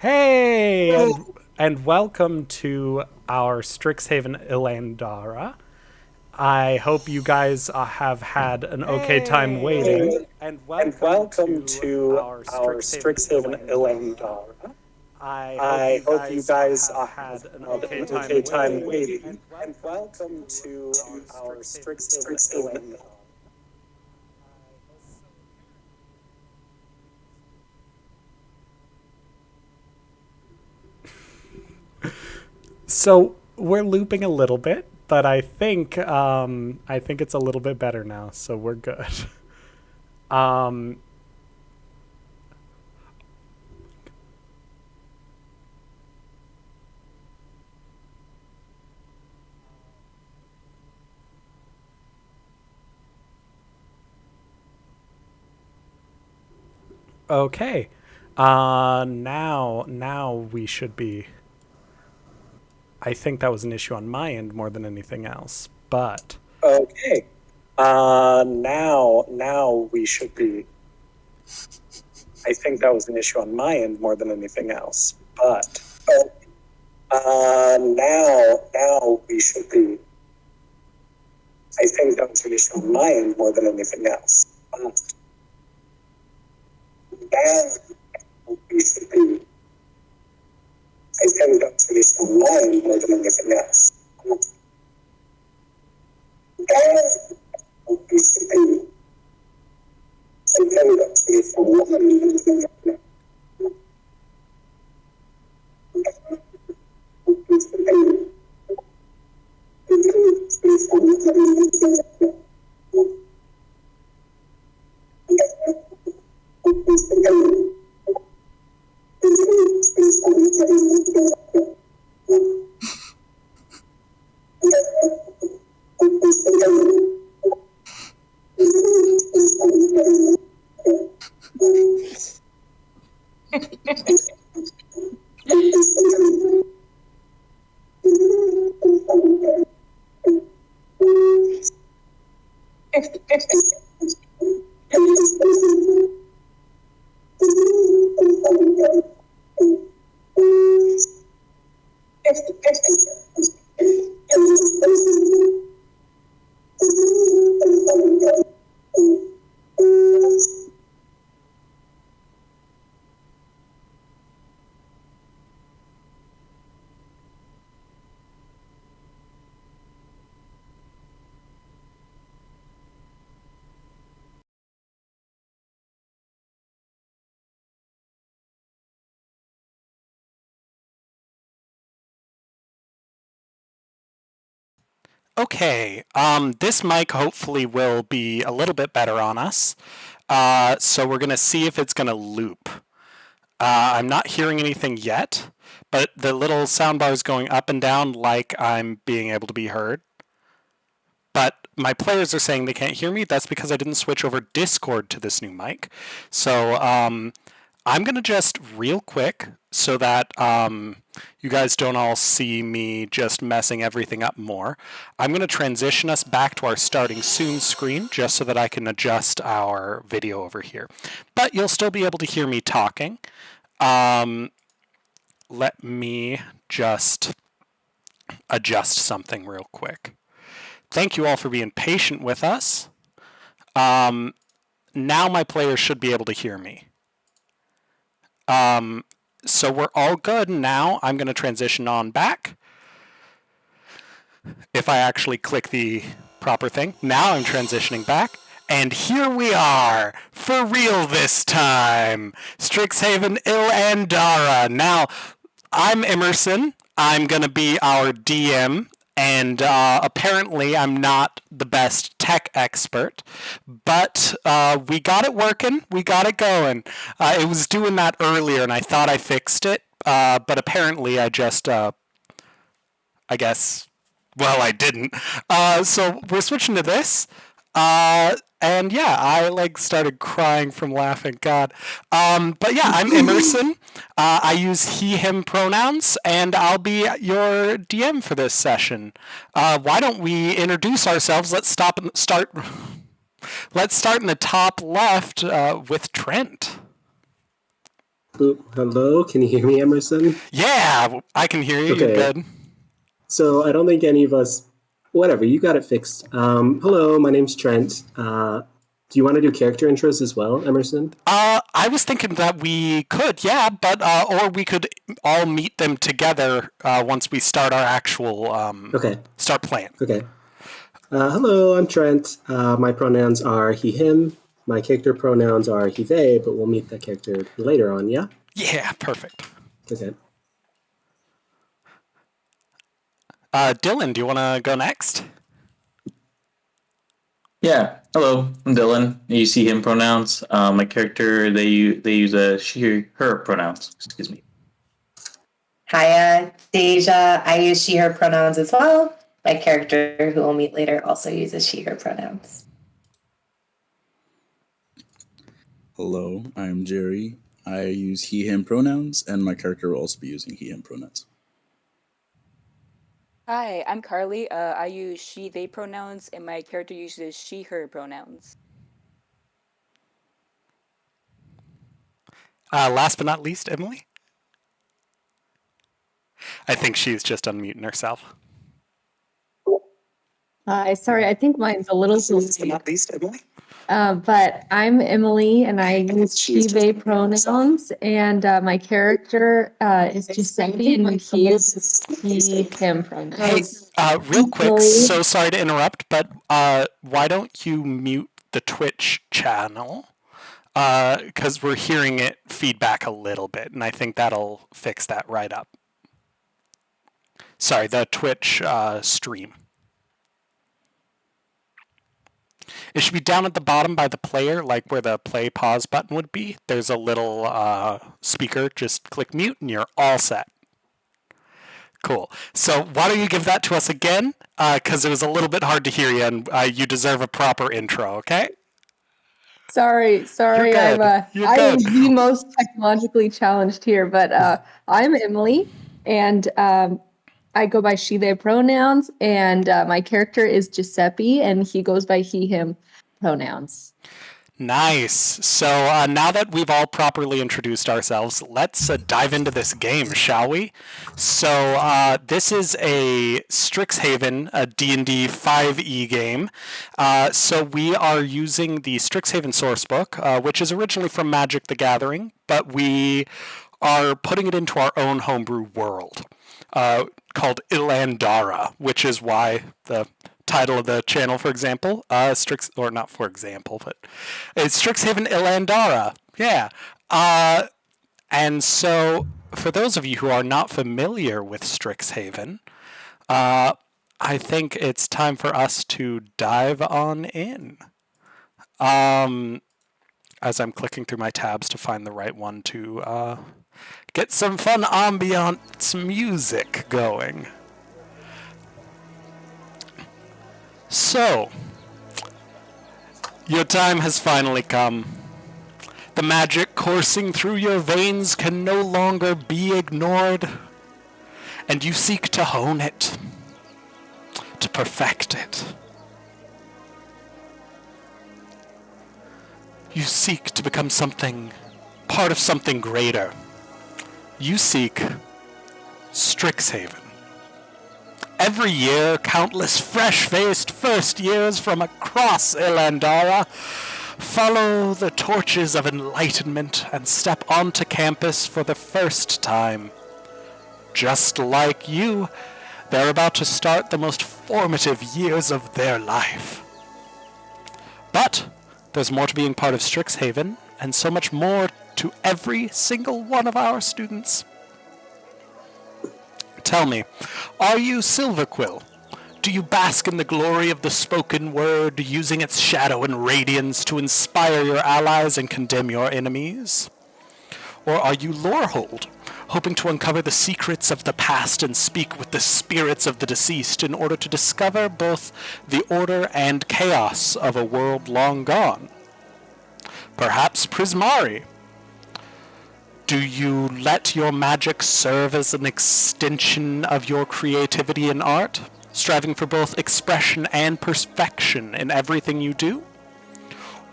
Hey, and welcome to our Strixhaven Ilandara. I hope you guys have had an okay time waiting. And And welcome welcome to to our our Strixhaven Strixhaven Ilandara. Ilandara. I hope I you hope you guys guys have have had an had okay an okay time time waiting. waiting. And And welcome welcome to to our our Strixhaven Strixhaven Ilandara. Ilandara. So we're looping a little bit, but I think it's a little bit better now, so we're good. Um, Okay. Now we should be. I think that was an issue on my end more than anything else. But Okay. Now we should be. I think that was an issue on my end more than anything else. But now we should be. I think that was an issue on my end more than anything else. But now we should be. I think that was an issue on my end more than anything else. But now we should be. I think that was an issue on my end more than anything else. okay, this mic hopefully will be a little bit better on us. So we're gonna see if it's gonna loop. I'm not hearing anything yet, but the little soundbar is going up and down like I'm being able to be heard. But my players are saying they can't hear me. That's because I didn't switch over Discord to this new mic. So I'm going to just real quick so that you guys don't all see me just messing everything up more. I'm going to transition us back to our starting soon screen just so that I can adjust our video over here. But you'll still be able to hear me talking. Let me just adjust something real quick. Thank you all for being patient with us. Now my players should be able to hear me. So we're all good. Now I'm going to transition on back. If I actually click the proper thing. Now I'm transitioning back. And here we are, for real this time. Strixhaven Ilandara. Now, I'm Emerson. I'm going to be our DM. And apparently, I'm not the best tech expert, but we got it working. We got it going. It was doing that earlier, and I thought I fixed it, but apparently, I guess, well, I didn't. So we're switching to this. And yeah, I like started crying from laughing. God. But yeah, I'm Emerson. I use he/him pronouns, and I'll be your DM for this session. Why don't we introduce ourselves? Let's stop and start. Let's start in the top left with Trent. Oop, hello, can you hear me, Emerson? Yeah, I can hear you. Okay. You're good. So I don't think any of us. Whatever, you got it fixed. Hello, my name's Trent. Do you want to do character intros as well, Emerson? I was thinking that we could, yeah, but or we could all meet them together once we start our actual Okay. start playing. Okay. Hello, I'm Trent. My pronouns are he, him. My character pronouns are he, they, but we'll meet that character later on, yeah? Yeah, perfect. Okay. Dylan, do you want to go next? Yeah. Hello, I'm Dylan. You see him pronouns. My character they use a she her pronouns. Excuse me. Hiya, Deja. I use she, her pronouns as well. My character, who we'll meet later, also uses she, her pronouns. Hello, I'm Jerry. I use he, him pronouns, and my character will also be using he, him pronouns. Hi, I'm Carly. I use she, they pronouns, and my character uses she, her pronouns. Last but not least, Emily. I think she's just unmuting herself. Hi, sorry, I think mine's a little Last but not least, Emily. but I'm Emily and I use she, they pronouns, and my character is Giuseppe and he uses he, him pronouns. Hey, real quick, so sorry to interrupt, but why don't you mute the Twitch channel? Because we're hearing it feedback a little bit, and I think that'll fix that right up. Sorry, the Twitch stream. It should be down at the bottom by the player, like where the play pause button would be. There's a little speaker. Just click mute and you're all set. Cool. So why don't you give that to us again? Because it was a little bit hard to hear you, and you deserve a proper intro, okay? Sorry, You're good. I am the most technologically challenged here, but I'm Emily, and I go by she, they pronouns, and my character is Giuseppe, and he goes by he, him pronouns. Nice. So now that we've all properly introduced ourselves, let's dive into this game, shall we? So this is a Strixhaven, a D&D 5e game. So we are using the Strixhaven sourcebook, which is originally from Magic the Gathering, but we are putting it into our own homebrew world called Ilandara, which is why the title of the channel, for example, it's Strixhaven Ilandara. Yeah. And so, for those of you who are not familiar with Strixhaven, I think it's time for us to dive on in. As I'm clicking through my tabs to find the right one to get some fun ambiance music going. So, your time has finally come. The magic coursing through your veins can no longer be ignored, and you seek to hone it, to perfect it. You seek to become something, part of something greater. You seek Strixhaven. Every year, countless fresh-faced first years from across Ilandara follow the torches of enlightenment and step onto campus for the first time. Just like you, they're about to start the most formative years of their life. But there's more to being part of Strixhaven, and so much more to every single one of our students. Tell me, are you Silverquill? Do you bask in the glory of the spoken word, using its shadow and radiance to inspire your allies and condemn your enemies? Or are you Lorehold, hoping to uncover the secrets of the past and speak with the spirits of the deceased in order to discover both the order and chaos of a world long gone? Perhaps Prismari. Do you let your magic serve as an extension of your creativity and art, striving for both expression and perfection in everything you do?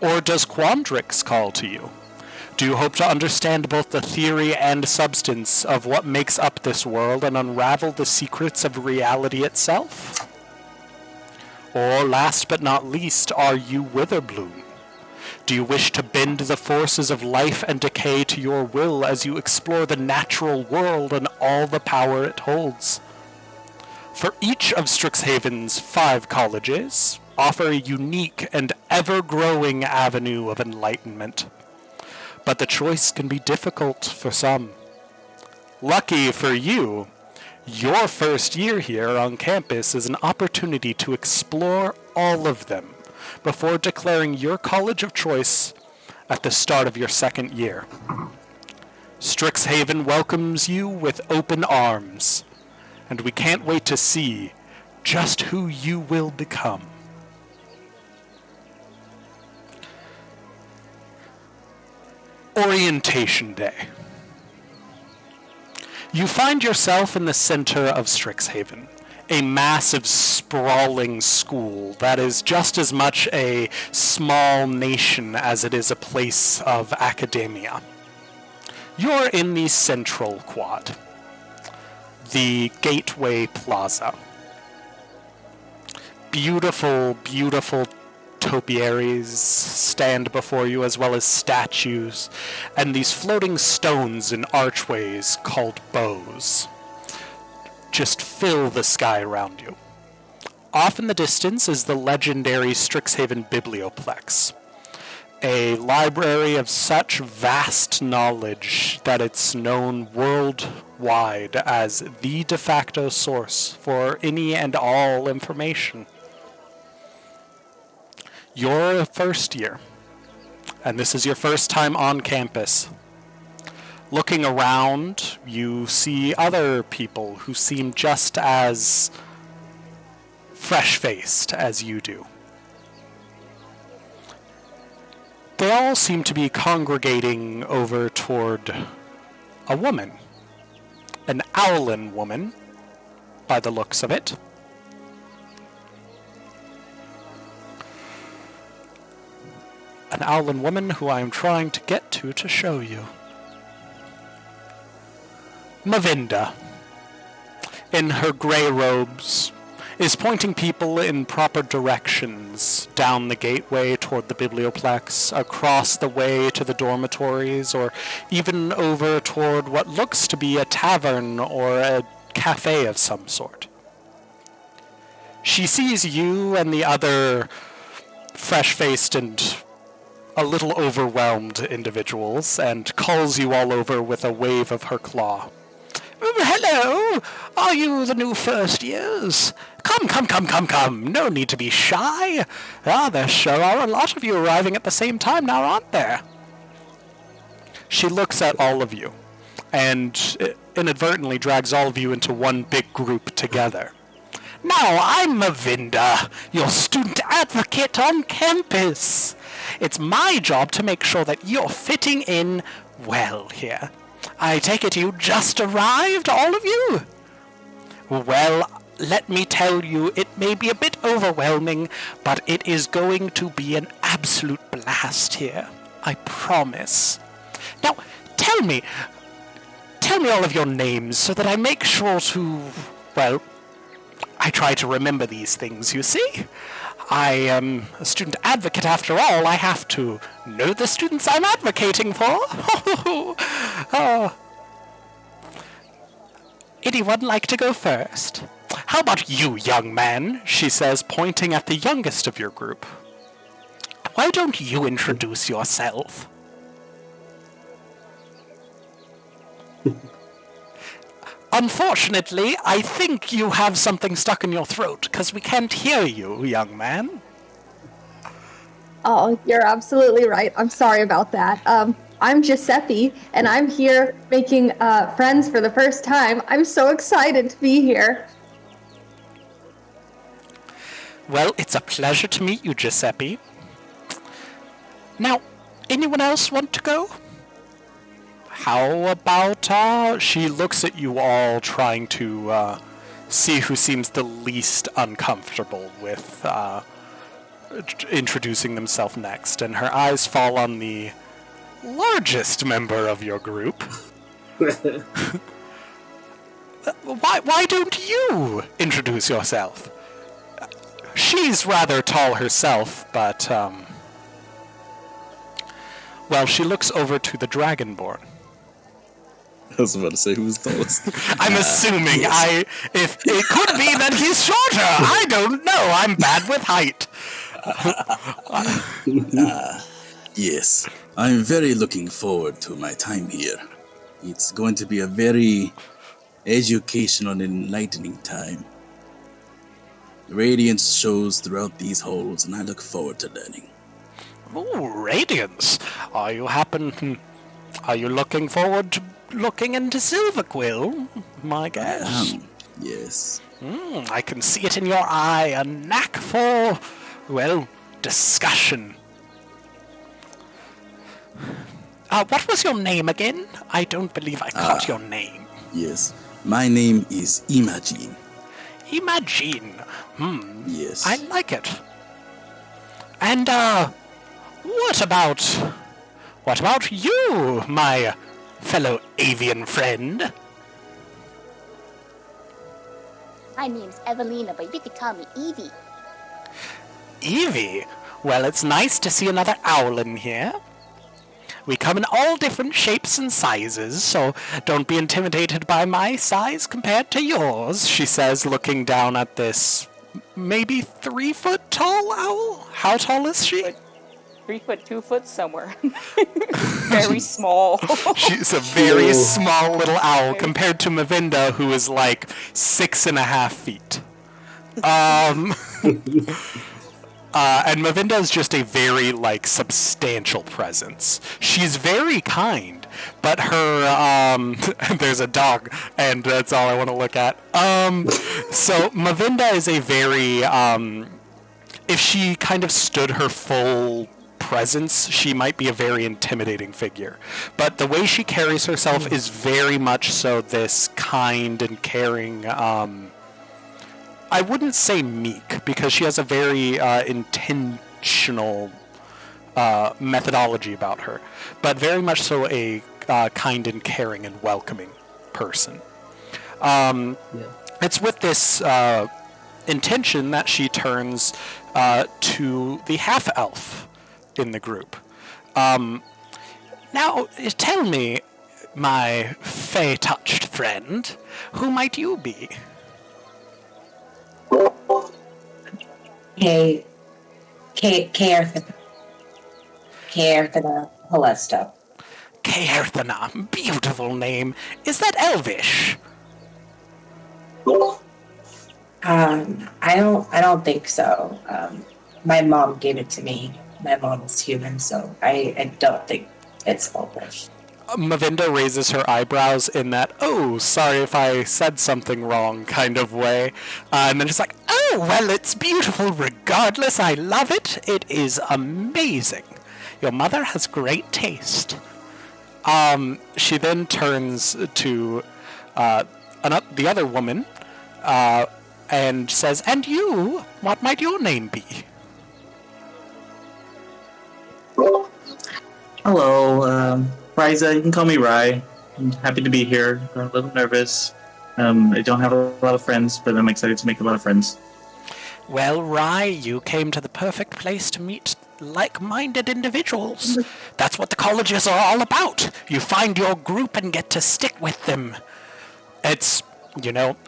Or does Quandrix call to you? Do you hope to understand both the theory and substance of what makes up this world and unravel the secrets of reality itself? Or, last but not least, are you Witherbloom? Do you wish to bend the forces of life and decay to your will as you explore the natural world and all the power it holds? For each of Strixhaven's 5 colleges offer a unique and ever-growing avenue of enlightenment. But the choice can be difficult for some. Lucky for you, your first year here on campus is an opportunity to explore all of them before declaring your college of choice at the start of your second year. Strixhaven welcomes you with open arms, and we can't wait to see just who you will become. Orientation Day. You find yourself in the center of Strixhaven, a massive, sprawling school that is just as much a small nation as it is a place of academia. You're in the Central Quad, the Gateway Plaza. Beautiful, beautiful topiaries stand before you, as well as statues, and these floating stones and archways called bows just fill the sky around you. Off in the distance is the legendary Strixhaven Biblioplex, a library of such vast knowledge that it's known worldwide as the de facto source for any and all information. You're a first year, and this is your first time on campus. Looking around, you see other people who seem just as fresh-faced as you do. They all seem to be congregating over toward a woman, an Owlin woman, by the looks of it. An Owlin woman who I am trying to get to show you. Mavinda, in her grey robes, is pointing people in proper directions down the gateway toward the Biblioplex, across the way to the dormitories, or even over toward what looks to be a tavern or a cafe of some sort. She sees you and the other fresh-faced and a little overwhelmed individuals and calls you all over with a wave of her claw. Hello! Are you the new first years? Come. No need to be shy. There sure are a lot of you arriving at the same time now, aren't there? She looks at all of you and inadvertently drags all of you into one big group together. Now, I'm Mavinda, your student advocate on campus. It's my job to make sure that you're fitting in well here. I take it you just arrived, all of you? Well, let me tell you, it may be a bit overwhelming, but it is going to be an absolute blast here. I promise. Now, tell me all of your names so that I make sure to, well, I try to remember these things, you see? I am a student advocate after all. I have to know the students I'm advocating for. Oh. Anyone like to go first? How about you, young man? She says, pointing at the youngest of your group. Why don't you introduce yourself? Unfortunately, I think you have something stuck in your throat, because we can't hear you, young man. Oh, you're absolutely right. I'm sorry about that. I'm Giuseppe, and I'm here making friends for the first time. I'm so excited to be here. Well, it's a pleasure to meet you, Giuseppe. Now, anyone else want to go? How about, she looks at you all, trying to see who seems the least uncomfortable with introducing themselves next, and her eyes fall on the largest member of your group. Why don't you introduce yourself? She's rather tall herself, but, well, she looks over to the Dragonborn. I was about to say, who's tallest? I'm assuming yes. if it could be that he's shorter. I don't know. I'm bad with height. Yes, I'm very looking forward to my time here. It's going to be a very educational and enlightening time. Radiance shows throughout these halls, and I look forward to learning. Ooh, Radiance. Are you looking forward to looking into Silverquill? My guess. Yes. I can see it in your eye. A knack for, well, discussion. What was your name again? I don't believe I caught your name. Yes. My name is Imagine. Imagine. Yes. I like it. And, what about you, my fellow avian friend? My name's Evelina, but you could call me Evie. Evie? Well, it's nice to see another owl in here. We come in all different shapes and sizes, so don't be intimidated by my size compared to yours, she says, looking down at this maybe 3 foot tall owl. How tall is she? 3 foot, 2 foot somewhere. Very small. She's a very small little owl compared to Mavinda, who is like 6.5 feet. And Mavinda is just a very, like, substantial presence. She's very kind, but her, there's a dog, and that's all I want to look at. So Mavinda is a very, if she kind of stood her full presence, she might be a very intimidating figure. But the way she carries herself is very much so this kind and caring, I wouldn't say meek, because she has a very intentional methodology about her, but very much so a kind and caring and welcoming person. It's with this intention that she turns to the half-elf in the group. Now, tell me, my fey-touched friend, who might you be? Caerthana Helesto. Caerthana, beautiful name. Is that Elvish? I don't think so. My mom gave it to me. My mom is human, so I don't think it's Elvish. Mavinda raises her eyebrows in that, oh, sorry if I said something wrong kind of way. And then just like, oh, well, it's beautiful regardless. I love it. It is amazing. Your mother has great taste. She then turns to the other woman and says, and you, what might your name be? Hello, Riza, you can call me Rai. I'm happy to be here. I'm a little nervous. I don't have a lot of friends, but I'm excited to make a lot of friends. Well, Rai, you came to the perfect place to meet like-minded individuals. That's what the colleges are all about. You find your group and get to stick with them. It's,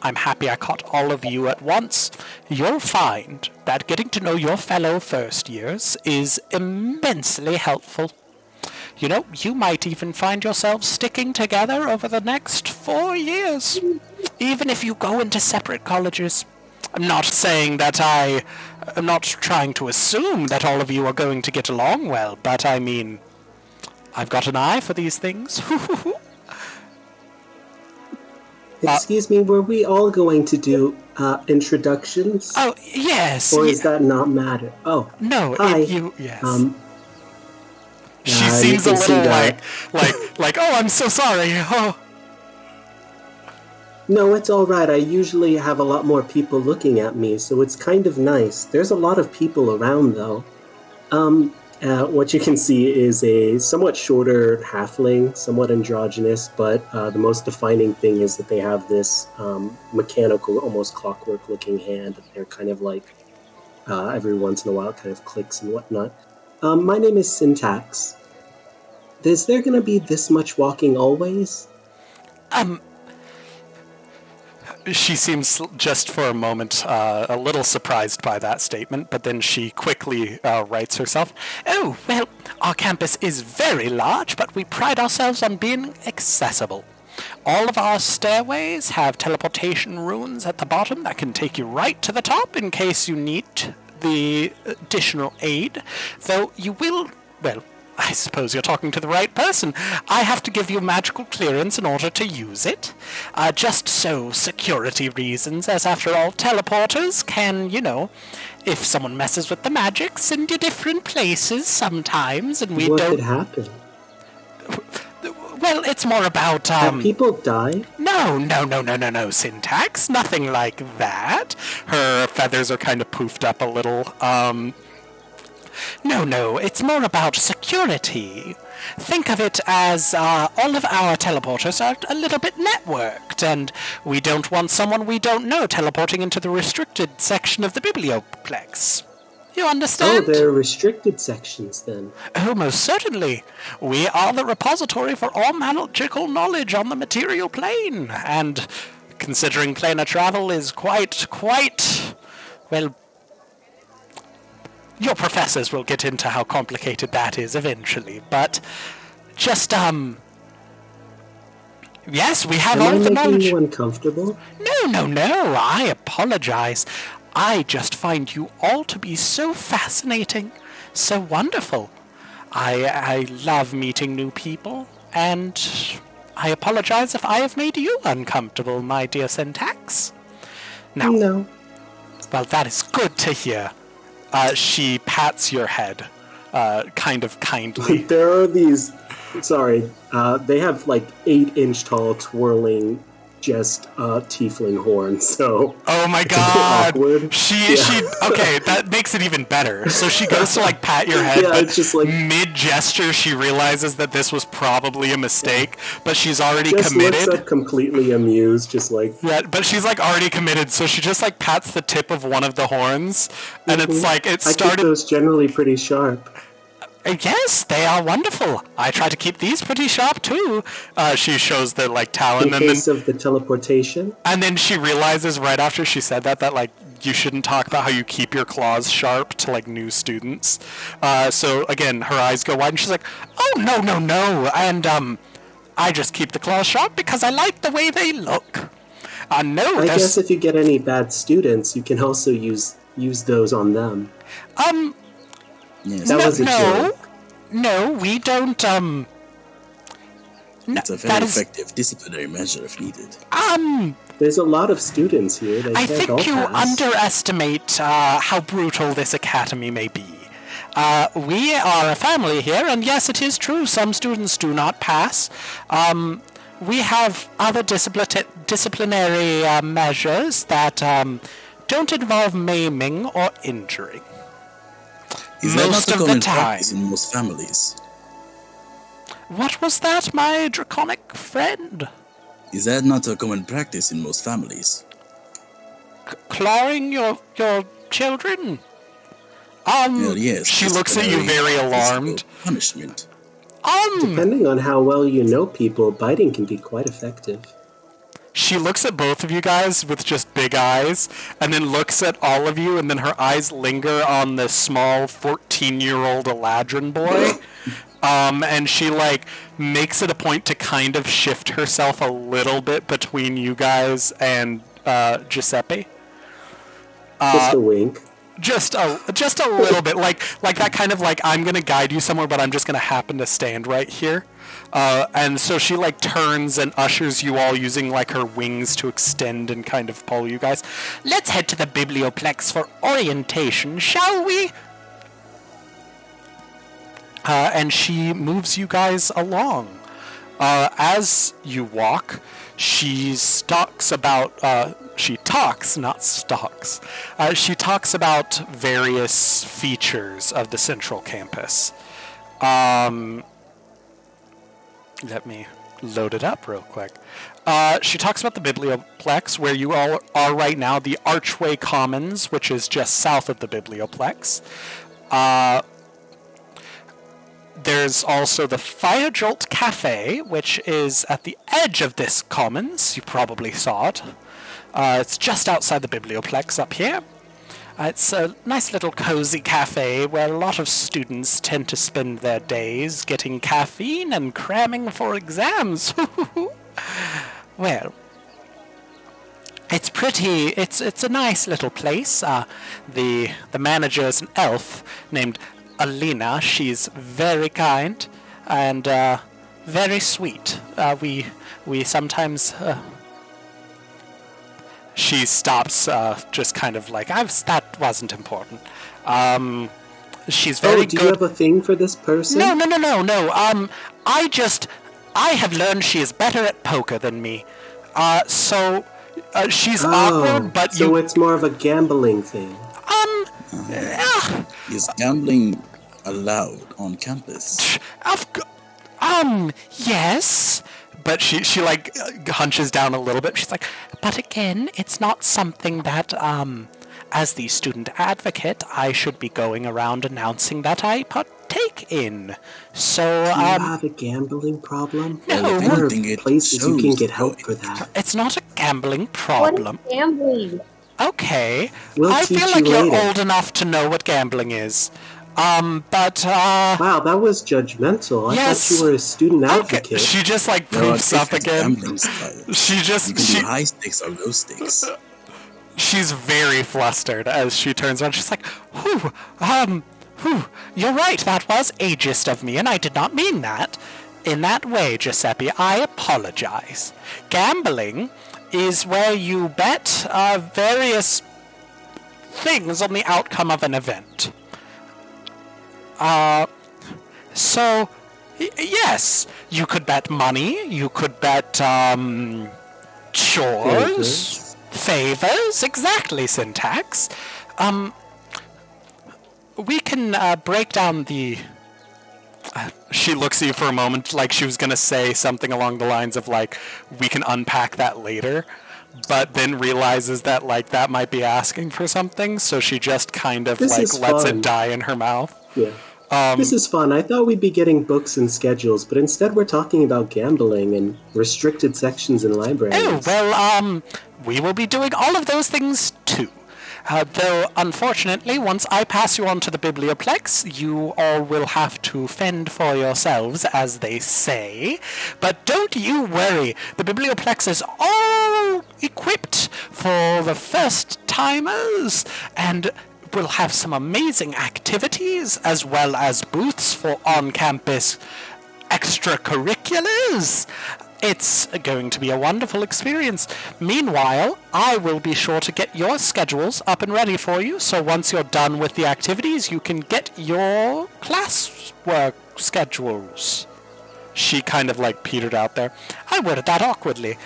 I'm happy I caught all of you at once. You'll find that getting to know your fellow first years is immensely helpful. You might even find yourselves sticking together over the next 4 years, even if you go into separate colleges. I'm not saying that I'm not trying to assume that all of you are going to get along well, but I mean, I've got an eye for these things. Excuse me, were we all going to do introductions? Oh, yes. Or does that not matter? Oh, no, hi. Yes. She seems a little like, oh, I'm so sorry. Oh. No, it's all right. I usually have a lot more people looking at me, so it's kind of nice. There's a lot of people around, though. What you can see is a somewhat shorter halfling, somewhat androgynous, but the most defining thing is that they have this mechanical, almost clockwork-looking hand that they're kind of like every once in a while kind of clicks and whatnot. My name is Syntax. Is there going to be this much walking always? She seems just for a moment a little surprised by that statement, but then she quickly rights herself. Oh, well, our campus is very large, but we pride ourselves on being accessible. All of our stairways have teleportation runes at the bottom that can take you right to the top in case you need the additional aid, though you will, well, I suppose you're talking to the right person. I have to give you magical clearance in order to use it. Just so security reasons, as after all, teleporters can, if someone messes with the magic, send you different places sometimes, and What could happen? Well, it's more about, Have people died? No, Syntax. Nothing like that. Her feathers are kind of poofed up a little. No, it's more about security. Think of it as all of our teleporters are a little bit networked, and we don't want someone we don't know teleporting into the restricted section of the biblioplex. You understand? Oh, they're restricted sections then. Oh, most certainly. We are the repository for all magical knowledge on the material plane, and considering planar travel is quite, well, your professors will get into how complicated that is eventually, but just, yes, we have all the knowledge. Am I making you uncomfortable? No, I apologize. I just find you all to be so fascinating, so wonderful. I love meeting new people, and I apologize if I have made you uncomfortable, my dear Syntax. Now, No. Well, that is good to hear. She pats your head, kind of kindly. There are these. Sorry, they have like 8-inch tall twirling, just tiefling horns. So. Oh my it's a bit god! awkward. She okay, that makes it even better. So she goes to like pat your head, Yeah, but it's just like mid gesture she realizes that this was probably a mistake, but she's already just committed. looks up completely amused, just like. Yeah, but she's like already committed, so she just like pats the tip of one of the horns, and it's like it I keep started. those generally pretty sharp. Yes, they are wonderful. I try to keep these pretty sharp too. She shows the like talon, In and then case of the teleportation. and then she realizes right after she said that like you shouldn't talk about how you keep your claws sharp to like new students. So again, her eyes go wide, and she's like, "Oh no," and I just keep the claws sharp because I like the way they look. No, I guess if you get any bad students, you can also use those on them. Yes, That was a no, joke. no, we don't. it's a very effective disciplinary measure if needed. There's a lot of students here. They I can't all think you pass. underestimate how brutal this academy may be. We are a family here, and yes, it is true, some students do not pass. We have other disciplinary measures that don't involve maiming or injuring. Is that Most not a of the common time. practice in most families? What was that, my draconic friend? Is that not a common practice in most families? Clawing your children? Well, yes. She looks at you very disciplinary alarmed. physical punishment. Depending on how well you know people, biting can be quite effective. She looks at both of you guys with just big eyes, and then looks at all of you, and then her eyes linger on this small 14-year-old Eladrin boy. And she, like, makes it a point to kind of shift herself a little bit between you guys and Giuseppe. Just a wink. Just a little bit, like that kind of like, I'm gonna guide you somewhere, but I'm just gonna happen to stand right here. And so she like turns and ushers you all using like her wings to extend and kind of pull you guys. Let's head to the biblioplex for orientation, shall we? And she moves you guys along. As you walk, she stalks about. she talks, not stalks. She talks about various features of the central campus. Let me load it up real quick. She talks about the Biblioplex, where you all are right now, the Archway Commons, which is just south of the Biblioplex. There's also the Fire Jolt Cafe, which is at the edge of this commons. You probably saw it. It's just outside the Biblioplex up here. It's a nice little cozy cafe where a lot of students tend to spend their days getting caffeine and cramming for exams. Well, it's pretty. It's a nice little place. The manager is an elf named Alina. She's very kind and very sweet. We sometimes. She stops, just kind of like, that wasn't important. She's very good. Do you have a thing for this person? No. I have learned she is better at poker than me. So she's awkward, but so it's more of a gambling thing. Is gambling allowed on campus? Yes. But she like hunches down a little bit. She's like, but again, it's not something that, as the student advocate, I should be going around announcing that I partake in. So, do you have a gambling problem? No. There are places you can get help for that. It's not a gambling problem. What is gambling? Okay. We'll I teach feel like you you're later. old enough to know what gambling is. Wow, that was judgmental. Yes. I thought you were a student advocate. Okay. She just like There are poofs up different again. gambling styles. She You just can do high stakes or low stakes. She's very flustered as she turns around. She's like, you're right, that was ageist of me, and I did not mean that. In that way, Giuseppe, I apologize. Gambling is where you bet various things on the outcome of an event. Yes, you could bet money, you could bet, chores, favors, exactly, Syntax. We can, break down the... she looks at you for a moment like she was gonna say something along the lines of, like, we can unpack that later, but then realizes that, like, that might be asking for something, so she just kind of, lets it die in her mouth. Yeah. This is fun. I thought we'd be getting books and schedules, but instead we're talking about gambling and restricted sections in libraries. Oh, well, we will be doing all of those things too. Though, unfortunately, once I pass you on to the Biblioplex, you all will have to fend for yourselves, as they say. But don't you worry, the Biblioplex is all equipped for the first-timers, and we'll have some amazing activities, as well as booths for on-campus extracurriculars. It's going to be a wonderful experience. Meanwhile, I will be sure to get your schedules up and ready for you, so once you're done with the activities, you can get your classwork schedules. She kind of like petered out there. I worded that awkwardly.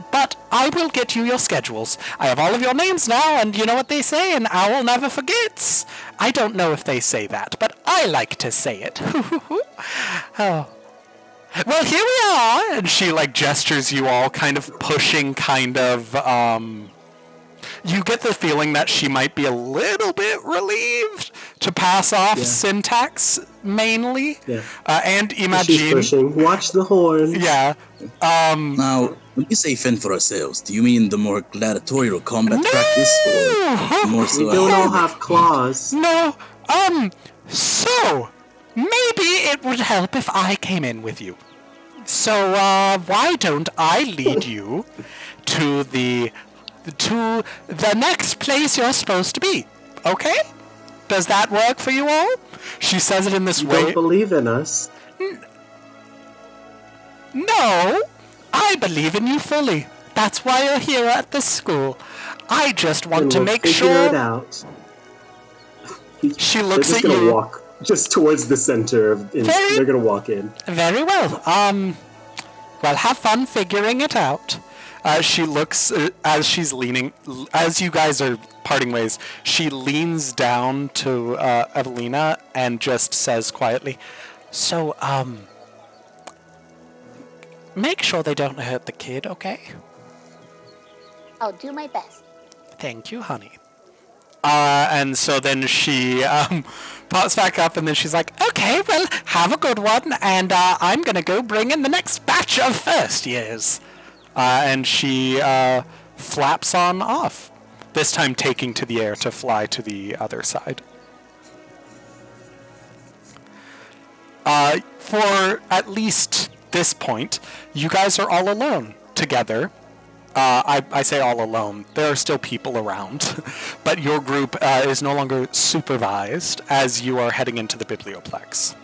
But I will get you your schedules. I have all of your names now, and you know what they say, an owl never forgets. I don't know if they say that, but I like to say it. Oh. Well, here we are! And she, like, gestures you all, kind of pushing, kind of, you get the feeling that she might be a little bit relieved to pass off Syntax, mainly. Yeah. And Imagine. She's pushing. Watch the horn. Yeah. Now, when you say fend for ourselves, do you mean the more gladiatorial combat practice, or more so? We don't all have claws. No. So, maybe it would help if I came in with you. So, why don't I lead you to the next place you're supposed to be? Okay? Does that work for you all? She says it in this way. You don't believe in us. No, I believe in you fully. That's why you're here at this school. I just want to make sure. It out. She looks at They're just you. gonna walk just towards the center. They're gonna walk in. Very well. Well, have fun figuring it out. She looks as you guys are parting ways. She leans down to Evelina and just says quietly, "So, make sure they don't hurt the kid, okay?" I'll do my best. Thank you, honey. And so then she pops back up, and then she's like, "Okay, well, have a good one, and I'm gonna go bring in the next batch of first years." And she flaps on off, this time taking to the air to fly to the other side. For at least this point, you guys are all alone together. I say all alone. There are still people around, but your group is no longer supervised as you are heading into the biblioplex.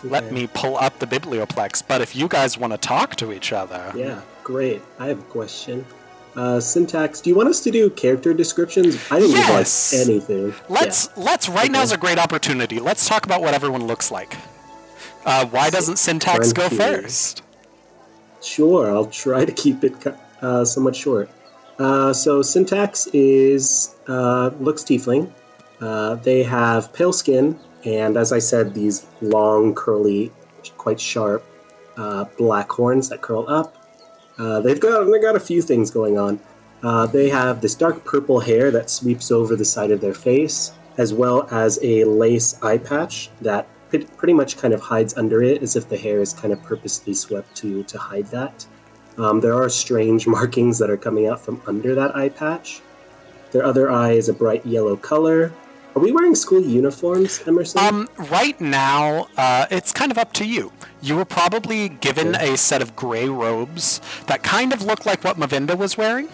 Let me pull up the biblioplex, but if you guys want to talk to each other... Yeah, great. I have a question. Syntax, do you want us to do character descriptions? I don't need like anything. Let's right now's a great opportunity. Let's talk about what everyone looks like. Why doesn't Syntax go first? Sure, I'll try to keep it somewhat short. So Syntax looks tiefling. They have pale skin, and as I said, these long, curly, quite sharp black horns that curl up. They got a few things going on. They have this dark purple hair that sweeps over the side of their face, as well as a lace eye patch that pretty much kind of hides under it, as if the hair is kind of purposely swept to hide that. There are strange markings that are coming out from under that eye patch. Their other eye is a bright yellow color. Are we wearing school uniforms, Emerson? Right now, it's kind of up to you. You were probably given a set of gray robes that kind of look like what Mavinda was wearing.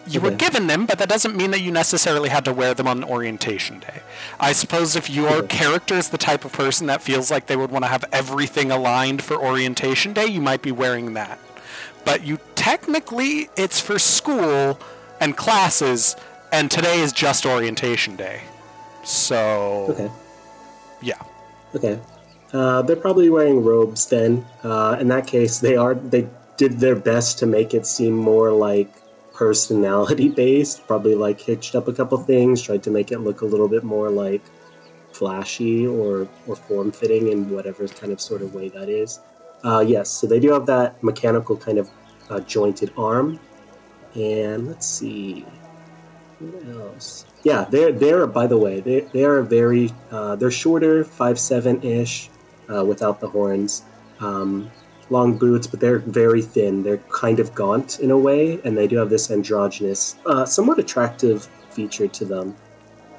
You were given them, but that doesn't mean that you necessarily had to wear them on orientation day. I suppose if your character is the type of person that feels like they would want to have everything aligned for orientation day, you might be wearing that. But technically, it's for school and classes, and today is just orientation day. So, yeah. Okay. They're probably wearing robes then. In that case, they did their best to make it seem more like personality based, probably like hitched up a couple things, tried to make it look a little bit more like flashy or form fitting in whatever kind of sort of way that is. Yes, so they do have that mechanical kind of jointed arm. And let's see, what else? Yeah, they're by the way, they are very they're shorter, 5'7" without the horns. Long boots, but they're very thin. They're kind of gaunt in a way, and they do have this androgynous, somewhat attractive feature to them.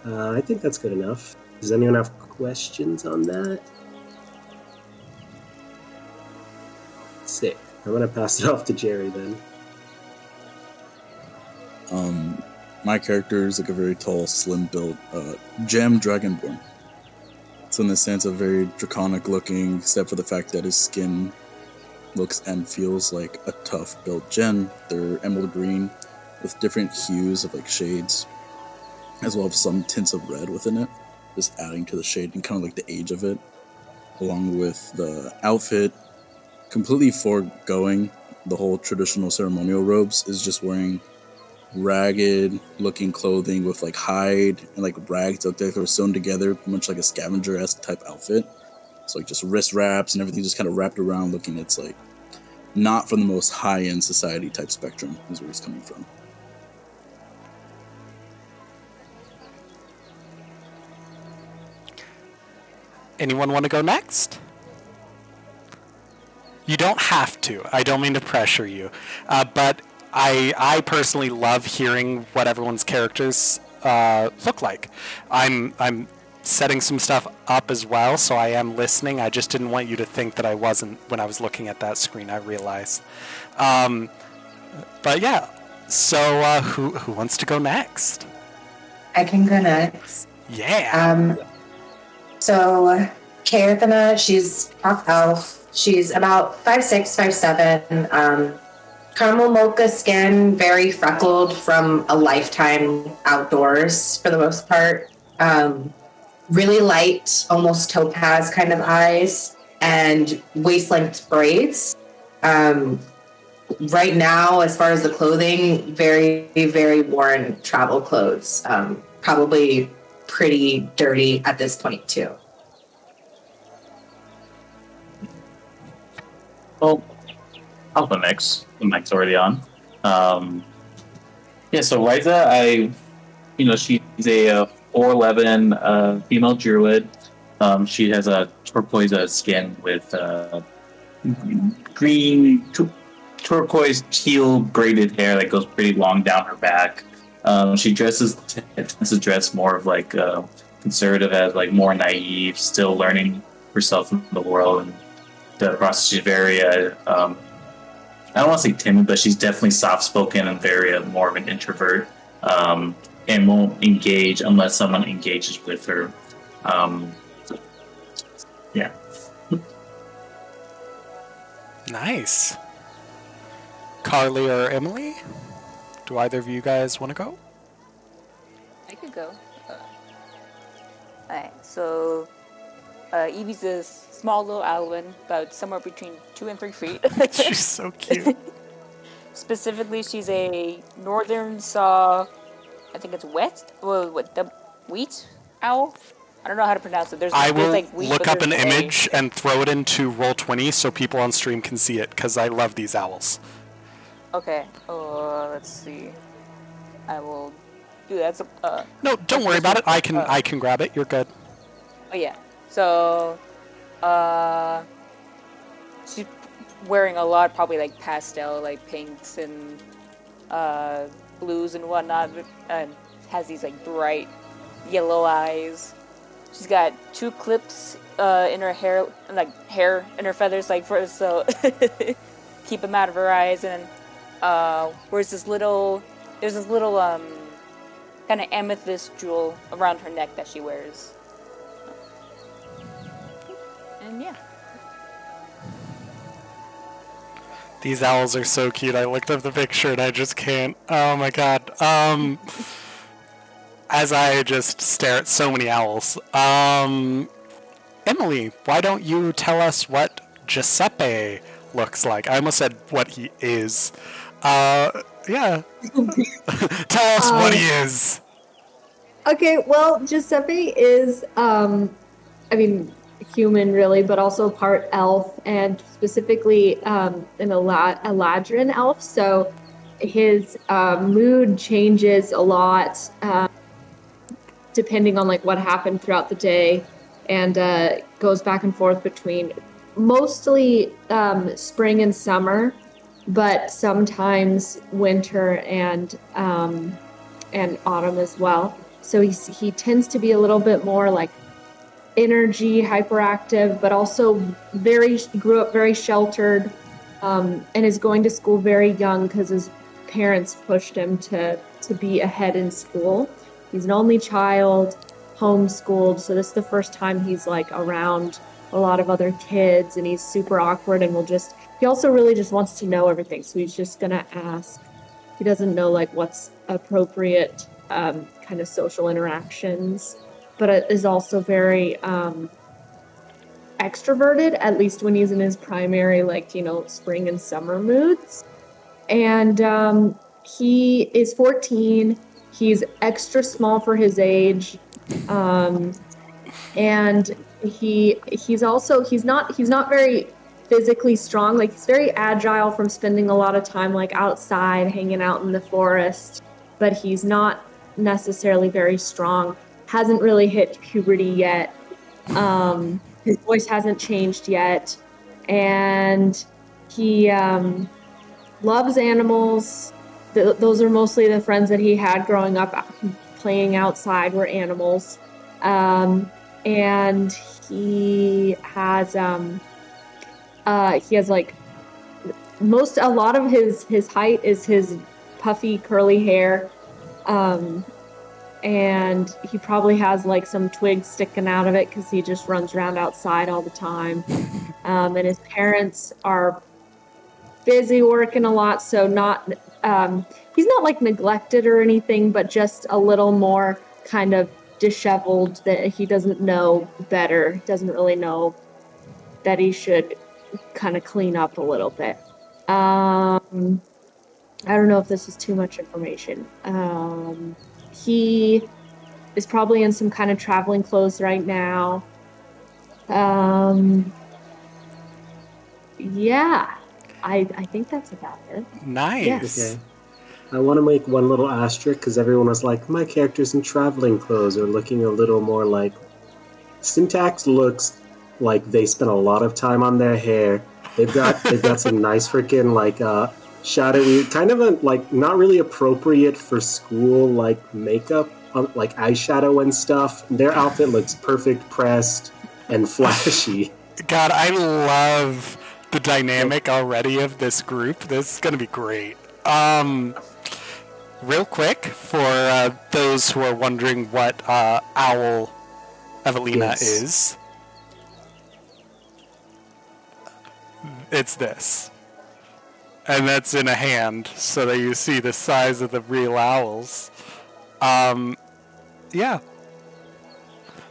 I think that's good enough. Does anyone have questions on that? Sick. I'm going to pass it off to Jerry then. My character is like a very tall, slim-built gem dragonborn. So in the sense of very draconic looking, except for the fact that his skin looks and feels like a tough-built gem. They're emerald green with different hues of like shades, as well as some tints of red within it, just adding to the shade and kind of like the age of it, along with the outfit completely foregoing the whole traditional ceremonial robes, is just wearing ragged looking clothing with like hide and like rags that they were sewn together, much like a scavenger-esque type outfit. So like just wrist wraps and everything just kind of wrapped around, looking it's like not from the most high-end society type spectrum is where it's coming from. Anyone want to go next? You don't have to. I don't mean to pressure you, but I personally love hearing what everyone's characters look like. I'm setting some stuff up as well, so I am listening. I just didn't want you to think that I wasn't when I was looking at that screen. I realize. But yeah, so who wants to go next? I can go next. Yeah. So Karathana, she's half elf. She's about 5'6", 5'7". Caramel mocha skin, very freckled from a lifetime outdoors for the most part. Really light, almost topaz kind of eyes, and waist-length braids. Right now, as far as the clothing, very, very worn travel clothes. Probably pretty dirty at this point, too. Well, I'll the mix. The mic's already on. Yeah, so Ryza, she's a 4'11" female druid. She has a turquoise skin with green, turquoise teal braided hair that goes pretty long down her back. She tends to dress more of like conservative, as like more naive, still learning herself in the world. And the process, she's very I don't want to say timid, but she's definitely soft spoken and very more of an introvert, and won't engage unless someone engages with her. Yeah. Nice. Carly or Emily? Do either of you guys want to go? I could go. Alright, so Evie's a small little Alwyn, about somewhere between 2 and 3 feet. She's so cute. Specifically, she's a northern saw. I think it's the wheat owl. I don't know how to pronounce it. I will like wheat, look up an there's image and throw it into Roll20 so people on stream can see it, because I love these owls. Okay. Let's see. I will do that. No, don't worry about it. I can grab it. You're good. Oh yeah. So, she's wearing a lot, probably like pastel, like pinks and blues and whatnot, and has these like bright yellow eyes. She's got 2 clips in her hair, like hair in her feathers, like so keep them out of her eyes. And there's this little kind of amethyst jewel around her neck that she wears. And yeah. These owls are so cute. I looked up the picture and I just can't. Oh my god. As I just stare at so many owls. Emily, why don't you tell us what Giuseppe looks like? I almost said what he is. Yeah. Tell us what he is. Okay, well, Giuseppe is, human really, but also part elf, and specifically an Eladrin elf. So his mood changes a lot depending on like what happened throughout the day, and goes back and forth between mostly spring and summer, but sometimes winter and autumn as well. So he tends to be a little bit more like energy, hyperactive, but also grew up very sheltered, and is going to school very young because his parents pushed him to be ahead in school. He's an only child, homeschooled, so this is the first time he's like around a lot of other kids, and he's super awkward and he also really just wants to know everything, so he's just gonna ask. He doesn't know like what's appropriate kind of social interactions, but it is also very extroverted, at least when he's in his primary, spring and summer moods. And he is 14. He's extra small for his age. And he's not very physically strong. Like, he's very agile from spending a lot of time like outside, hanging out in the forest, but he's not necessarily very strong. Hasn't really hit puberty yet. His voice hasn't changed yet, and he loves animals. Those are mostly the friends that he had growing up. Playing outside were animals, and he has like a lot of his height is his puffy curly hair. And he probably has like some twigs sticking out of it because he just runs around outside all the time. And his parents are busy working a lot, so he's not like neglected or anything, but just a little more kind of disheveled, that he doesn't know better. He doesn't really know that he should kind of clean up a little bit. I don't know if this is too much information. He is probably in some kind of traveling clothes right now. Yeah, I think that's about it. Nice. Okay. I want to make one little asterisk because everyone was like, my character's in traveling clothes or looking a little more like. Syntax looks like they spent a lot of time on their hair. They've got some nice freaking like shadowy, kind of a like not really appropriate for school like makeup, like eyeshadow and stuff. Their outfit looks perfect, pressed, and flashy. God, I love the dynamic already of this group. This is going to be great. Real quick, for those who are wondering what owl Evelina Yes. is, it's this. And that's in a hand, so that you see the size of the real owls. Yeah.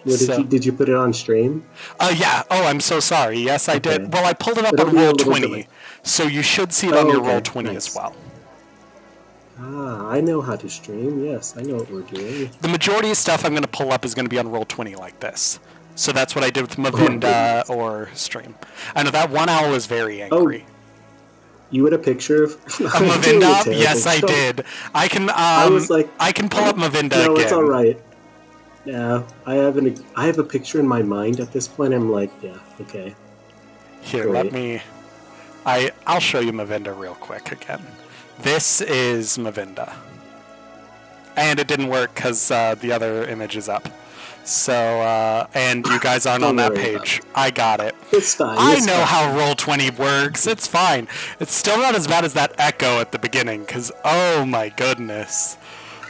Did you put it on stream? Yeah. Oh, I'm so sorry. Yes, I did. Okay. Well, I pulled it up It'll on be a Roll little 20, delayed. so you should see it on your okay. Roll 20 Nice. as well. I know how to stream. Yes, I know what we're doing. The majority of stuff I'm going to pull up is going to be on Roll 20 like this. So that's what I did with Mavinda or Stream. I know that one owl is very angry. You had a picture of Mavinda? Yes, I did. I can. I was like, I can pull up Mavinda no, again. it's all right. Yeah, I have a picture in my mind at this point. I'm like, yeah, okay. Here, Great. let me. I'll show you Mavinda real quick again. This is Mavinda. And it didn't work because the other image is up. So, and you guys aren't on that page. I got it. It's fine. I know how Roll20 works. It's fine. It's still not as bad as that echo at the beginning, because, oh my goodness.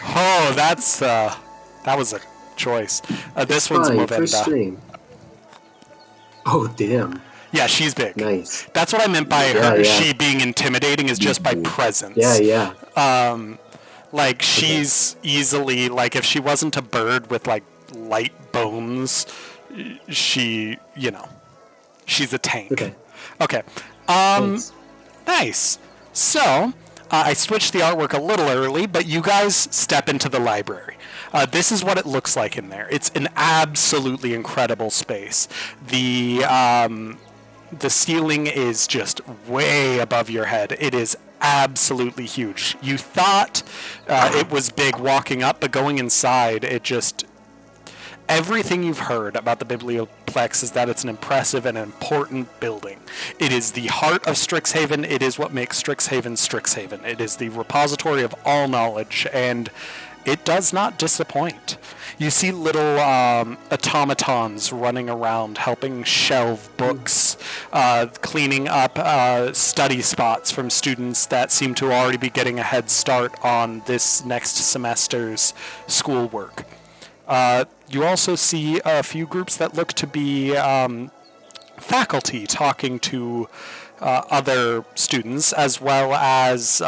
Oh, that's, that was a choice. This one's fine, for Mavinda. stream. Oh, damn. Yeah, she's big. Nice. That's what I meant by she being intimidating is just by presence. Yeah. Like, she's easily, like, if she wasn't a bird with, like, light bones, she, she's a tank. Okay. Nice. So, I switched the artwork a little early, but you guys step into the library. This is what it looks like in there. It's an absolutely incredible space. The ceiling is just way above your head. It is absolutely huge. You thought it was big walking up, but going inside, it just... Everything you've heard about the Biblioplex is that it's an impressive and important building. It is the heart of Strixhaven. It is what makes Strixhaven Strixhaven. It is the repository of all knowledge, and it does not disappoint. You see little automatons running around, helping shelve books, cleaning up study spots from students that seem to already be getting a head start on this next semester's schoolwork. You also see a few groups that look to be faculty talking to other students, as well as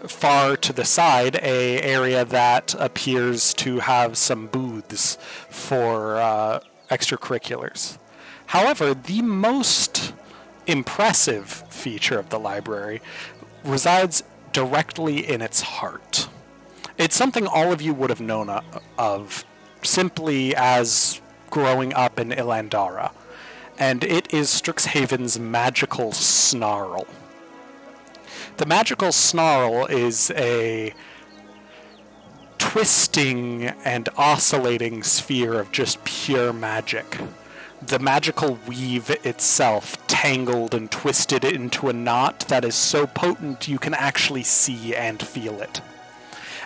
far to the side, a area that appears to have some booths for extracurriculars. However, the most impressive feature of the library resides directly in its heart. It's something all of you would have known of simply as growing up in Ilandara, and it is Strixhaven's magical snarl. The magical snarl is a twisting and oscillating sphere of just pure magic. The magical weave itself tangled and twisted into a knot that is so potent you can actually see and feel it.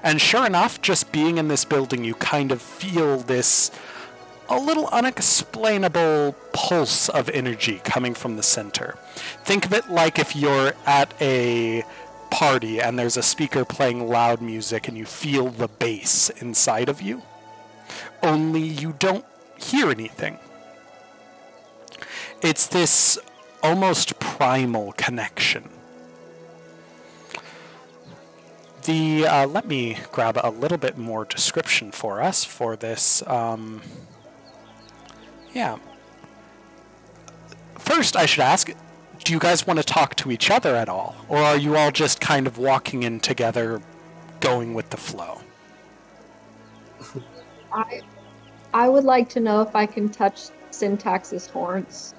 And sure enough, just being in this building, you kind of feel this a little unexplainable pulse of energy coming from the center. Think of it like if you're at a party and there's a speaker playing loud music and you feel the bass inside of you, only you don't hear anything. It's this almost primal connection. Let me grab a little bit more description for us for this. First, I should ask, do you guys want to talk to each other at all? Or are you all just kind of walking in together, going with the flow? I would like to know if I can touch Syntax's horns.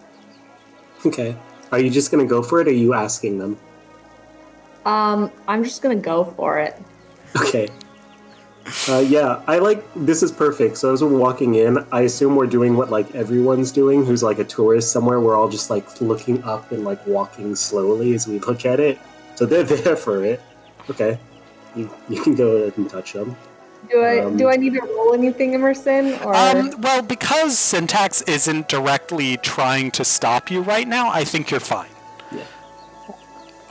Okay. Are you just going to go for it, or are you asking them? I'm just gonna go for it. Okay. Yeah, this is perfect. So as we're walking in, I assume we're doing what like everyone's doing who's like a tourist somewhere. We're all just like looking up and like walking slowly as we look at it. So they're there for it. Okay. You can go ahead and touch them. Do I need to roll anything, Emerson? Or Well, because Syntax isn't directly trying to stop you right now, I think you're fine. Yeah.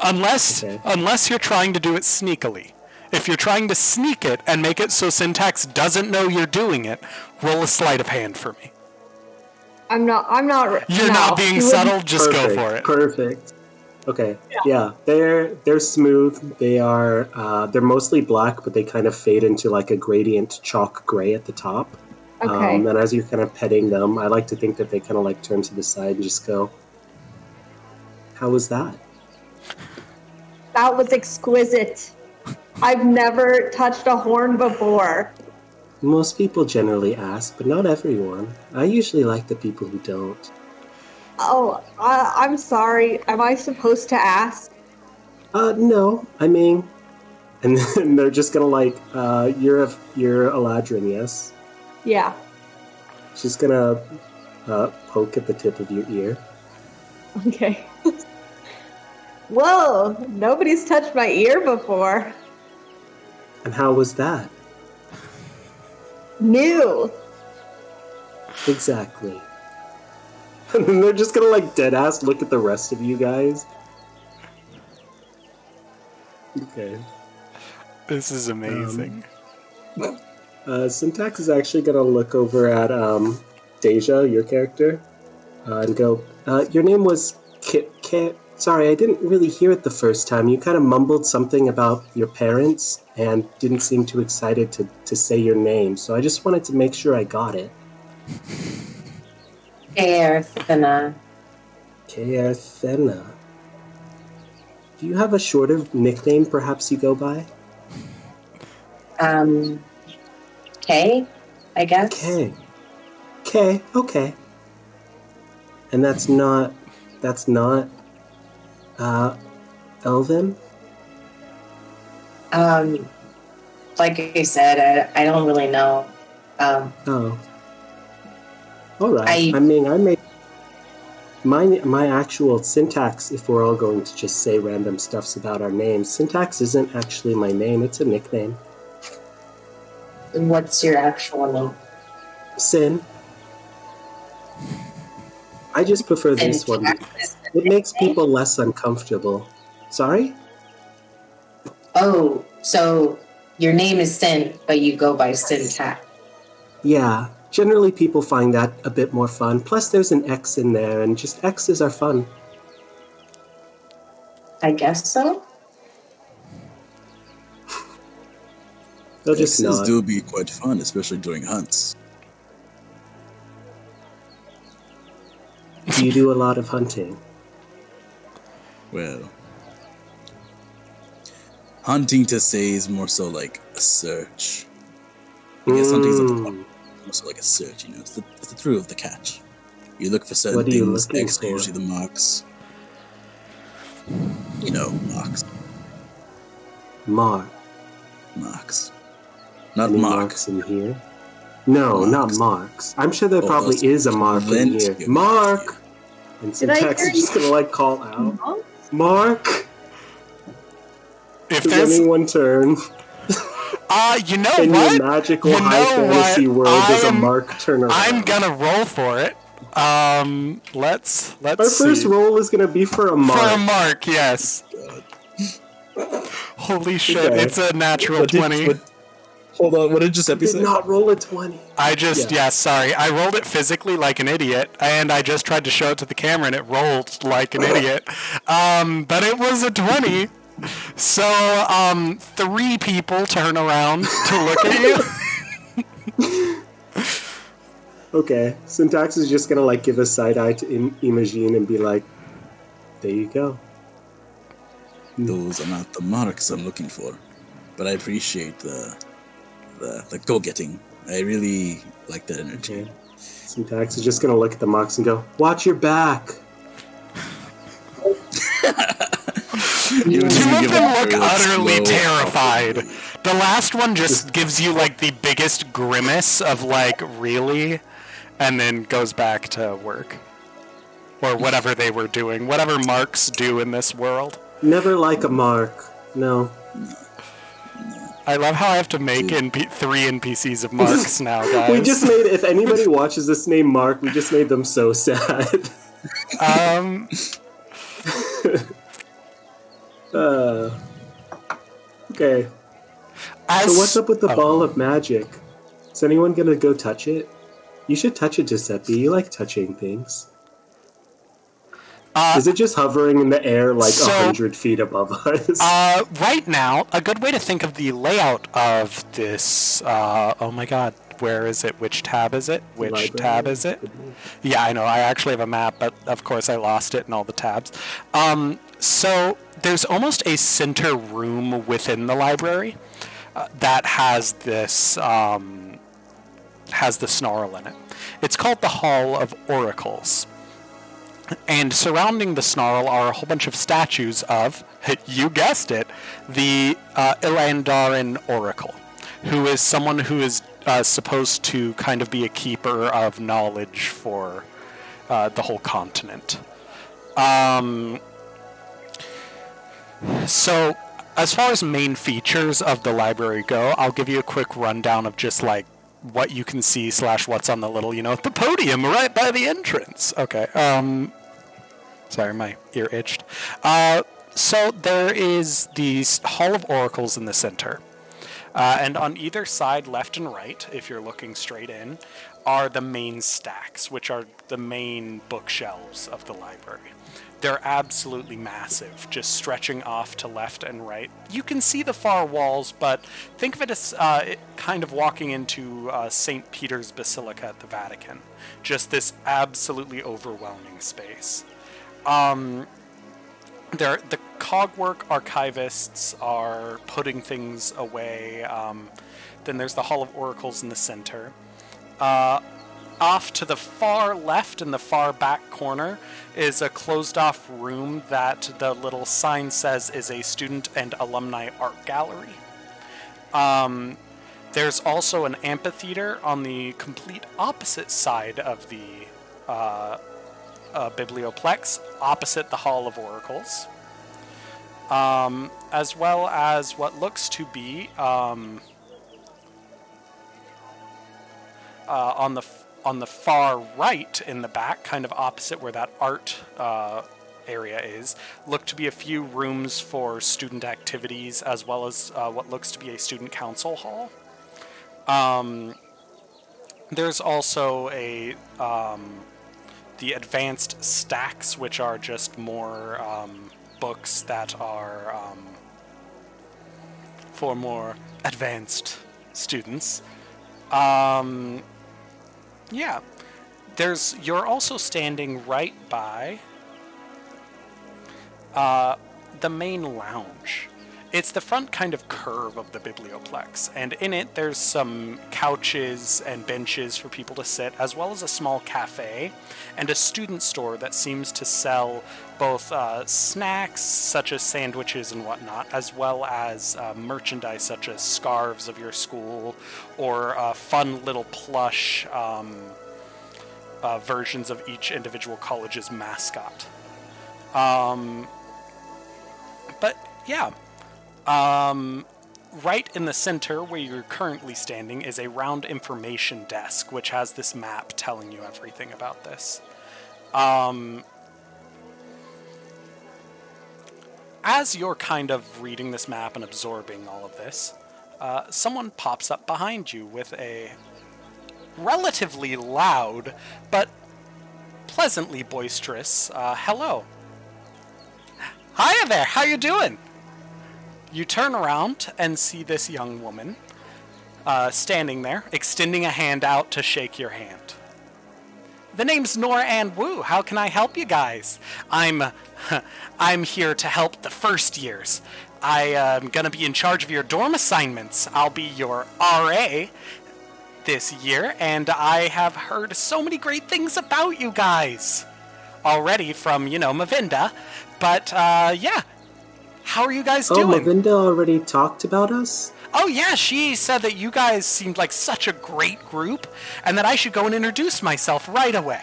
Unless you're trying to do it sneakily. If you're trying to sneak it and make it so Syntax doesn't know you're doing it, roll a sleight of hand for me. I'm not. You're not being subtle. Just Perfect, go for it. Perfect. Okay. Yeah, they're smooth. They're mostly black, but they kind of fade into like a gradient chalk gray at the top. Okay. And as you're kind of petting them, I like to think that they kind of like turn to the side and just go, "How was that?" That was exquisite. I've never touched a horn before. Most people generally ask, but not everyone. I usually like the people who don't. Oh, I'm sorry. Am I supposed to ask? No. I mean, and then they're just gonna like, you're Eladrin, yes? Yeah. She's gonna poke at the tip of your ear. Okay. Whoa! Nobody's touched my ear before. And how was that? New. Exactly. And then they're just gonna like dead ass look at the rest of you guys. Okay. This is amazing. Syntax is actually gonna look over at Deja, your character, and go, your name was Sorry, I didn't really hear it the first time. You kind of mumbled something about your parents and didn't seem too excited to say your name, so I just wanted to make sure I got it. Aerthena. Aerthena. Do you have a shorter nickname perhaps you go by? K, I guess. K, okay. And that's not Elven? Like I said, I don't really know. Oh. Alright. I made my actual syntax, if we're all going to just say random stuffs about our names, syntax isn't actually my name, it's a nickname. What's your actual name? Sin. I just prefer this one. It makes people less uncomfortable. Sorry? Oh, so your name is Sin, but you go by Syntax. Yeah. Generally, people find that a bit more fun. Plus, there's an X in there, and just X's are fun. I guess so. They'll just X's nod. do be quite fun, especially during hunts. Do you do a lot of hunting? Well, hunting to say is more so like a search. I guess hunting's more so like a search, you know. It's the thrill of the catch. You look for certain What are you things. looking X are for? usually the marks. You know, marks. Marks. Not Any mark. marks in here? No, not Marks. marks. I'm sure there Oh, probably those is a mark in vent here. you Mark! make. And Did I syntax hear is just you? gonna like call out. No? Mark! If Does there's, anyone turn? you know In what? your magical You high know fantasy what? world, does a I'm- mark turn around? I'm gonna roll for it. Let's Our see. first roll is gonna be for a mark. For a mark, yes. Holy shit! Okay. It's a natural What did- 20. hold on, what did Giuseppe Did say? not roll a 20. Sorry. I rolled it physically like an idiot, and I just tried to show it to the camera, and it rolled like an idiot. But it was a 20. So, 3 people turn around to look at you. Okay, syntax is just gonna like give a side eye to Imogene and be like, There you go. Those are not the marks I'm looking for, but I appreciate the go-getting. I really like that energy. Okay. Syntax is just going to look at the marks and go, watch your back. Two of them look utterly slow, terrified. awkwardly. The last one just gives you like the biggest grimace of like, really? And then goes back to work. Or whatever they were doing. Whatever marks do in this world. Never like a mark. No. I love how I have to make 3 NPCs of marks now, guys. We just made, if anybody watches this name Mark, we just made them so sad. Okay. So what's up with the ball of magic? Is anyone gonna go touch it? You should touch it, Giuseppe. You like touching things. Is it just hovering in the air like 100 feet above us? Right now, a good way to think of the layout of this... oh my god, where is it? Which tab is it? Which Library. tab is it? Yeah, I know. I actually have a map, but of course I lost it in all the tabs. So there's almost a center room within the library that has this... has the snarl in it. It's called the Hall of Oracles. And surrounding the snarl are a whole bunch of statues of, you guessed it, the Ilandarin Oracle, who is someone who is supposed to kind of be a keeper of knowledge for the whole continent. So, as far as main features of the library go, I'll give you a quick rundown of just like what you can see / what's on the little, the podium right by the entrance. Okay. Sorry, my ear itched. So there is the Hall of Oracles in the center. And on either side, left and right, if you're looking straight in, are the main stacks, which are the main bookshelves of the library. They're absolutely massive, just stretching off to left and right. You can see the far walls, but think of it as kind of walking into St. Peter's Basilica at the Vatican. Just this absolutely overwhelming space. The Cogwork archivists are putting things away. Then there's the Hall of Oracles in the center. Off to the far left in the far back corner is a closed-off room that the little sign says is a student and alumni art gallery. There's also an amphitheater on the complete opposite side of the biblioplex, opposite the Hall of Oracles, as well as what looks to be on the far right in the back, kind of opposite where that art area is, look to be a few rooms for student activities, as well as what looks to be a student council hall. There's also the advanced stacks, which are just more books that are for more advanced students. Yeah, you're also standing right by the main lounge. It's the front kind of curve of the biblioplex, and in it there's some couches and benches for people to sit, as well as a small cafe and a student store that seems to sell both snacks such as sandwiches and whatnot, as well as merchandise such as scarves of your school or fun little plush versions of each individual college's mascot. But yeah. Right in the center where you're currently standing is a round information desk, which has this map telling you everything about this. As you're kind of reading this map and absorbing all of this, someone pops up behind you with a relatively loud but pleasantly boisterous hello. Hiya there, how you doing? You turn around and see this young woman standing there, extending a hand out to shake your hand. The name's Nora Ann Wu. How can I help you guys? I'm here to help the first years. I am going to be in charge of your dorm assignments. I'll be your RA this year, and I have heard so many great things about you guys already from, Mavinda. But, yeah. How are you guys doing? Oh, Mavinda already talked about us? Oh, yeah, she said that you guys seemed like such a great group, and that I should go and introduce myself right away.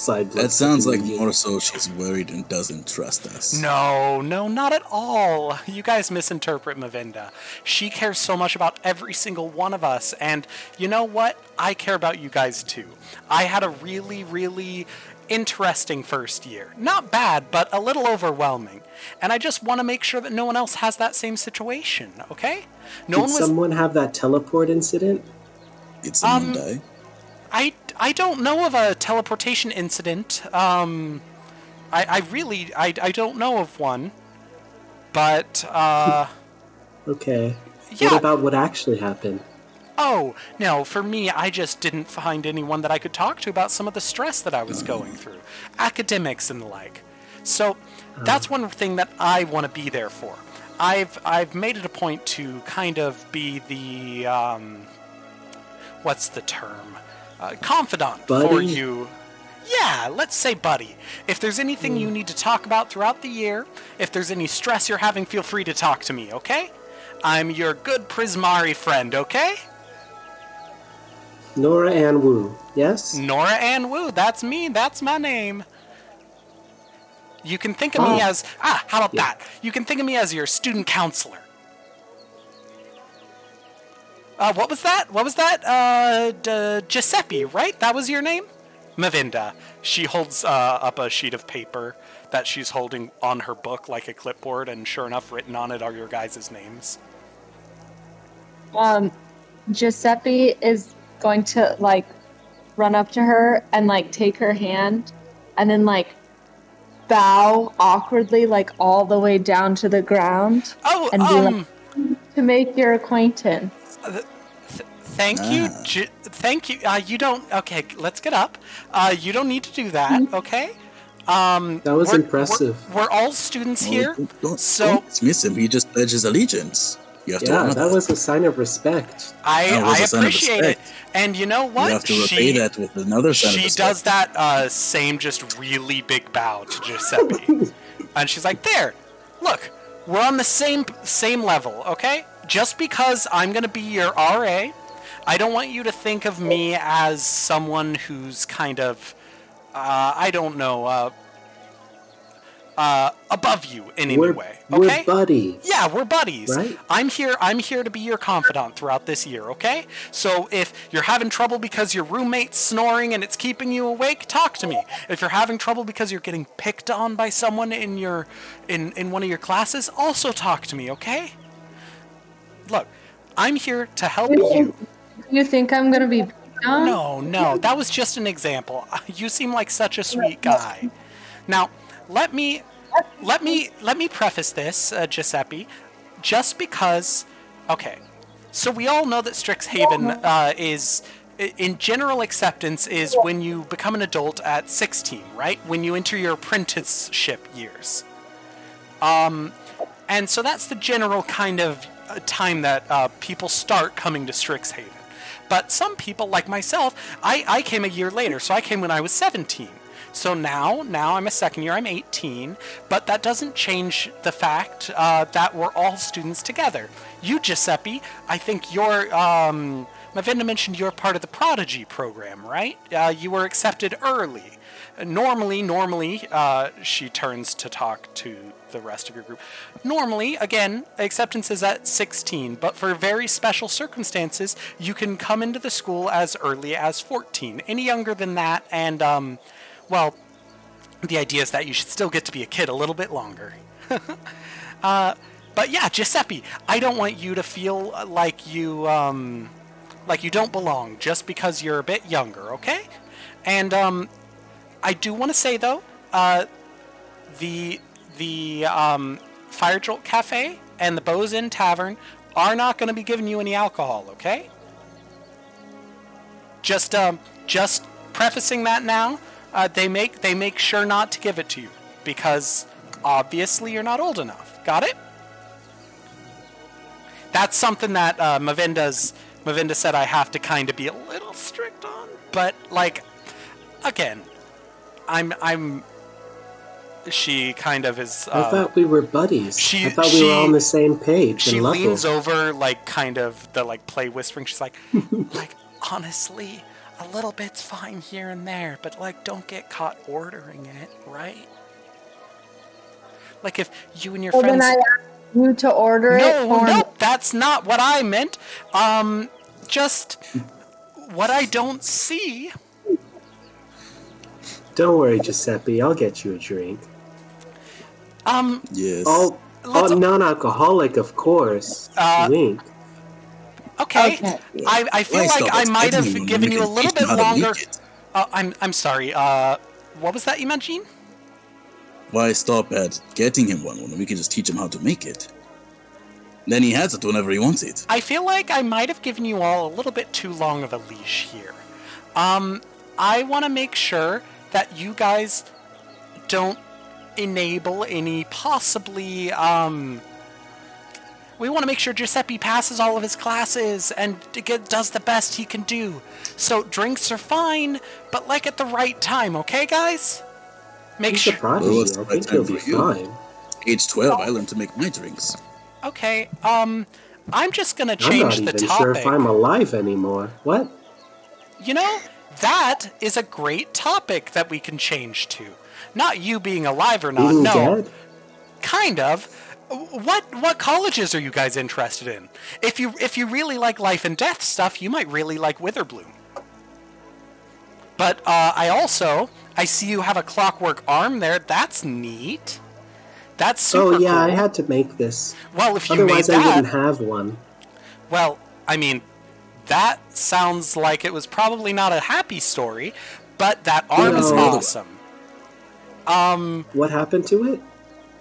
That sounds like more so she's worried and doesn't trust us. No, not at all. You guys misinterpret Mavinda. She cares so much about every single one of us, and you know what? I care about you guys too. I had a really, really interesting first year. Not bad, but a little overwhelming. And I just want to make sure that no one else has that same situation, okay? Did someone have that teleport incident? Did someone die? I don't know of a teleportation incident. I don't know of one. But, Okay. Yeah. What about what actually happened? Oh, no, for me, I just didn't find anyone that I could talk to about some of the stress that I was going through. Academics and the like. So, that's one thing that I want to be there for. I've made it a point to kind of be the, what's the term? Confidant Buddy? for you. Yeah, let's say buddy. If there's anything you need to talk about throughout the year, if there's any stress you're having, feel free to talk to me, okay? I'm your good Prismari friend, okay? Nora Ann Wu, yes? Nora Ann Wu, that's me, that's my name. You can think of me as, how about that? You can think of me as your student counselor. What was that? Giuseppe, right? That was your name? Mavinda. She holds up a sheet of paper that she's holding on her book like a clipboard, and sure enough, written on it are your guys' names. Giuseppe is going to, run up to her and, take her hand and then, bow awkwardly, all the way down to the ground. Oh, and be like, to make your acquaintance. Thank you. Thank you. You don't... Okay, let's get up. You don't need to do that, okay? That was impressive. We're all students here, Don't dismiss him. He just pledges allegiance. You have to honor that was a sign of respect. I appreciate it. And you know what? You have to repay that with another sign of respect. She does that same just really big bow to Giuseppe. And she's like, there, look, we're on the same level, okay? Just because I'm going to be your RA, I don't want you to think of me as someone who's kind of, above you in any way. Okay? We're buddies. Yeah, we're buddies. Right? I'm here to be your confidant throughout this year, okay? So if you're having trouble because your roommate's snoring and it's keeping you awake, talk to me. If you're having trouble because you're getting picked on by someone in one of your classes, also talk to me, okay? Look, I'm here to help you. You think I'm gonna be picked on? No, that was just an example. You seem like such a sweet guy. Now, let me preface this, Giuseppe, just because. Okay, so we all know that Strixhaven is, in general acceptance, is when you become an adult at 16, right? When you enter your apprenticeship years. And so that's the general kind of time that people start coming to Strixhaven. But some people, like myself, I came a year later, so I came when I was 17. So now I'm a second year, I'm 18, but that doesn't change the fact that we're all students together. You, Giuseppe, I think you're, Mavinda mentioned you're part of the Prodigy program, right? You were accepted early. Normally, she turns to talk to the rest of your group. Normally, again, acceptance is at 16, but for very special circumstances, you can come into the school as early as 14. Any younger than that, and, well, the idea is that you should still get to be a kid a little bit longer. But yeah, Giuseppe, I don't want you to feel like you don't belong just because you're a bit younger, okay? And, I do want to say, though, the Fire Jolt Cafe and the Bows Inn Tavern are not going to be giving you any alcohol, okay? Just just prefacing that now, they make sure not to give it to you because obviously you're not old enough. Got it? That's something that Mavinda said I have to kind of be a little strict on, but like, again, I'm. She kind of is. I thought we were buddies. I thought we were on the same page. She and level. leans over, like, kind of the like play whispering. She's like, honestly, a little bit's fine here and there, but like, don't get caught ordering it, right? Like, if you and your friends. Then I asked you to order it. No, that's not what I meant. Just what I don't see. Don't worry, Giuseppe. I'll get you a drink. Yes. Oh, non-alcoholic, of course. Wink. Okay. I feel like I might have given you a little bit longer. I'm sorry. What was that you meant, Gene? Why stop at getting him one when we can just teach him how to make it? Then he has it whenever he wants it. I feel like I might have given you all a little bit too long of a leash here. I want to make sure that you guys don't enable any possibly, we want to make sure Giuseppe passes all of his classes and does the best he can do. So drinks are fine, but like at the right time, okay, guys? Make sure. Well, I think he'll be fine. Age 12, I learned to make my drinks. Okay, I'm just gonna change the topic. I'm not even sure if I'm alive anymore. What? You know, that is a great topic that we can change to. Not you being alive or not. Being no. Dead? Kind of. What colleges are you guys interested in? If you really like life and death stuff, you might really like Witherbloom. But I see you have a clockwork arm there. That's neat. That's super cool. I had to make this. Well, if you Otherwise made that, I wouldn't have one. Well, I mean, that sounds like it was probably not a happy story, but that arm is awesome. What happened to it?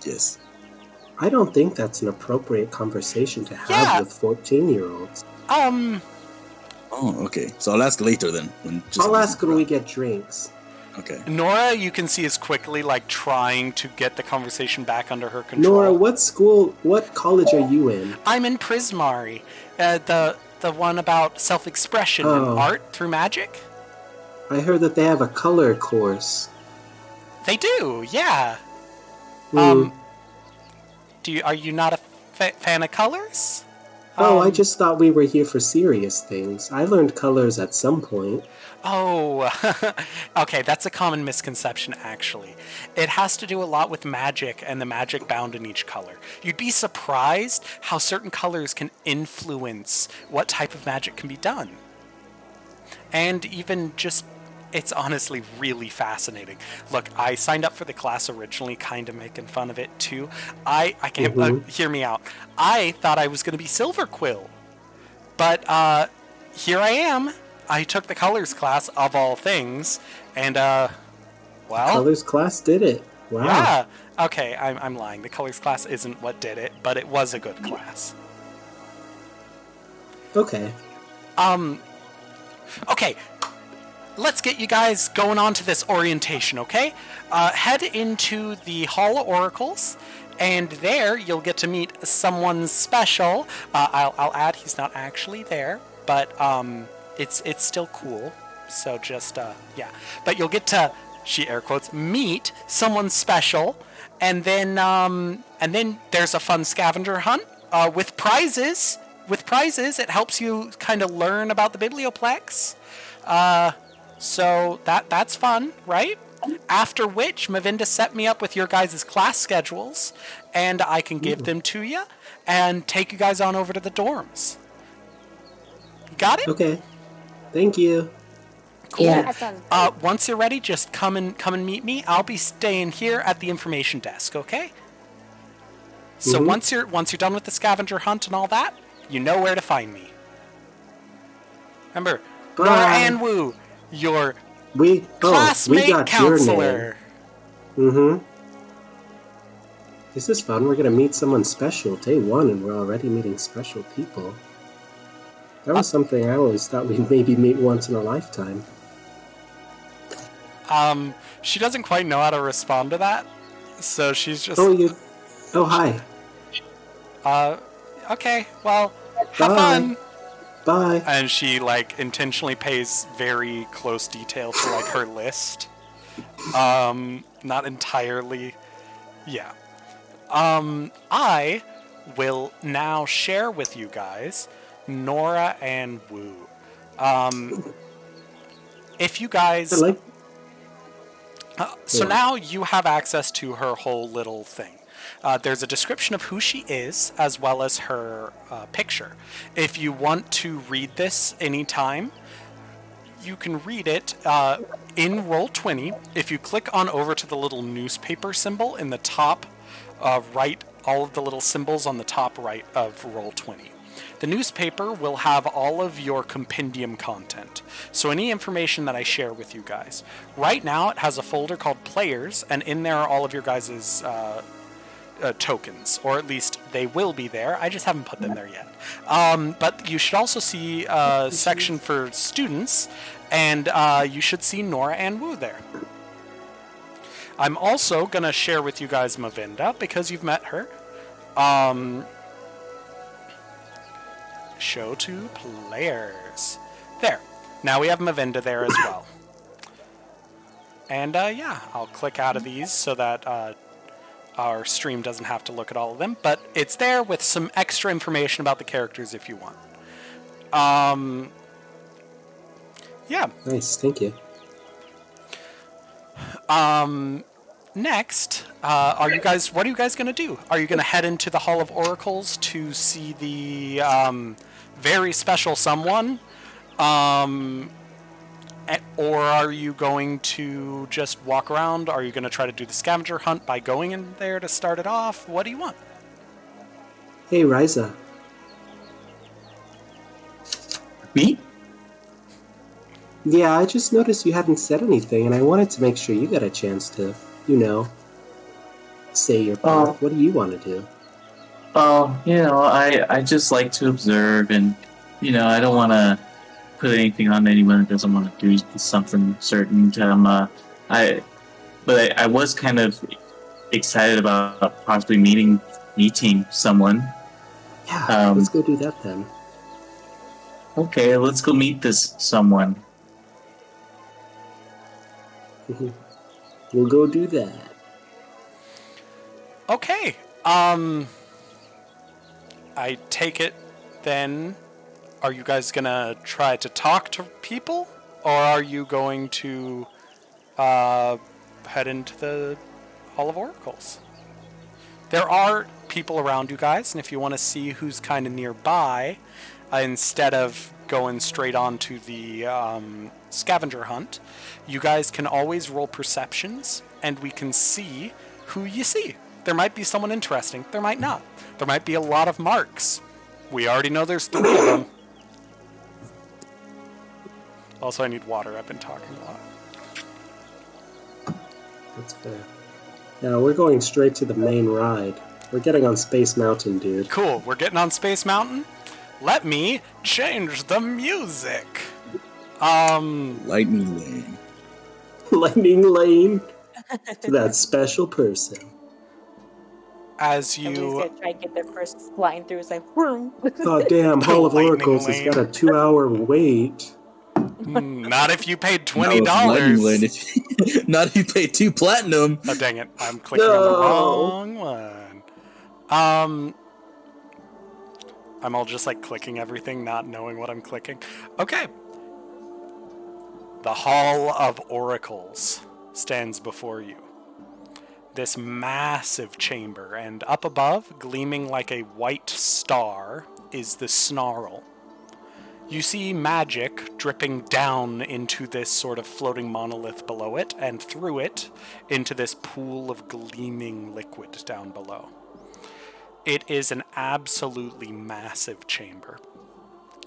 Yes. I don't think that's an appropriate conversation to have with 14-year-olds. Oh, okay. So I'll ask later then. I'll ask when we get drinks. Okay. Nora, you can see, is quickly trying to get the conversation back under her control. Nora, what college are you in? I'm in Prismari, the one about self-expression and art through magic. I heard that they have a color course. They do, yeah. Are you not a fan of colors? Oh, I just thought we were here for serious things. I learned colors at some point. Oh, okay, that's a common misconception, actually. It has to do a lot with magic and the magic bound in each color. You'd be surprised how certain colors can influence what type of magic can be done. And even just, it's honestly really fascinating. Look, I signed up for the class originally, kind of making fun of it, too. I can't, hear me out. I thought I was going to be Silver Quill. But, here I am. I took the colors class, of all things, and, well... Colors class did it. Wow. Yeah. Okay, I'm lying. The colors class isn't what did it, but it was a good class. Okay. Okay. Let's get you guys going on to this orientation, okay? Head into the Hall of Oracles, and there you'll get to meet someone special. I'll add he's not actually there, but, it's still cool, so just, yeah. But you'll get to, she air quotes, meet someone special, and then there's a fun scavenger hunt, with prizes. With prizes, it helps you kind of learn about the Biblioplex. So that's fun, right? After which, Mavinda set me up with your guys' class schedules, and I can give them to you, and take you guys on over to the dorms. You got it? Okay. Thank you. Cool. Yeah. That sounds good. Once you're ready, just come and meet me. I'll be staying here at the information desk, okay? So once you're done with the scavenger hunt and all that, you know where to find me. Remember, Nora Ann Wu, your classmate counselor. This is fun. We're gonna meet someone special. Day 1, and we're already meeting special people. That was something I always thought we'd maybe meet once in a lifetime. She doesn't quite know how to respond to that, so she's just. Oh, hi. Okay, well, have Bye. fun. Bye. And she like intentionally pays very close detail to like her list. Not entirely. Yeah. I will now share with you guys Nora and Wu. If you guys. So now you have access to her whole little thing. There's a description of who she is, as well as her picture. If you want to read this anytime, you can read it in Roll20. If you click on over to the little newspaper symbol in the top right, all of the little symbols on the top right of Roll20. The newspaper will have all of your compendium content. So any information that I share with you guys. Right now it has a folder called Players, and in there are all of your guys' tokens, or at least they will be there. I just haven't put them there yet. But you should also see a section for students, and you should see Nora and Wu there. I'm also going to share with you guys Mavinda, because you've met her. Show to players. There. Now we have Mavinda there as well. And yeah, I'll click out of these so that our stream doesn't have to look at all of them. But it's there with some extra information about the characters if you want. Yeah. Nice, thank you. Next, what are you guys going to do? Are you going to head into the Hall of Oracles to see the very special someone? Or are you going to just walk around? Are you going to try to do the scavenger hunt by going in there to start it off? What do you want? Hey, Ryza. Me? Yeah, I just noticed you hadn't said anything, and I wanted to make sure you got a chance to, say your part. What do you want to do? I just like to observe, and, I don't want to put anything on anyone that doesn't want to do something certain. I was kind of excited about possibly meeting someone. Yeah, let's go do that then. Okay, let's go meet this someone. We'll go do that. Okay. I take it then. Are you guys gonna try to talk to people, or are you going to head into the Hall of Oracles? There are people around you guys, and if you want to see who's kind of nearby, instead of going straight on to the scavenger hunt, you guys can always roll perceptions, and we can see who you see. There might be someone interesting. There might not. There might be a lot of marks. We already know there's 3 of them. Also, I need water. I've been talking a lot. That's fair. Now, we're going straight to the main ride. We're getting on Space Mountain, dude. Cool. We're getting on Space Mountain. Let me change the music. Lightning Lane. Lightning Lane to that special person. As Somebody's you... gonna try and get their first line through. It's like, whoom. Oh, damn. Hall of Lightning Oracles has Lane. got a 2-hour wait. Not if you paid Not with Lightning Lane. $20. Not if you pay 2 platinum. Oh, dang it. I'm clicking on the wrong one. I'm all just like clicking everything, not knowing what I'm clicking. Okay. The Hall of Oracles stands before you. This massive chamber, and up above, gleaming like a white star, is the snarl. You see magic dripping down into this sort of floating monolith below it, and through it into this pool of gleaming liquid down below. It is an absolutely massive chamber.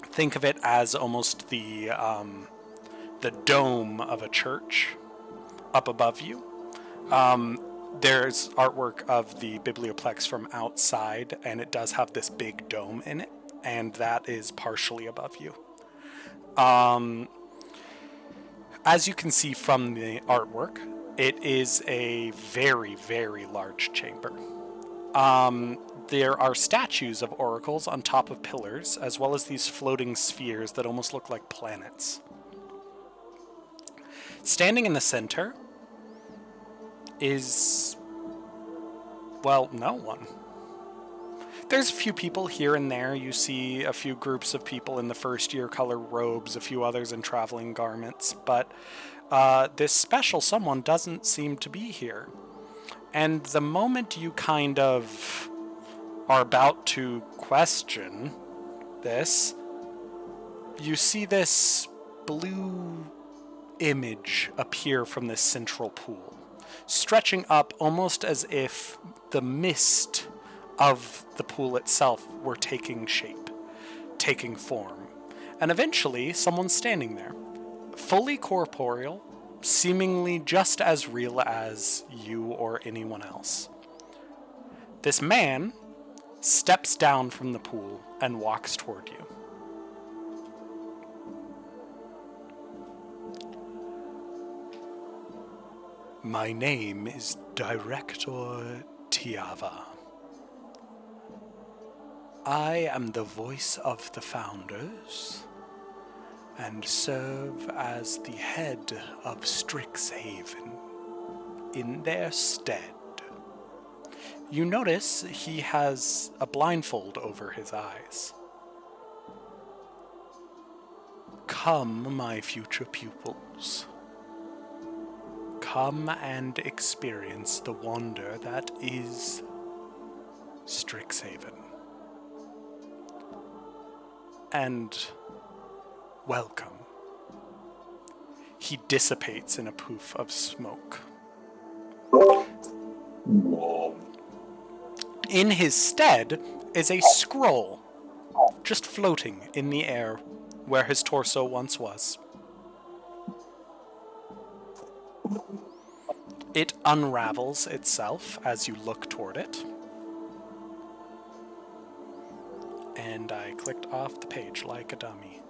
Think of it as almost the dome of a church up above you. There's artwork of the Biblioplex from outside, and it does have this big dome in it, and that is partially above you. As you can see from the artwork, it is a very, very large chamber. There are statues of oracles on top of pillars, as well as these floating spheres that almost look like planets. Standing in the center is, well, no one. There's a few people here and there. You see a few groups of people in the first year color robes, a few others in traveling garments, but this special someone doesn't seem to be here. And the moment you kind of are about to question this, you see this blue image appear from this central pool, stretching up almost as if the mist of the pool itself were taking shape, taking form. And eventually, someone's standing there, fully corporeal, seemingly just as real as you or anyone else. This man steps down from the pool and walks toward you. My name is Director Tiava. I am the voice of the founders and serve as the head of Strixhaven in their stead. You notice he has a blindfold over his eyes. Come, my future pupils. Come and experience the wonder that is Strixhaven. And welcome. He dissipates in a poof of smoke. In his stead is a scroll, just floating in the air where his torso once was. It unravels itself as you look toward it. And I clicked off the page like a dummy.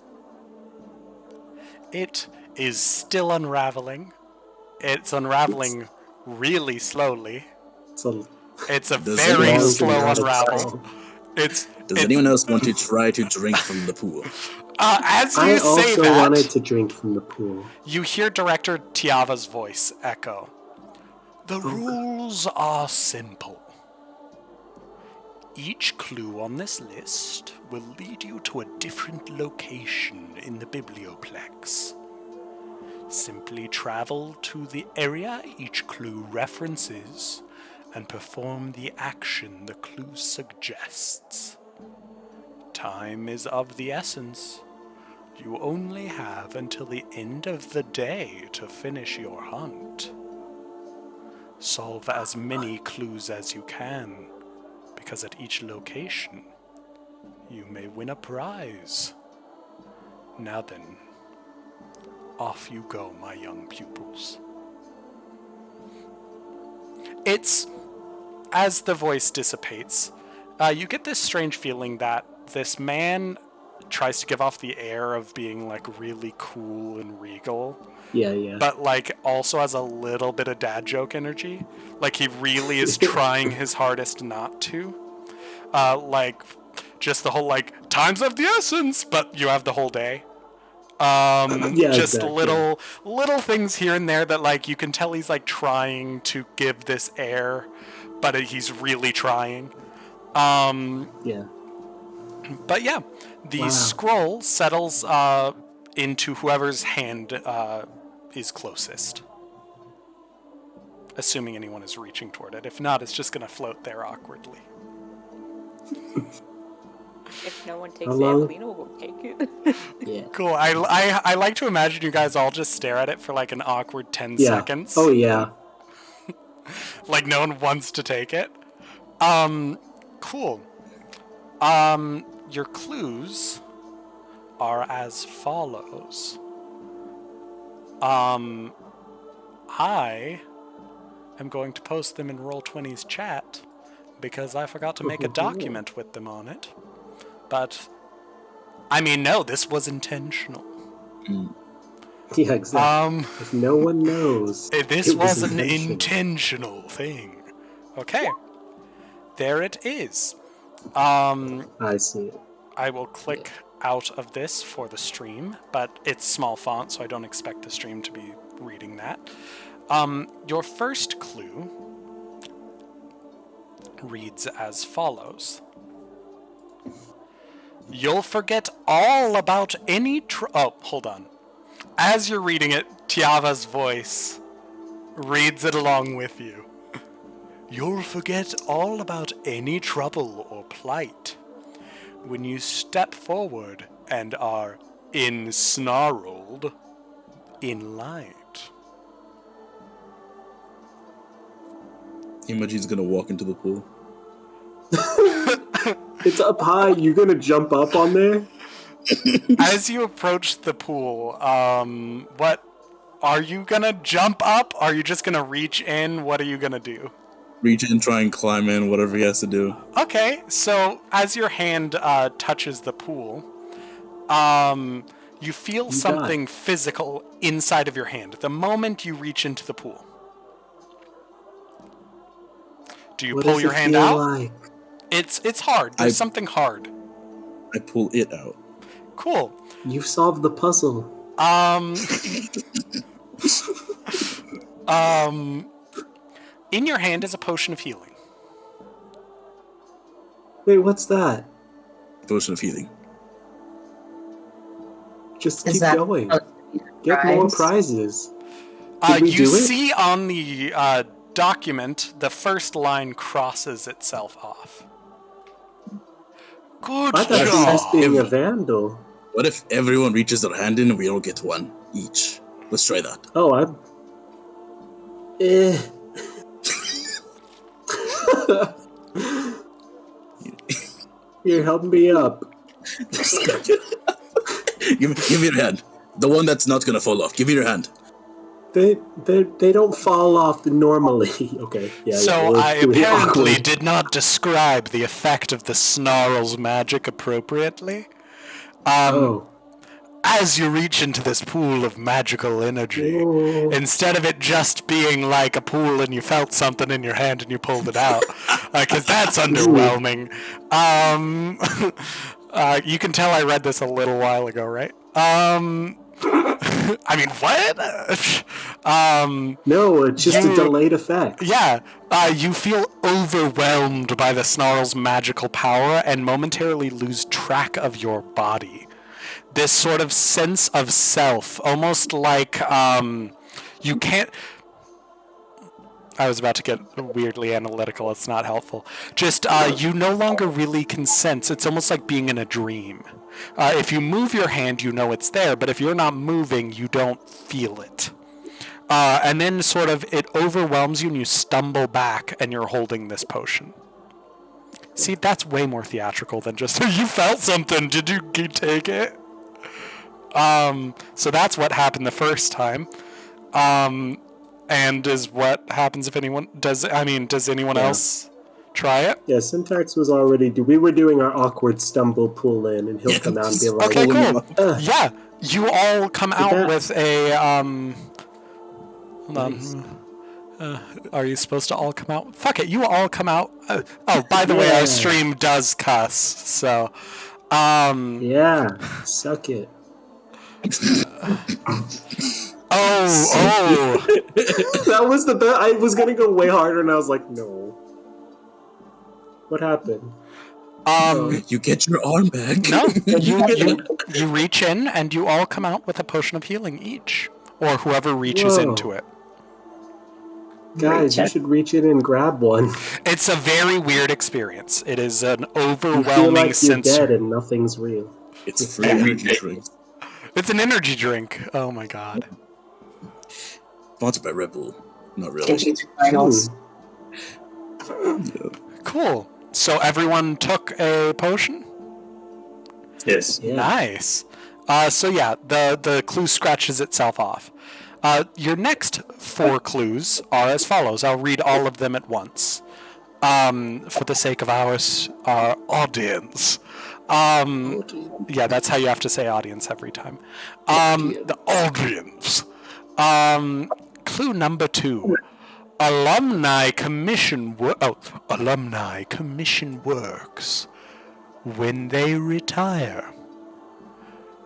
It is still unraveling. It's unraveling really slowly. It's a very slow unravel. Does anyone else want to try to drink from the pool? As you I say also that, wanted to drink from the pool. you hear Director Tiava's voice echo. The rules are simple. Each clue on this list will lead you to a different location in the biblioplex. Simply travel to the area each clue references and perform the action the clue suggests. Time is of the essence. You only have until the end of the day to finish your hunt. Solve as many clues as you can, because at each location, you may win a prize. Now then, off you go, my young pupils. It's, as the voice dissipates, you get this strange feeling that this man tries to give off the air of being, like, really cool and regal. Yeah. But, like, also has a little bit of dad joke energy. Like, he really is trying his hardest not to. Like, just the whole, like, time's of the essence, but you have the whole day. Just exactly. little things here and there that, like, you can tell he's, like, trying to give this air, but he's really trying. Yeah. But yeah, the scroll settles into whoever's hand is closest. Assuming anyone is reaching toward it. If not, it's just going to float there awkwardly. If no one takes it, Hello? Evelina will take it. Yeah. Cool. I like to imagine you guys all just stare at it for like an awkward 10 seconds. Oh, yeah. Like no one wants to take it. Cool. Your clues are as follows. I am going to post them in Roll20's chat because I forgot to make a document with them on it. But, I mean, no, this was intentional. Yeah, exactly. If no one knows, This it was an intentional. intentional thing. Okay. There it is. I see it. I will click out of this for the stream, but it's small font, so I don't expect the stream to be reading that. Your first clue reads as follows. You'll forget all about any oh, hold on. As you're reading it, Tiava's voice reads it along with you. You'll forget all about any trouble or plight when you step forward and are ensnarled in light. Imogen's gonna walk into the pool. It's up high. You gonna jump up on there? As you approach the pool, what are you gonna jump up? Are you just gonna reach in? What are you gonna do? Reach in, try and climb in, whatever he has to do. Okay, so as your hand touches the pool, you feel something physical inside of your hand the moment you reach into the pool. Do you pull your hand out? Like? It's hard. There's something hard. I pull it out. Cool. You solved the puzzle. In your hand is a potion of healing. Wait, what's that? Potion of healing. Just keep going. Get more prizes. You see on the document, the first line crosses itself off. Good I thought job. he was being a vandal. What if everyone reaches their hand in and we all get one each? Let's try that. Oh, I'm... You're helping me up. give me your hand. The one that's not gonna fall off. Give me your hand. They don't fall off normally. Okay. Yeah. So I apparently did not describe the effect of the snarl's magic appropriately. As you reach into this pool of magical energy, instead of it just being like a pool and you felt something in your hand and you pulled it out, because that's underwhelming. You can tell I read this a little while ago, right? I mean, what? No, it's just a delayed effect. Yeah, you feel overwhelmed by the snarl's magical power and momentarily lose track of your body. This sort of sense of self, almost like you can't... I was about to get weirdly analytical, it's not helpful. Just, you no longer really can sense, it's almost like being in a dream. If you move your hand, you know it's there, but if you're not moving, you don't feel it. And then sort of it overwhelms you and you stumble back and you're holding this potion. See, that's way more theatrical than just, you felt something, did you take it? So that's what happened the first time. And is what happens if anyone does anyone else try it? Yeah, Syntax was already we were doing our awkward stumble pull in and he'll come out and be like, okay, cool. Yeah, you all come out with a hold on. Are you supposed to all come out? Fuck it, you all come out. Oh, by the way, our stream does cuss, so yeah, suck it. Oh. That was the best. I was gonna go way harder, and I was like, no. What happened? You get your arm back. No, you reach in, and you all come out with a potion of healing each, or whoever reaches into it. Guys, you should reach in and grab one. It's a very weird experience. It is an overwhelming you feel like sense. You're dead and nothing's real. It's free energy drink. It's an energy drink. Oh my god. Sponsored by Red Bull. Not really. Cool. So everyone took a potion? Yes. Yeah. Nice. So yeah, the clue scratches itself off. Your next 4 clues are as follows. I'll read all of them at once. For the sake of our audience. Yeah, that's how you have to say audience every time. The audience. Clue number 2. Alumni commission works when they retire,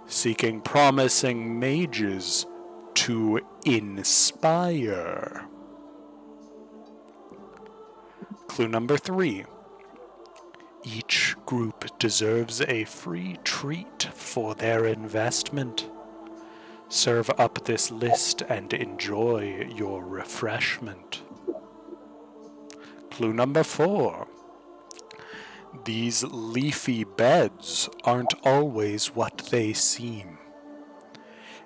seeking promising mages to inspire. Clue number 3. Each group deserves a free treat for their investment. Serve up this list and enjoy your refreshment. Clue number 4. These leafy beds aren't always what they seem.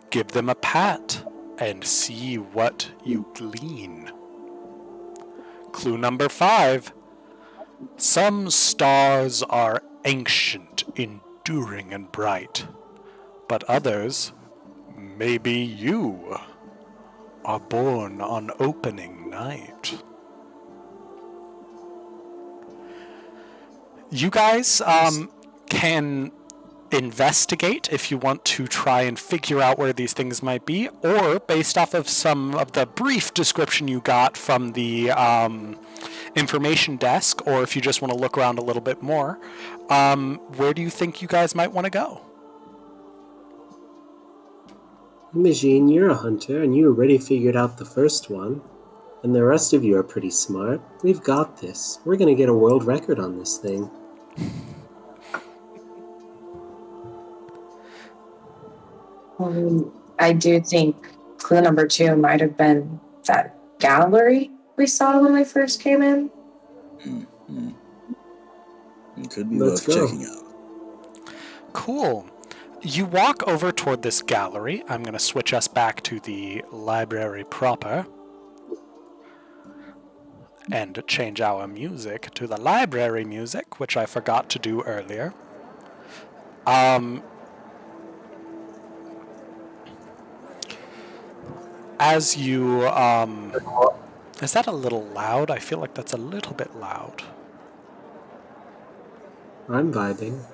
Give them a pat and see what you glean. Clue number 5. Some stars are ancient, enduring, and bright, but others, maybe you, are born on opening night. You guys can investigate if you want to try and figure out where these things might be, or based off of some of the brief description you got from the information desk, or if you just want to look around a little bit more, where do you think you guys might want to go? Imogene, you're a hunter, and you already figured out the first one. And the rest of you are pretty smart. We've got this. We're gonna get a world record on this thing. I do think clue number 2 might have been that gallery we saw when we first came in. Mm-hmm. It could be Let's worth go. checking out. Cool. You walk over toward this gallery. I'm going to switch us back to the library proper and change our music to the library music, which I forgot to do earlier. As you, is that a little loud? I feel like that's a little bit loud. I'm vibing.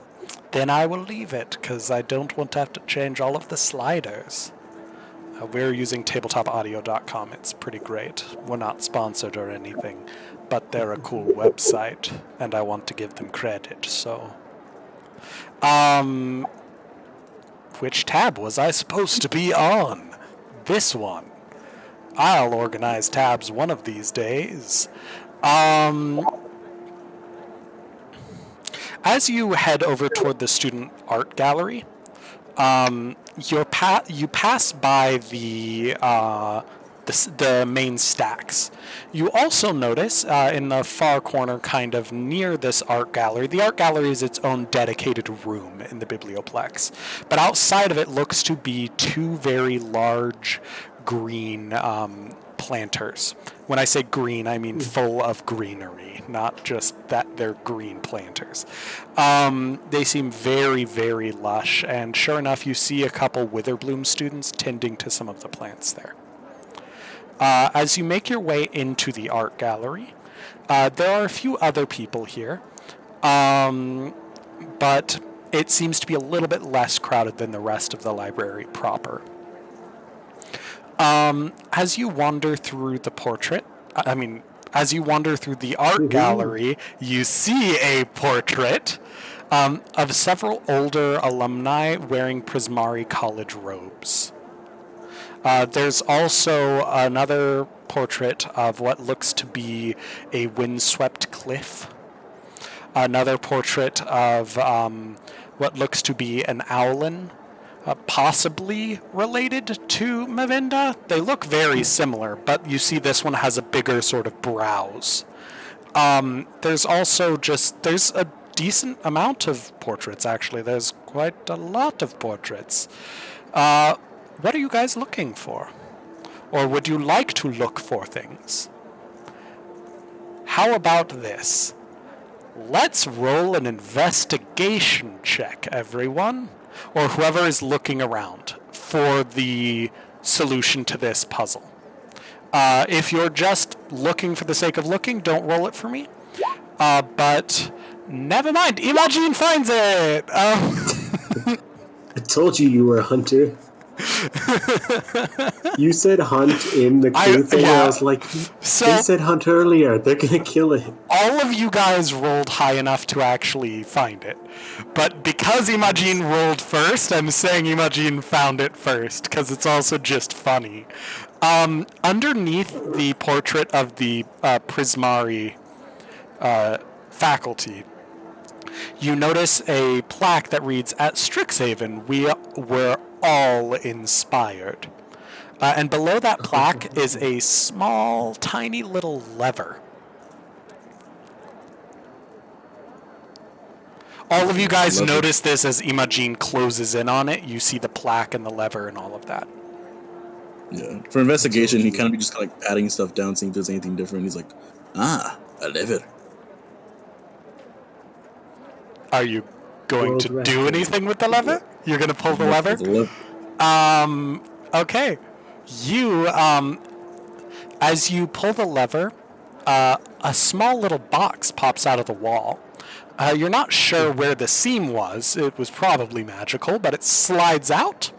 Then I will leave it, because I don't want to have to change all of the sliders. We're using tabletopaudio.com. It's pretty great. We're not sponsored or anything, but they're a cool website, and I want to give them credit, so... Which tab was I supposed to be on? This one. I'll organize tabs one of these days. As you head over toward the student art gallery, you pass by the main stacks. You also notice in the far corner, kind of near this art gallery, the art gallery is its own dedicated room in the biblioplex. But outside of it looks to be 2 very large green planters. When I say green, I mean full of greenery, not just that they're green planters. They seem very, very lush, and sure enough, you see a couple Witherbloom students tending to some of the plants there. As you make your way into the art gallery, there are a few other people here, but it seems to be a little bit less crowded than the rest of the library proper. As you wander through the as you wander through the art gallery, you see a portrait of several older alumni wearing Prismari College robes. There's also another portrait of what looks to be a windswept cliff. Another portrait of what looks to be an owlin, possibly related to Mavinda. They look very similar, but you see this one has a bigger sort of brows. There's also there's a decent amount of portraits, actually. There's quite a lot of portraits. What are you guys looking for? Or would you like to look for things? How about this? Let's roll an investigation check, everyone, or whoever is looking around, for the solution to this puzzle. If you're just looking for the sake of looking, don't roll it for me. But Never mind. Imogen finds it. I told you were a hunter. You said hunt in the clue thing. yeah. I was like, So they said hunt earlier. They're gonna kill it. all of you guys rolled high enough to actually find it. But because Imogen rolled first, I'm saying Imogen found it first, because it's also just funny. Underneath the portrait of the Prismari faculty, you notice a plaque that reads, "At Strixhaven, we were all inspired." And below that plaque is a small, tiny little lever. All of you guys Lever. notice this as Imogen closes in on it. You see the plaque and the lever and all of that. Yeah. For investigation, he kind of just like patting stuff down, seeing if there's anything different. He's like, a lever. Are you going World to do record. anything with the lever? You're going to pull the lever? Okay. You, as you pull the lever, a small little box pops out of the wall. You're not sure where the seam was. It was probably magical, but it slides out.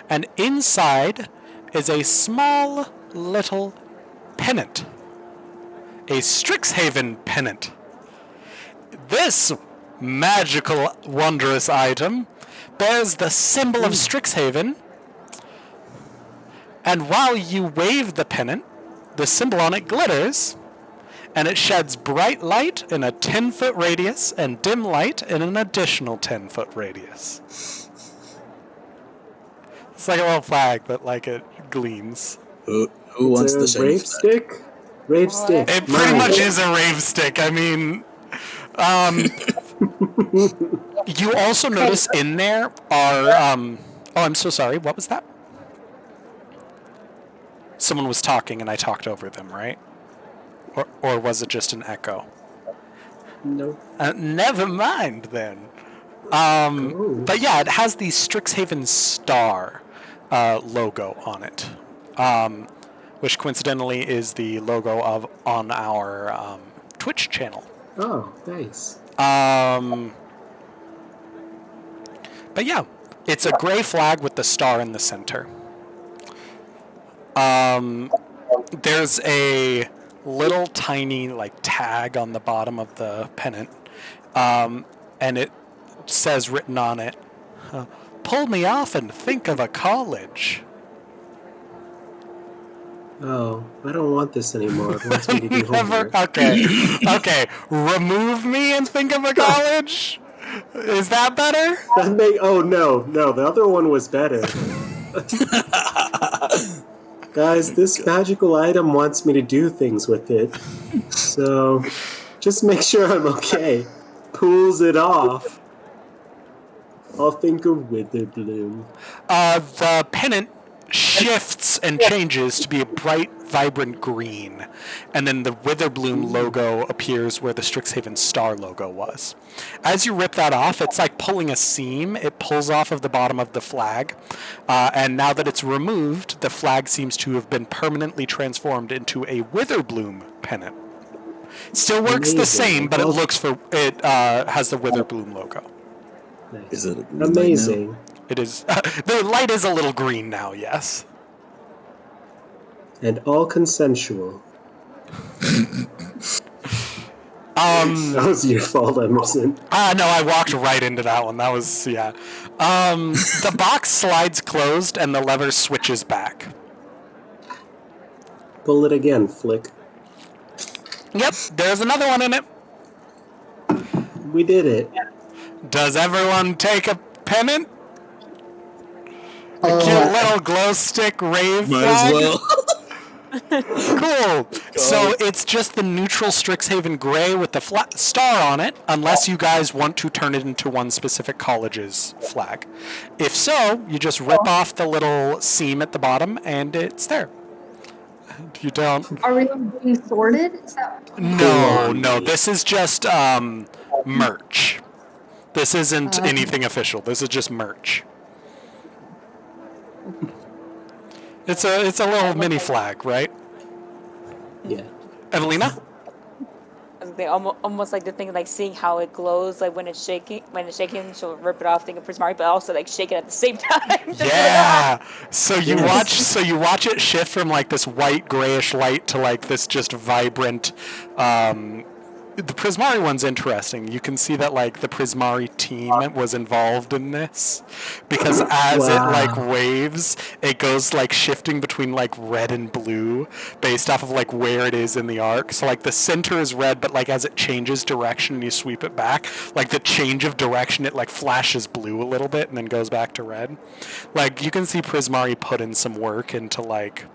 And inside is a small little pennant. A Strixhaven pennant. This magical, wondrous item bears the symbol of Strixhaven. And while you wave the pennant, the symbol on it glitters, and it sheds bright light in a 10-foot radius and dim light in an additional 10-foot radius. It's like a little flag, but like it gleams. Who wants the It's a shiny rave flag? stick? Rave stick. It pretty Mine. much is a rave stick. I mean, you also notice in there are, oh, I'm so sorry. What was that? Someone was talking and I talked over them, right? Or was it just an echo? No. Never mind then. But yeah, it has the Strixhaven star logo on it, which coincidentally is the logo of on our Twitch channel. Oh, nice. But yeah, it's a gray flag with the star in the center. There's a little tiny like tag on the bottom of the pennant, and it says written on it, "Pull me off and think of a college." Oh, I don't want this anymore. It wants me to do Never. homework. Okay. Remove me and think of a college. Is that better? Oh, no. The other one was better. Guys, this magical item wants me to do things with it. So, just make sure I'm okay. Pulls it off. I'll think of Witherbloom. The pennant shifts and changes to be a bright, vibrant green, and then the Witherbloom logo appears where the Strixhaven star logo was. As you rip that off, it's like pulling a seam. It pulls off of the bottom of the flag, and now that it's removed, the flag seems to have been permanently transformed into a Witherbloom pennant. Still works the same, but it has the Witherbloom logo. Nice. Is it a green light Amazing. It is. The light is a little green now, yes. And all consensual. That was your fault, Emerson. No, I walked right into that one. That was, yeah. The box slides closed and the lever switches back. Pull it again, Flick. Yep, there's another one in it. We did it. Does everyone take a pennant? A cute little glow stick rave Might flag? as well. Cool. So it's just the neutral Strixhaven gray with the flat star on it, unless you guys want to turn it into one specific college's flag. If so, you just rip off the little seam at the bottom, and it's there. You don't. Are we being sorted? Is that No. This is just merch. This isn't anything official. This is just merch. It's a little mini flag, right? Yeah. Evelina? They almost like the thing, like seeing how it glows, like when it's shaking. When it's shaking, she'll rip it off, think of Prismari, but also like shake it at the same time. Just be like, "Ah!" Yeah. So you Yes. watch it shift from like this white grayish light to like this just vibrant. The Prismari one's interesting. You can see that like the Prismari team was involved in this because as it like Wow. waves, it goes like shifting between like red and blue based off of like where it is in the arc. So like the center is red, but like as it changes direction and you sweep it back, like the change of direction, it like flashes blue a little bit and then goes back to red. Like you can see Prismari put in some work into like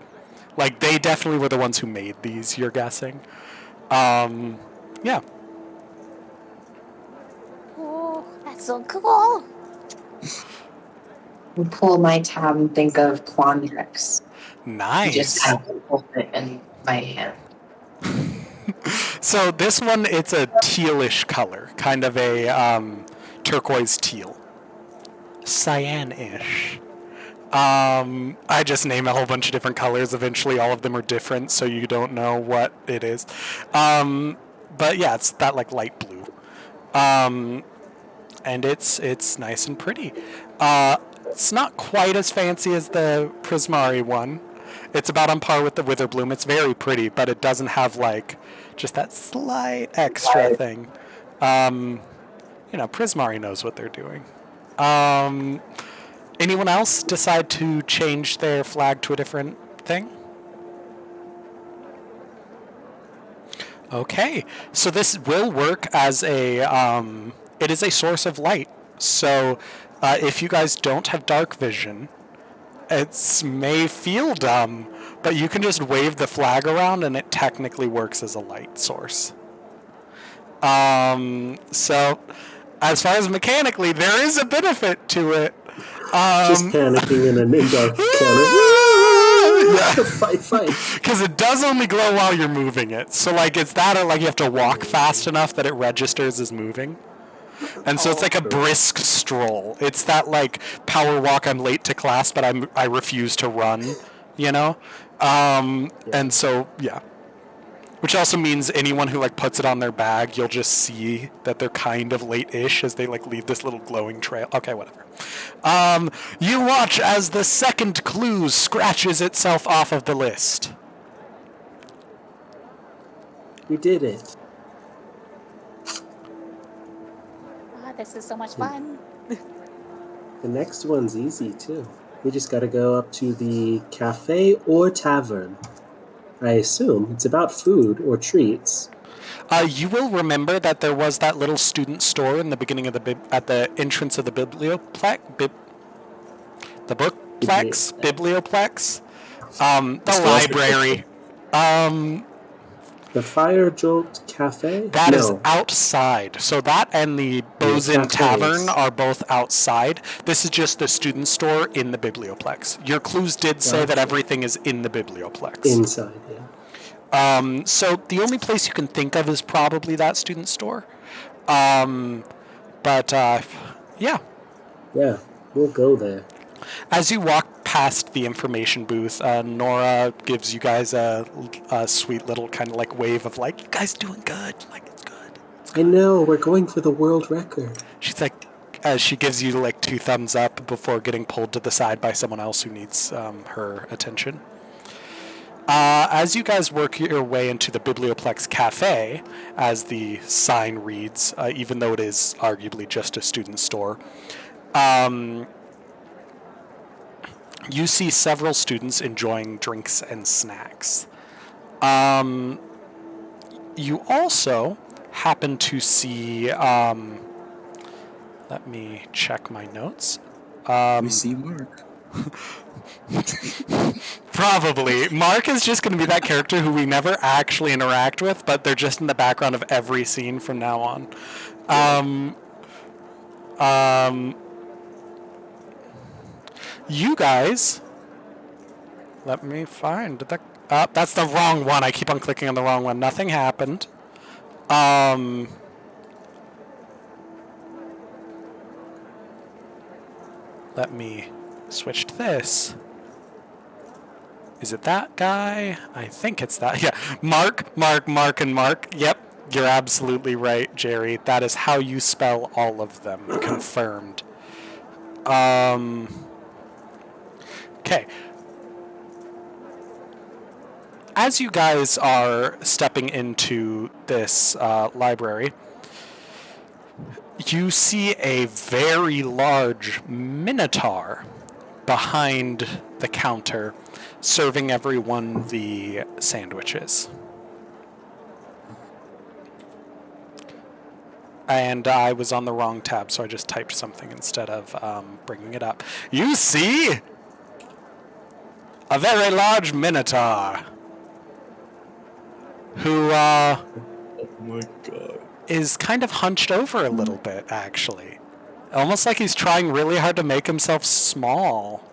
they definitely were the ones who made these. You're guessing. Yeah. Oh, that's so cool. I pull my tab and think of Quandrix. Just Nice. kind of hold it in my hand. So this one, it's a tealish color, kind of a turquoise teal, cyan-ish. I just name a whole bunch of different colors. Eventually, all of them are different, so you don't know what it is. But yeah, it's that like light blue, and it's nice and pretty. It's not quite as fancy as the Prismari one. It's about on par with the Witherbloom. It's very pretty, but it doesn't have like just that slight extra thing. Prismari knows what they're doing. Anyone else decide to change their flag to a different thing? Okay, so this will work as a, it is a source of light. So if you guys don't have dark vision, it may feel dumb, but you can just wave the flag around and it technically works as a light source. So as far as mechanically, there is a benefit to it. Just panicking in an dark counter. Fight. Because it does only glow while you're moving it. So, like, it's that or, like, you have to walk fast enough that it registers as moving. And so it's like a brisk stroll. It's that, like, power walk, I'm late to class, but I refuse to run, you know? And so, yeah. Which also means anyone who, like, puts it on their bag, you'll just see that they're kind of late-ish as they, like, leave this little glowing trail. Okay, whatever. You watch as the second clue scratches itself off of the list. We did it. Ah, this is so much fun. The next one's easy, too. We just gotta go up to the cafe or tavern. I assume it's about food or treats. You will remember that there was that little student store in the beginning of at the entrance of the biblioplex. The bookplex? Biblioplex? The library. The Fire Jolt Cafe? That is outside. So that and the Bozin Tavern are both outside. This is just the student store in the biblioplex. Your clues did say that everything is in the biblioplex. Inside, yeah. So the only place you can think of is probably that student store. Yeah. Yeah, we'll go there. As you walk past the information booth, Nora gives you guys a sweet little kind of like wave of like, you guys doing good. Like, it's good. I know, we're going for the world record. She's like, she gives you like 2 thumbs up before getting pulled to the side by someone else who needs her attention. As you guys work your way into the Biblioplex Cafe, as the sign reads, even though it is arguably just a student store, you see several students enjoying drinks and snacks. You also happen to see, let me check my notes. We see Mark. Probably. Mark is just going to be that character who we never actually interact with, but they're just in the background of every scene from now on. You guys, let me find the. That's the wrong one. I keep on clicking on the wrong one. Nothing happened. Let me switch to this. Is it that guy? I think it's that. Yeah. Mark, and Mark. Yep. You're absolutely right, Jerry. That is how you spell all of them. Confirmed. Okay. As you guys are stepping into this library, you see a very large minotaur behind the counter, serving everyone the sandwiches. And I was on the wrong tab, so I just typed something instead of bringing it up. You see a very large minotaur who Oh my god. is kind of hunched over a little bit, actually. Almost like he's trying really hard to make himself small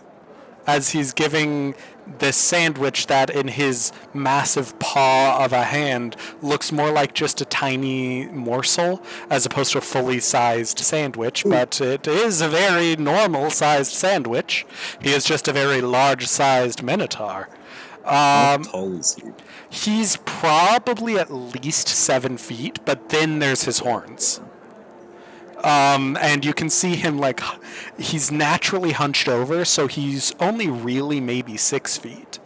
as he's giving this sandwich that in his massive paw of a hand looks more like just a tiny morsel as opposed to a fully sized sandwich, but it is a very normal sized sandwich. He is just a very large sized minotaur. How tall is he? He's probably at least 7 feet, but then there's his horns. And you can see him like he's naturally hunched over, so he's only really maybe 6 feet.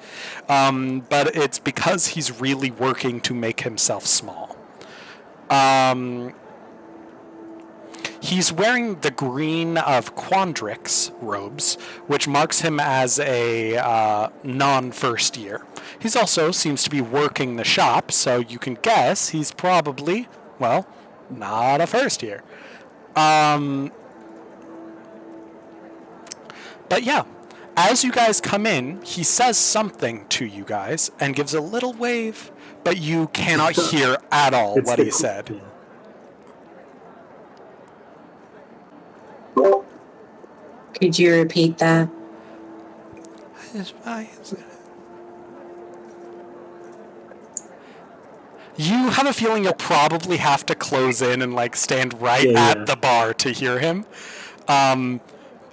But it's because he's really working to make himself small. He's wearing the green of Quandrix robes, which marks him as a non-first year. He's also seems to be working the shop, so you can guess he's probably, well, not a first year. But yeah, as you guys come in, he says something to you guys and gives a little wave, but you cannot hear at all what he said. Could you repeat that? You have a feeling you'll probably have to close in and like stand right at the bar to hear him. But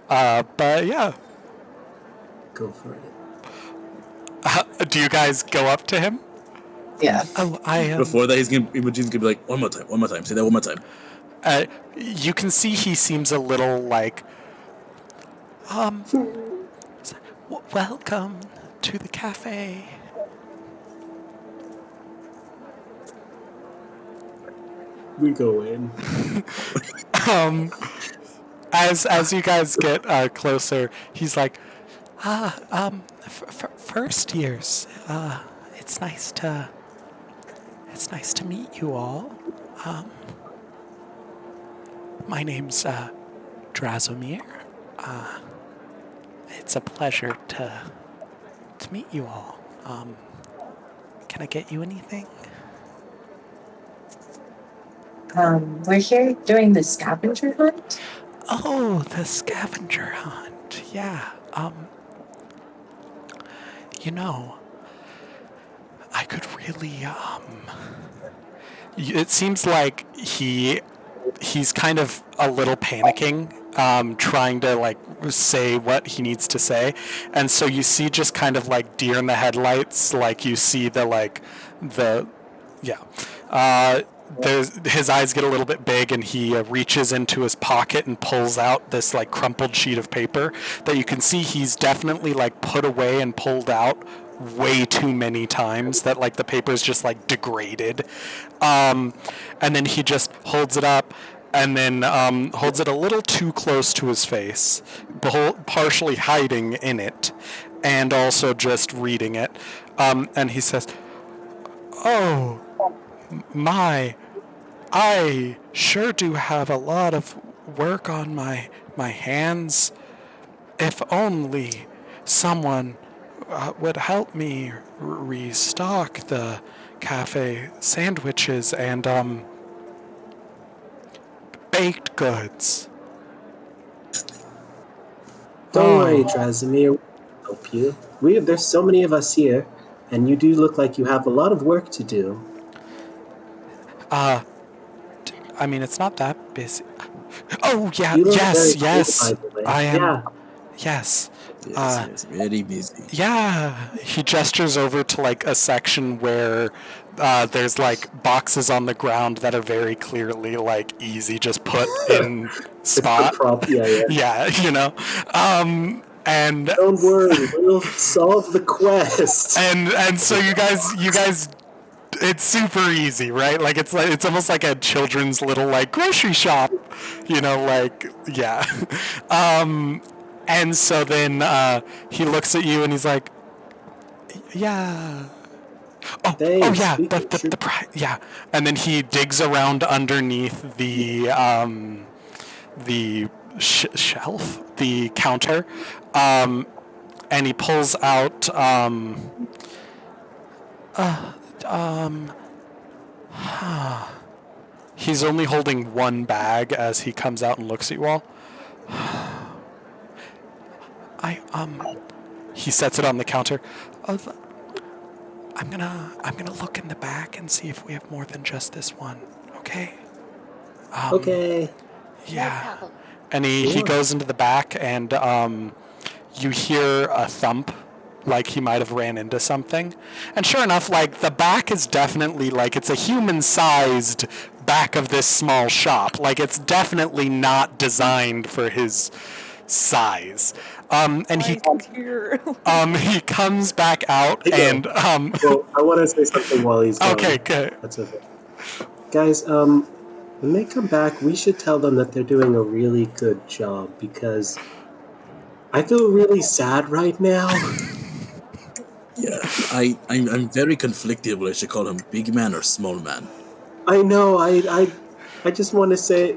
yeah. Go for it. Do you guys go up to him? Yeah. Oh, I am. Before that, Imogen's gonna be like, one more time, say that one more time. You can see he seems a little like, welcome to the cafe. We go in. As you guys get closer, he's like, first years. It's nice to meet you all. My name's Drazomir. It's a pleasure to meet you all. Can I get you anything? We're here doing the scavenger hunt. Oh, the scavenger hunt. Yeah. You know, I could really it seems like he's kind of a little panicking, trying to like say what he needs to say, and so you see just kind of like deer in the headlights, like you see his eyes get a little bit big, and he reaches into his pocket and pulls out this like crumpled sheet of paper that you can see he's definitely like put away and pulled out way too many times, that like the paper is just like degraded, and then he just holds it up and then holds it a little too close to his face, partially hiding in it and also just reading it, and he says, "Oh my, I sure do have a lot of work on my hands. If only someone would help me restock the cafe sandwiches and baked goods." Don't worry, Drazomir. We'll help you. There's so many of us here, and you do look like you have a lot of work to do. I mean, it's not that busy. Oh, yeah, You look yes, very cool, by the way. I am. Yeah. Yes. Yes, very busy. Yeah, he gestures over to like a section where there's like boxes on the ground that are very clearly like easy, just put in It's the spot. prop. Yeah. Yeah, and Don't worry, we'll solve the quest. and so you guys it's super easy, right? Like it's almost like a children's little like grocery shop, like yeah. And so then he looks at you and he's like, yeah. Oh Thanks. yeah, We the can the, sure- the yeah. And then he digs around underneath the shelf, the counter, and he pulls out he's only holding one bag as he comes out and looks at you all. He sets it on the counter. I'm gonna look in the back and see if we have more than just this one. Okay. Okay. Yeah. problem. And he Sure. goes into the back and you hear a thump, like he might have ran into something. And sure enough, like the back is definitely like it's a human-sized back of this small shop. Like it's definitely not designed for his size. And he comes back out Hey, and Well, I want to say something while he's gone. okay, good. That's okay. Guys, when they come back, we should tell them that they're doing a really good job because I feel really sad right now. Yeah, I'm very conflicted whether I should call him big man or small man. I know. I just want to say.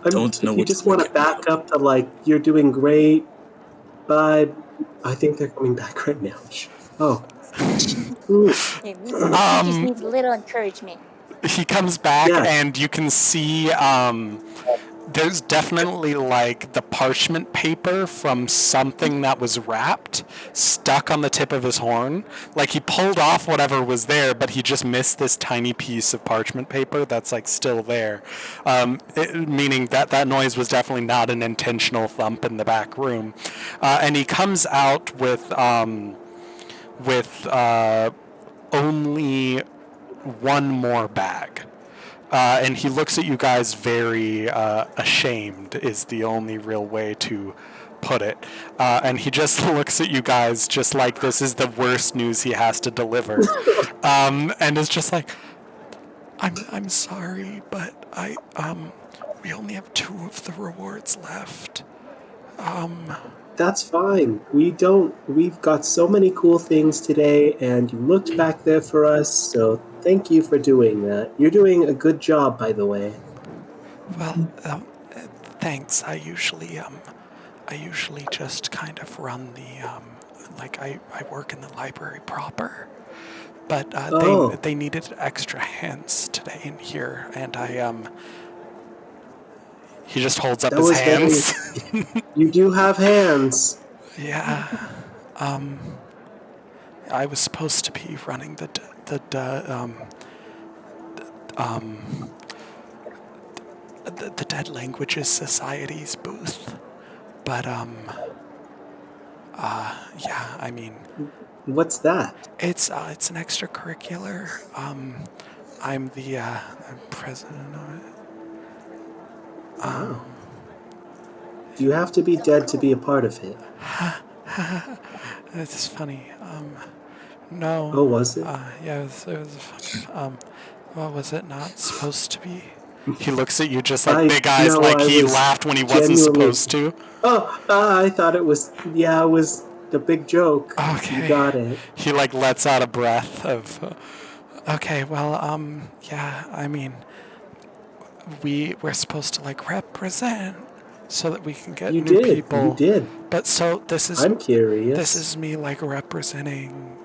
don't know If you which just way want to to back up to like you're doing great, but I think they're coming back right now. Oh. Ooh. He just needs a little encouragement. He comes back Yeah. and you can see there's definitely like the parchment paper from something that was wrapped stuck on the tip of his horn. Like he pulled off whatever was there, but he just missed this tiny piece of parchment paper that's like still there. Meaning that noise was definitely not an intentional thump in the back room. And he comes out with only one more bag. And he looks at you guys very ashamed is the only real way to put it. And he just looks at you guys just like this is the worst news he has to deliver. And is just like, I'm sorry, but we only have 2 of the rewards left. That's fine. We've got so many cool things today, and you looked back there for us, so thank you for doing that. You're doing a good job, by the way. Well, thanks. I usually just kind of run the I work in the library proper, but they needed extra hands today in here, and he just holds up That his was hands. You do have hands. Yeah. I was supposed to be running the Dead Languages Society's booth, but yeah, I mean, What's that? it's an extracurricular. I'm the I'm president of it. Do you have to be dead to be a part of it? It's funny. No. Oh, was it? Yeah, it was well, was it not supposed to be? He looks at you just like big eyes, like he laughed when he wasn't supposed to. Oh, I thought it was. Yeah, it was the big joke. Okay. You got it. He like lets out a breath of. Okay, well, yeah. I mean, we're supposed to like represent so that we can get You new did. people. You did. But so this is. I'm curious. This is me like representing.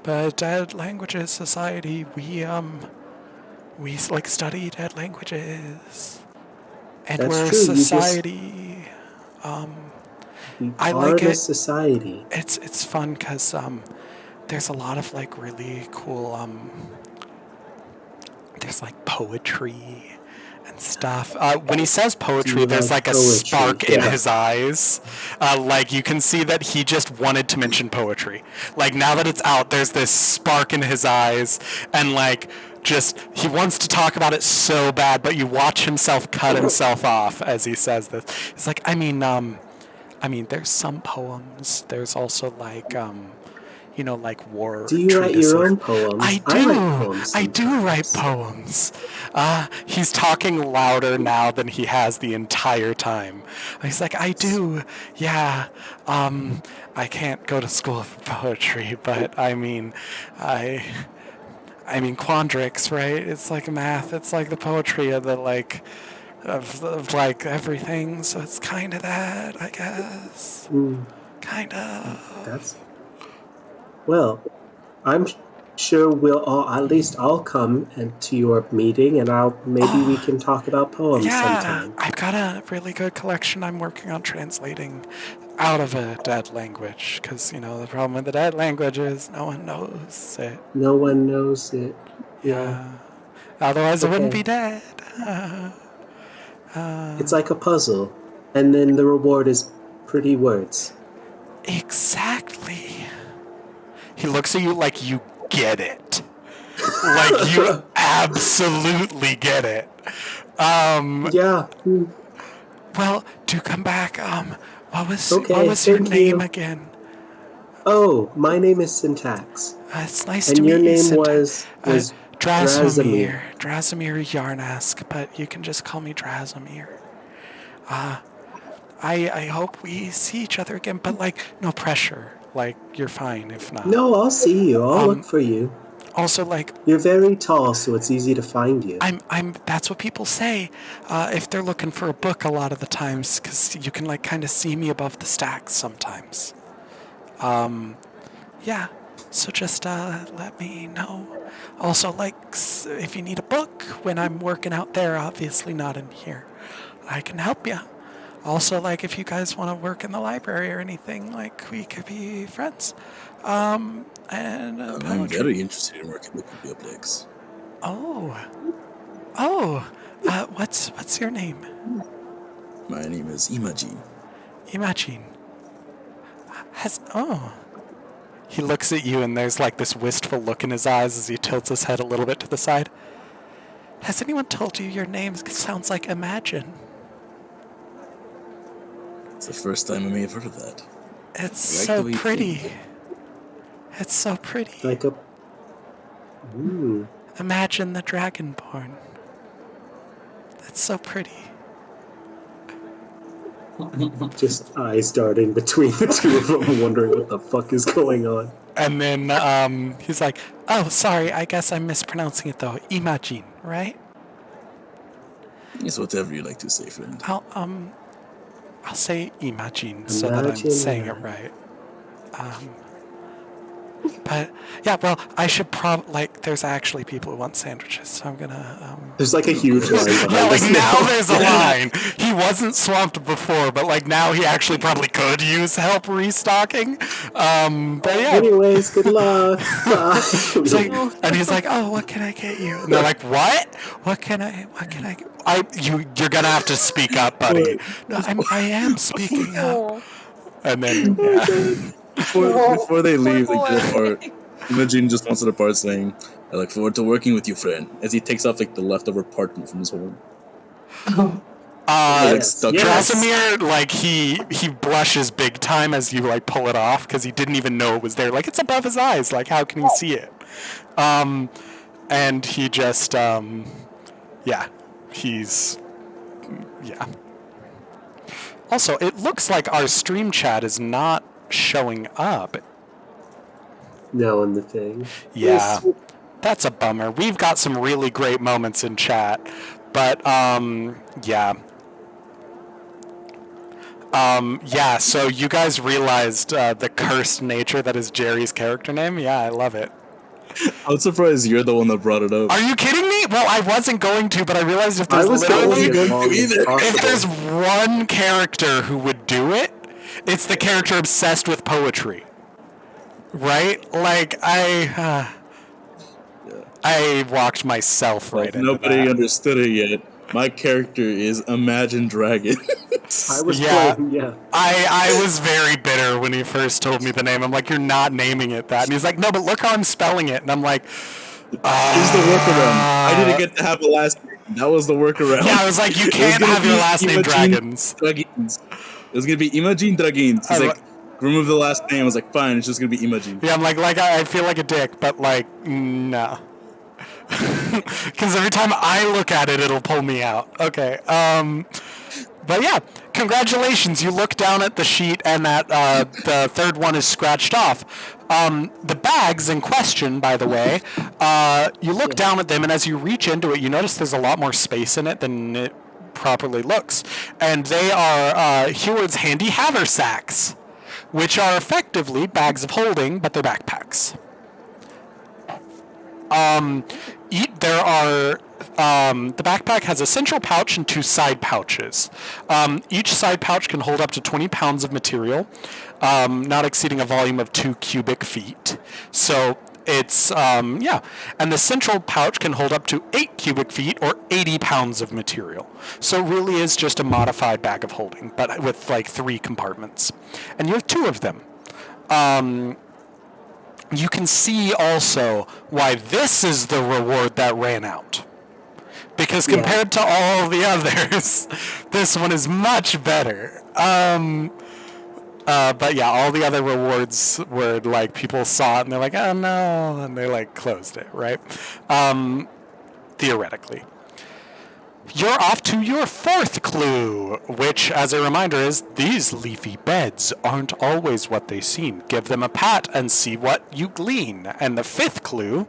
But Dead Languages Society, we like study dead languages, and That's we're a true. society. We I are like a it. society. It's fun because there's a lot of like really cool there's like poetry and stuff. When he says Do poetry, you there's like a poetry? spark in Yeah. his eyes. Like you can see that he just wanted to mention poetry. Like now that it's out, there's this spark in his eyes, and like just he wants to talk about it so bad, but you watch himself cut himself off as he says this. He's like, I mean, there's some poems. There's also like, like war Do you write treatises. your own poems? I do. write poems I do write sometimes. poems. He's talking louder now than he has the entire time. He's like, I do. Yeah. I can't go to school for poetry, but I mean quandrix, right? It's like math. It's like the poetry of the of like everything. So it's kind of that, I guess. Kind of. That's well. I'm sure we'll all. At least I'll come to your meeting, and maybe we can talk about poems sometime. I've got a really good collection I'm working on translating out of a dead language, because the problem with the dead language is no one knows it. No one knows it. Yeah. Otherwise it wouldn't Okay. be dead. It's like a puzzle, and then the reward is pretty words. Exactly. He looks at you like you get it. Like you absolutely get it. Yeah. Well, do come back. What was Okay, your thank name you. again? Oh, my name is Syntax. It's nice And to meet your you. name Syntax. was Drasimir. Drasimir Yarnask, but you can just call me Drasimir. I hope we see each other again, but no pressure. You're fine if not. No, I'll see you. I'll look for you. Also, You're very tall, so it's easy to find you. that's what people say if they're looking for a book a lot of the times, because you can kind of see me above the stacks sometimes. Yeah. So just let me know. Also, if you need a book when I'm working out there, obviously not in here, I can help you. Also, if you guys want to work in the library or anything, we could be friends. And I'm very interested in working with the biblics. What's your name? My name is Imagine. Imagine. He looks at you and there's this wistful look in his eyes as he tilts his head a little bit to the side. Has anyone told you your name sounds like Imagine? It's the first time I may have heard of that. It's I like so the way you pretty. think. It's so pretty. Like a... Imagine the Dragonborn. It's so pretty. Just eyes darting between the two of them, wondering what the fuck is going on. And then he's like, oh, sorry, I guess I'm mispronouncing it though. Imagine, right? It's whatever you like to say, friend. I'll say Imagine so that I'm saying it right. But yeah, well, I should there's actually people who want sandwiches, so I'm gonna. There's a huge line behind Yeah, us now there's a line. He wasn't swamped before, but now he actually probably could use help restocking. But yeah. Anyways, good luck. Bye. And he's like, oh, what can I get you? And they're like, what? What can I get? You're gonna have to speak up, buddy. No, I am speaking up. And then yeah. Before they leave, they get apart. Imagine just wants to depart, saying, "I look forward to working with you, friend." As he takes off the leftover part from his horn. Drasimir, he blushes big time as you pull it off because he didn't even know it was there. It's above his eyes. How can he see it? And he just he's Also, it looks like our stream chat is not showing up. No, in the thing. Yeah, that's a bummer. We've got some really great moments in chat, but yeah. So you guys realized the cursed nature that is Jerry's character name? Yeah, I love it. I'm surprised you're the one that brought it up. Are you kidding me? Well, I wasn't going to, but I realized if there's if there's one character who would do it, it's the character obsessed with poetry. Right? I walked myself right into Nobody that. understood it yet. My character is Imagine Dragons. I was Yeah. playing, yeah. I was very bitter when he first told me the name. I'm like, you're not naming it that. And he's like, no, but look how I'm spelling it. And I'm like, Here's the workaround. I didn't get to have a last name. That was the workaround. Yeah, I was like, you It was can't gonna have your be last name Imagine Dragons. Dragons. It was gonna be Imagine Dragons. He's like, remove the last name. I was like, fine, it's just gonna be Imagine. Yeah, I'm like I feel like a dick, but like, no. Because every time I look at it, it'll pull me out. Okay. But yeah, congratulations. You look down at the sheet and that the third one is scratched off. The bags in question, by the way, you look down at them, and as you reach into it, you notice there's a lot more space in it than it properly looks. And they are Heward's handy haversacks, which are effectively bags of holding, but they're backpacks. There are the backpack has a central pouch and 2 side pouches. Each side pouch can hold up to 20 pounds of material, not exceeding a volume of 2 cubic feet. So it's and the central pouch can hold up to 8 cubic feet or 80 pounds of material. So it really is just a modified bag of holding, but with like 3 compartments, and you have 2 of them. You can see also why this is the reward that ran out. Because compared to all the others, this one is much better. But yeah, all the other rewards were like people saw it and they're like, oh no, and they like closed it, right? Theoretically. You're off to your 4th clue, which, as a reminder, is these leafy beds aren't always what they seem. Give them a pat and see what you glean. And the 5th clue,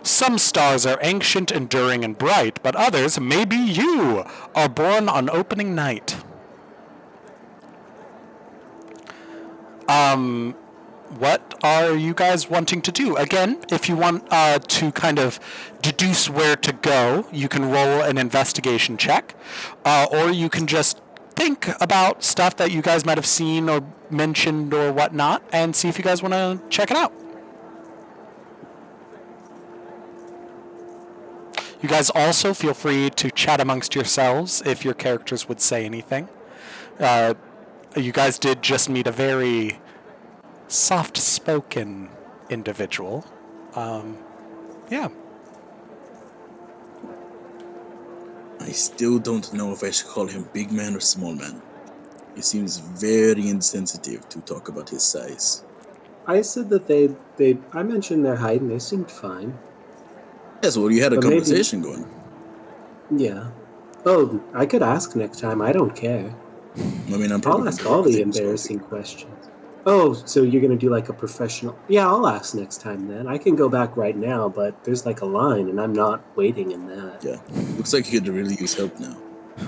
some stars are ancient, enduring, and bright, but others, maybe you, are born on opening night. What are you guys wanting to do? Again, if you want to kind of deduce where to go, you can roll an investigation check, or you can just think about stuff that you guys might have seen or mentioned or whatnot, and see if you guys want to check it out. You guys also feel free to chat amongst yourselves if your characters would say anything. You guys did just meet a very soft-spoken individual. Yeah. I still don't know if I should call him big man or small man. He seems very insensitive to talk about his size. I said that I mentioned their height and they seemed fine. Yes, well, you had a But conversation going. Yeah. Oh, I could ask next time. I don't care. I mean, I'm I'll probably ask all the embarrassing questions. Oh, so you're going to do like a professional... Yeah, I'll ask next time then. I can go back right now, but there's like a line and I'm not waiting in that. Yeah, looks like you could really use help now.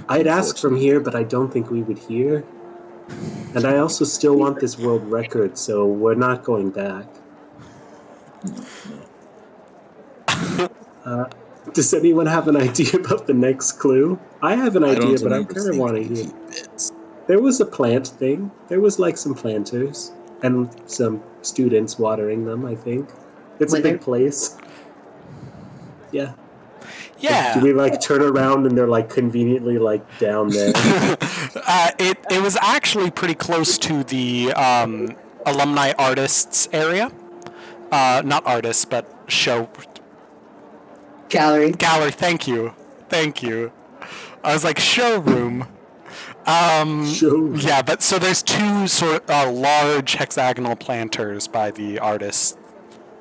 I'd ask from here, but I don't think we would hear. And I also still want this world record, so we're not going back. No. Does anyone have an idea about the next clue? I have an idea, but I kind of want to hear. There was a plant thing. There was like some planters and some students watering them, I think. It's a big place. Yeah. Yeah. Do we like turn around and they're like conveniently like down there? It was actually pretty close to the alumni artists area. Not artists, but show... Gallery. Gallery, thank you. I was like, showroom. Showroom. Yeah, but so there's 2 sort of large hexagonal planters by the artist.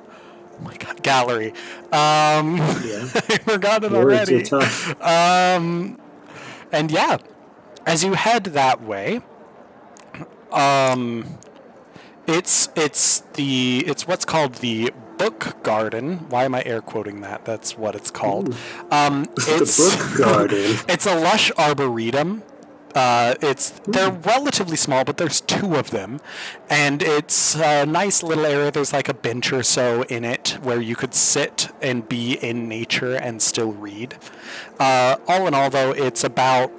Oh my god, gallery. Yeah. I forgot it Words already. are tough. And yeah, as you head that way, it's what's called the Book Garden. Why am I air quoting that? That's what it's called. It's The Book Garden. It's a lush arboretum. They're relatively small, but there's 2 of them, and it's a nice little area. There's like a bench or so in it where you could sit and be in nature and still read. All in all, though, it's about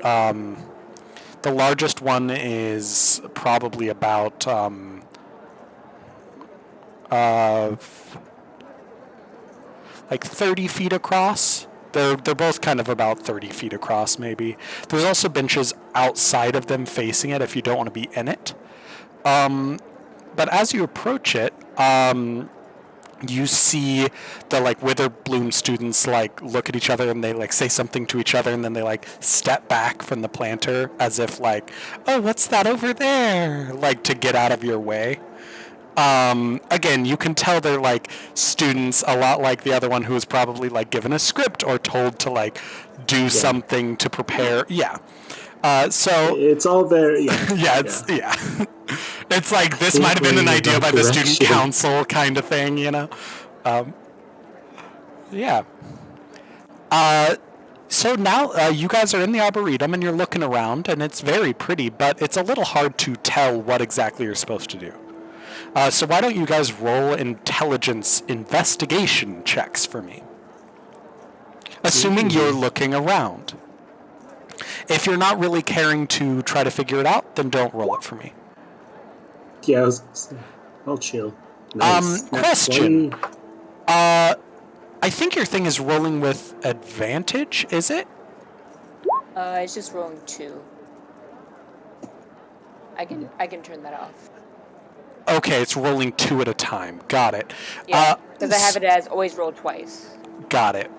the largest one is probably about like 30 feet across, They're both kind of about 30 feet across, maybe. There's also benches outside of them facing it if you don't want to be in it. But as you approach it, you see the like Witherbloom students like look at each other and they like say something to each other and then they like step back from the planter as if like, oh, what's that over there? Like to get out of your way. Again, you can tell they're like students, a lot like the other one who was probably like given a script or told to like do something to prepare. Yeah. So it's all very it's like this might have been an idea by the student council kind of thing, you know. So now you guys are in the arboretum and you're looking around and it's very pretty, but it's a little hard to tell what exactly you're supposed to do. So why don't you guys roll intelligence investigation checks for me? Assuming you're looking around. If you're not really caring to try to figure it out, then don't roll it for me. Yeah, I'll chill. Nice. Question. I think your thing is rolling with advantage, is it? It's just rolling 2. I can turn that off. Okay, it's rolling 2 at a time. Got it. Yeah, because I have it as always roll twice. Got it.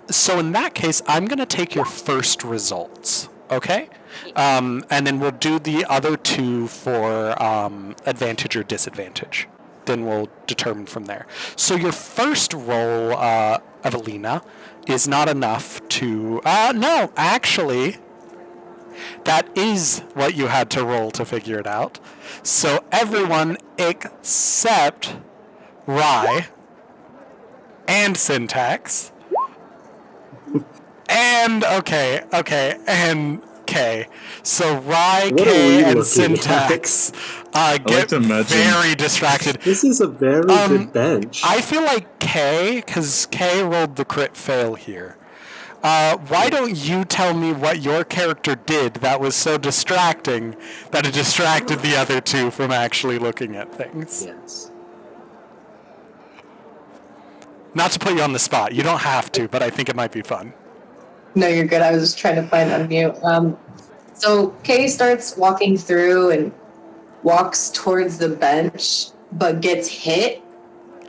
So in that case, I'm going to take your first results, okay? And then we'll do the other 2 for advantage or disadvantage. Then we'll determine from there. So your first roll, Evelina, is not enough to... no, actually, that is what you had to roll to figure it out. So everyone except Rye and Syntax and and K. So Rye, K, and Syntax get very distracted. This is a very good bench. I feel like K, because K rolled the crit fail here. Why don't you tell me what your character did that was so distracting that it distracted the other 2 from actually looking at things? Yes. Not to put you on the spot. You don't have to, but I think it might be fun. No, you're good. I was just trying to find unmute. So Kay starts walking through and walks towards the bench, but gets hit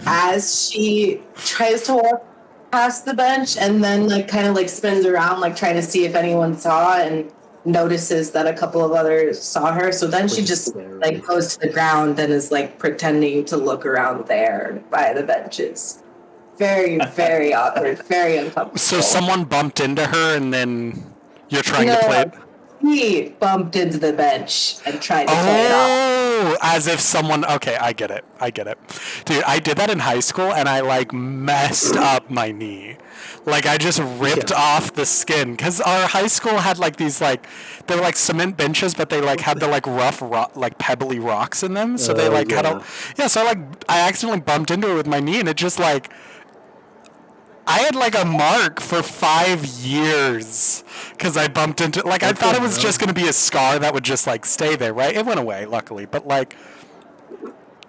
as she tries to walk past the bench, and then like kind of like spins around, like trying to see if anyone saw, and notices that a couple of others saw her. So then she just like goes to the ground and is like pretending to look around there by the benches. Very, very awkward, very uncomfortable. So someone bumped into her and then you're trying to play it? He bumped into the bench and tried to play it off. Oh, as if someone... Okay, I get it. Dude, I did that in high school and I like messed up my knee. Like I just ripped off the skin because our high school had like these like... They were like cement benches, but they like had the like rough, like pebbly rocks in them. So they like had a... Yeah, so I accidentally bumped into it with my knee and it just like... I had like a mark for 5 years because I bumped into... Like I thought it was just going to be a scar that would just like stay there, right? It went away, luckily. But like...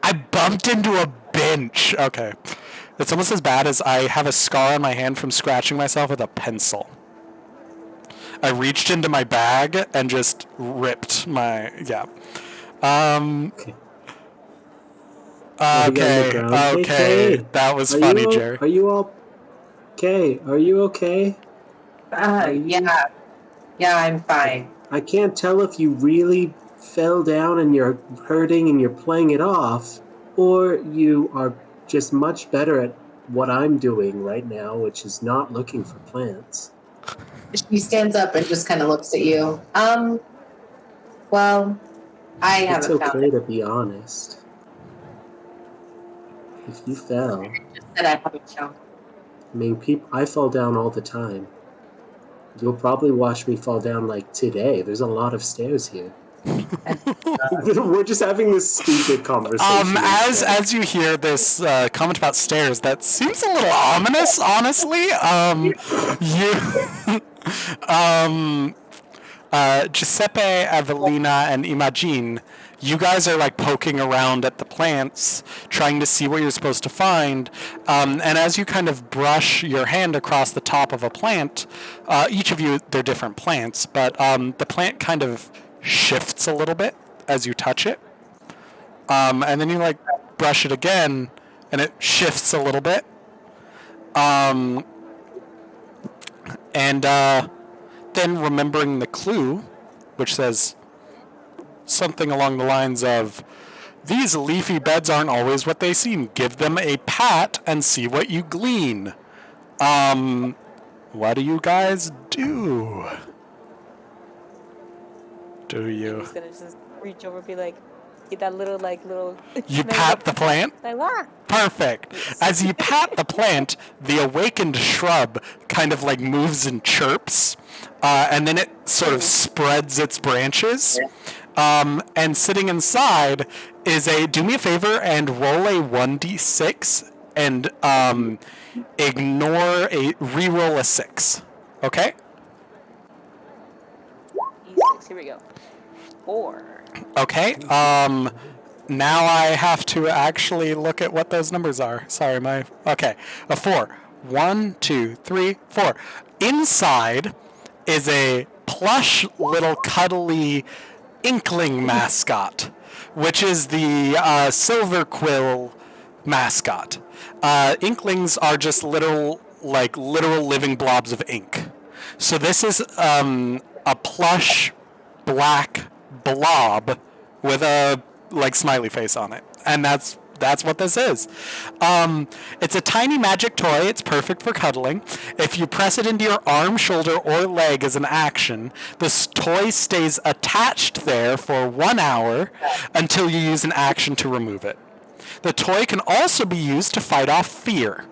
I bumped into a bench. Okay. It's almost as bad as I have a scar on my hand from scratching myself with a pencil. I reached into my bag and just ripped my... Yeah. Okay. That was funny, Jerry. Are you all... Okay, are you okay? Yeah, I'm fine. I can't tell if you really fell down and you're hurting and you're playing it off, or you are just much better at what I'm doing right now, which is not looking for plants. She stands up and just kind of looks at you. Well, I haven't found it. It's okay to be honest. If you fell... I just said I haven't found it. I mean, I fall down all the time. You'll probably watch me fall down like today. There's a lot of stairs here. We're just having this stupid conversation. As you hear this comment about stairs, that seems a little ominous, honestly. Giuseppe, Evelina, and Imagine, you guys are like poking around at the plants, trying to see what you're supposed to find. And as you kind of brush your hand across the top of a plant, each of you, they're different plants, but the plant kind of shifts a little bit as you touch it. And then you like brush it again, and it shifts a little bit. And then remembering the clue, which says something along the lines of, "These leafy beds aren't always what they seem. Give them a pat and see what you glean." What do you guys do? Do you? He's gonna just reach over and be like, get that little You pat the plant? Like, ah! Perfect. Yes. As you pat the plant, the awakened shrub kind of like moves and chirps, and then it sort of spreads its branches. And sitting inside is do me a favor and roll a 1d6 and reroll a 6. Okay? E6, here we go. 4. Okay. Now I have to actually look at what those numbers are. Sorry, okay. A 4. 1, 2, 3, 4. Inside is a plush little cuddly inkling mascot, which is the silver quill mascot. Inklings are just literal living blobs of ink. So this is a plush black blob with a smiley face on it, and that's what this is. It's a tiny magic toy. It's perfect for cuddling. If you press it into your arm, shoulder, or leg as an action, this toy stays attached there for 1 hour until you use an action to remove it. The toy can also be used to fight off fear.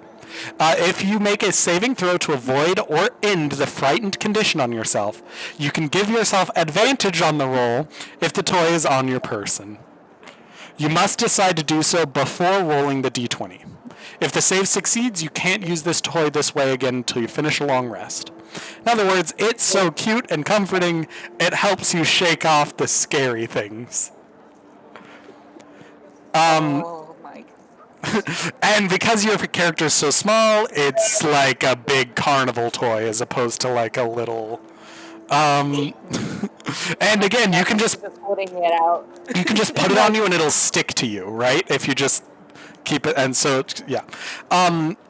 If you make a saving throw to avoid or end the frightened condition on yourself, you can give yourself advantage on the roll if the toy is on your person. You must decide to do so before rolling the d20. If the save succeeds, you can't use this toy this way again until you finish a long rest. In other words, it's so cute and comforting, it helps you shake off the scary things. Oh my. And because your character is so small, it's like a big carnival toy as opposed to like a little... and again, you can just putting it out. You can just put it on you and it'll stick to you, right? If you just keep it. And so, yeah.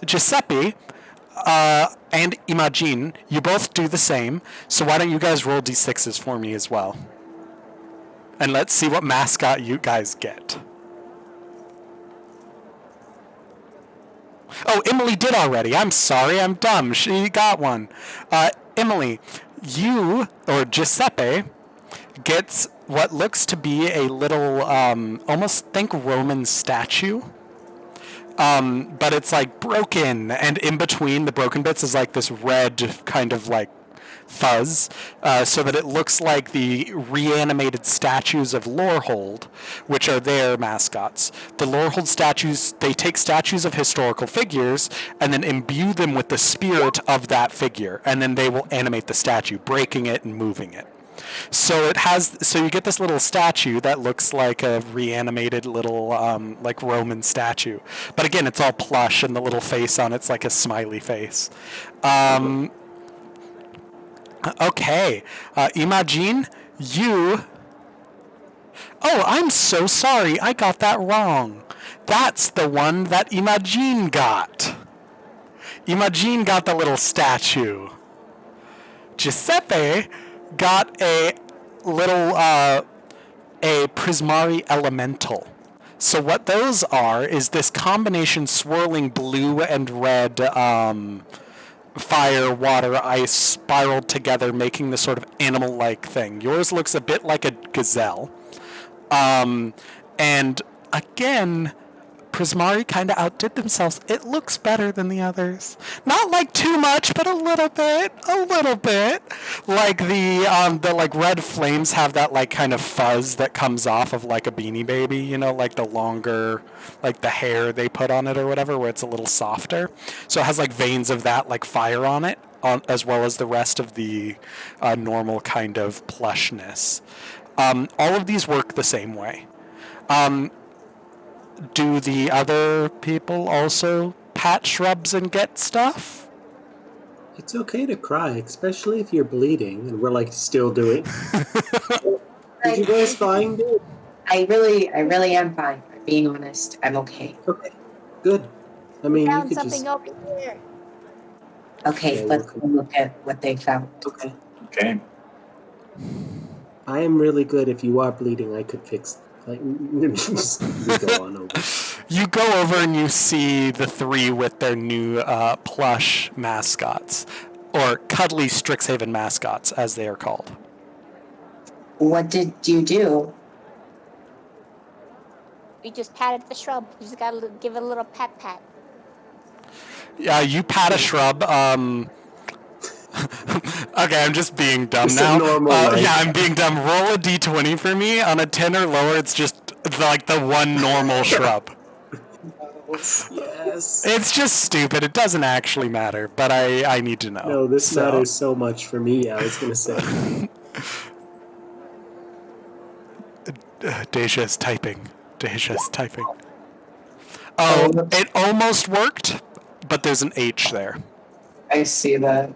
Giuseppe and Imagine, you both do the same. So why don't you guys roll d6s for me as well? And let's see what mascot you guys get. Oh, Emily did already. I'm sorry. I'm dumb. She got one. Emily, you, or Giuseppe, gets what looks to be a little, almost think Roman statue. But it's like broken, and in between the broken bits is like this red kind of like fuzz, so that it looks like the reanimated statues of Lorehold, which are their mascots. The Lorehold statues, they take statues of historical figures and then imbue them with the spirit of that figure, and then they will animate the statue, breaking it and moving it. So you get this little statue that looks like a reanimated little like Roman statue, but again, it's all plush and the little face on it's like a smiley face. Okay, Imagine, you... Oh, I'm so sorry, I got that wrong. That's the one that Imagine got. Imagine got the little statue. Giuseppe got a little, a Prismari Elemental. So what those are is this combination swirling blue and red, fire, water, ice spiraled together, making this sort of animal-like thing. Yours looks a bit like a gazelle. And again, Prismari kind of outdid themselves. It looks better than the others. Not like too much, but a little bit. Like the like red flames have that like kind of fuzz that comes off of like a Beanie Baby, you know, like the longer, like the hair they put on it or whatever, where it's a little softer. So it has like veins of that like fire on it, as well as the rest of the normal kind of plushness. All of these work the same way. Do the other people also pat shrubs and get stuff? It's okay to cry, especially if you're bleeding, and we're like still doing. Did you guys find it? I really am fine. I'm being honest. I'm okay. Okay, good. I We mean, you found could something just. over here. Okay, Okay, let's go look at what they found. Okay. Okay. I am really good. If you are bleeding, I could fix. Like, we go on over. You go over and you see the three with their new plush mascots, or cuddly Strixhaven mascots, as they are called. What did you do? We just patted the shrub. We just gotta give it a little pat pat. You pat a shrub. Okay, I'm just being dumb Just a now. normal, like- Yeah, I'm being dumb. Roll a d20 for me. On a 10 or lower, it's just like the one normal shrub. Yes. It's just stupid. It doesn't actually matter, but I need to know. No, this matters so much for me. I was gonna say. Deja's typing. Deja's typing. Oh, it almost worked, but there's an H there. I see that.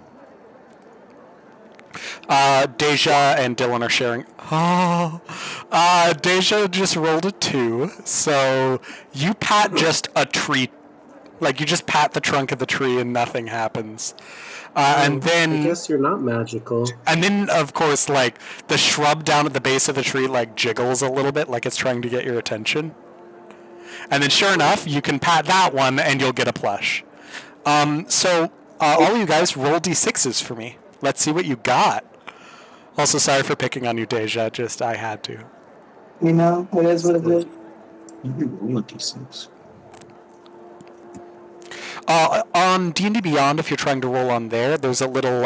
Deja and Dylan are sharing. Oh, Deja just rolled a 2, so you pat just a tree, like you just pat the trunk of the tree and nothing happens. And then I guess you're not magical. And then, of course, like the shrub down at the base of the tree, like jiggles a little bit, like it's trying to get your attention. And then, sure enough, you can pat that one, and you'll get a plush. So all you guys roll d6s for me. Let's see what you got. Also, sorry for picking on you, Deja. Just I had to. You know, it is what it is. You roll a d6. On D&D Beyond, if you're trying to roll on there, there's a little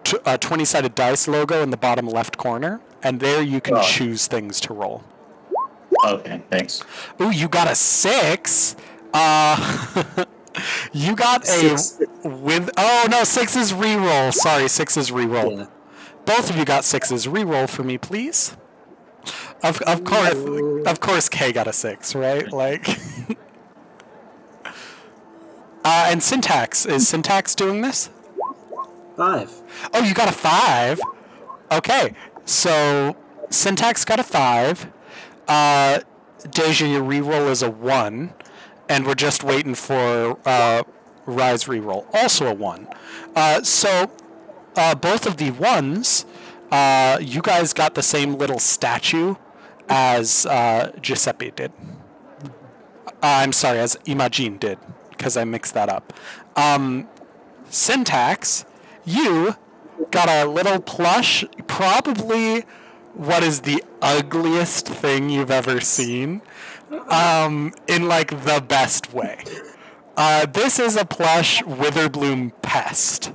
20-sided dice logo in the bottom left corner, and there you can choose things to roll. Okay, thanks. Ooh, you got a 6. You got Six. with. Oh no, 6 is reroll. Sorry, 6 is reroll. Yeah. Both of you got 6s. Reroll for me, please. Of course, Kay got a 6, right? Like. And Syntax, is Syntax doing this? 5. Oh, you got a 5. Okay, so Syntax got a 5. Deja, your reroll is a 1, and we're just waiting for Rise reroll, also a 1. So both of the 1s, you guys got the same little statue as Giuseppe did. I'm sorry, as Imagine did, because I mixed that up. Syntax, you got a little plush, probably what is the ugliest thing you've ever seen, in like the best way. This is a plush Witherbloom pest.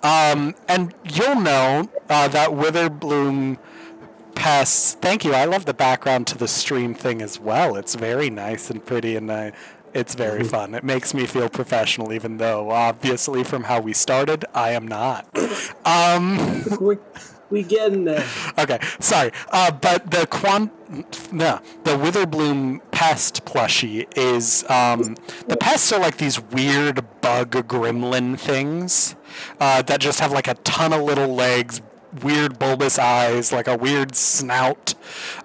And you'll know that Witherbloom pests. Thank you. I love the background to the stream thing as well. It's very nice and pretty, and it's very fun. It makes me feel professional, even though obviously from how we started, I am not. We getting there. Okay, sorry. But the Witherbloom pest plushie is the pests are like these weird bug gremlin things that just have like a ton of little legs, weird bulbous eyes, like a weird snout.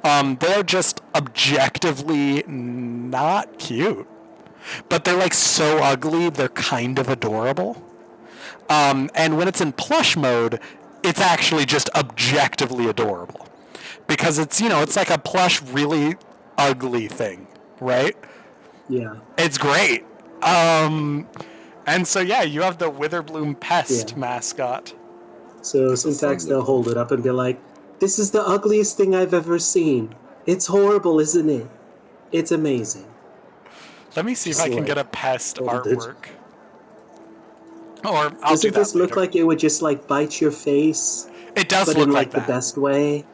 They're just objectively not cute, but they're like so ugly they're kind of adorable. And when it's in plush mode, it's actually just objectively adorable because it's like a plush, really ugly thing, right? Yeah. It's great. And so yeah, you have the Witherbloom pest mascot. So Syntax, they'll hold it up and be like, "This is the ugliest thing I've ever seen. It's horrible, isn't it? It's amazing." Let me see if I can get a pest artwork. Or I'll do that Doesn't this look later. like it would just like bite your face? It does But look in like like the that. best way.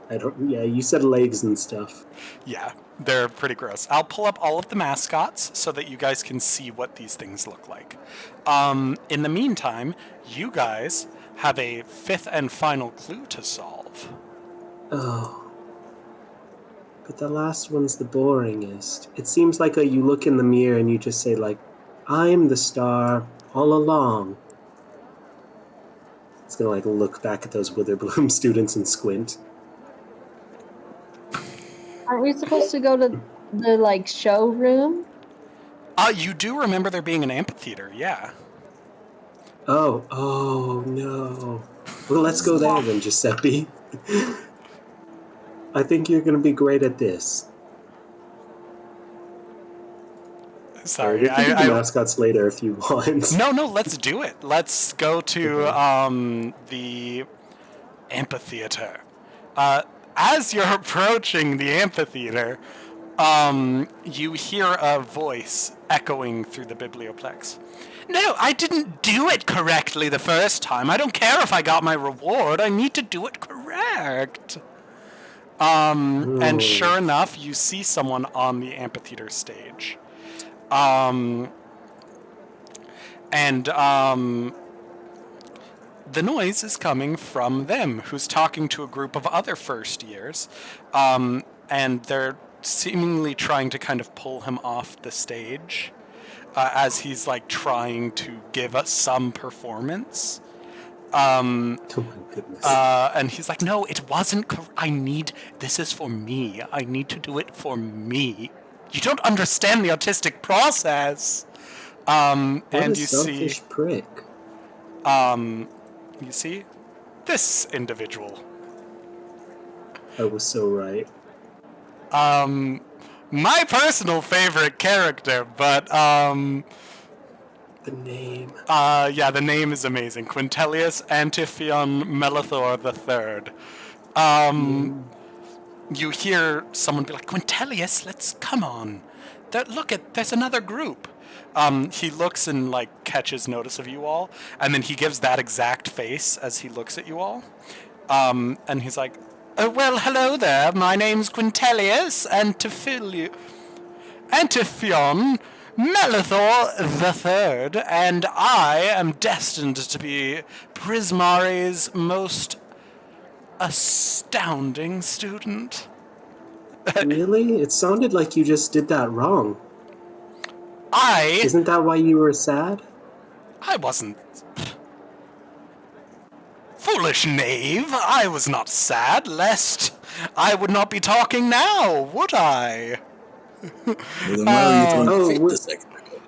Yeah, you said legs and stuff. Yeah, they're pretty gross. I'll pull up all of the mascots so that you guys can see what these things look like. In the meantime, you guys have a 5th and final clue to solve. Oh. But the last one's the boringest. It seems like you look in the mirror and you just say, like, I'm the star all along. It's gonna, like, look back at those Witherbloom students and squint. Aren't we supposed to go to the, like, showroom? You do remember there being an amphitheater, yeah. Oh no. Well, let's go there then, Giuseppe. I think you're gonna be great at this. Sorry, we can do the mascots later if you want. No, let's do it. Let's go to the amphitheater. As you're approaching the amphitheater, you hear a voice echoing through the biblioplex. No, I didn't do it correctly the first time. I don't care if I got my reward. I need to do it correct. And sure enough, you see someone on the amphitheater stage. The noise is coming from them, who's talking to a group of other first years, and they're seemingly trying to kind of pull him off the stage as he's like trying to give us some performance. Oh my goodness. And he's like, no, it wasn't. This is for me. I need to do it for me. You don't understand the autistic process. What and a you selfish see, prick. you see, this individual. I was so right. My personal favorite character, but The name. yeah, the name is amazing. Quintilius Antiphion Melithor III. You hear someone be like, Quintilius, come on. There's another group. He looks and, like, catches notice of you all, and then he gives that exact face as he looks at you all. And he's like, oh, well, hello there. My name's Quintilius Antiphion Melithor III, and I am destined to be Prismari's most astounding student. Really? It sounded like you just did that wrong. I Isn't that why you were sad? wasn't. Foolish knave, I was not sad, lest I would not be talking now, would I? Well, then why were you throwing fit a second ago? You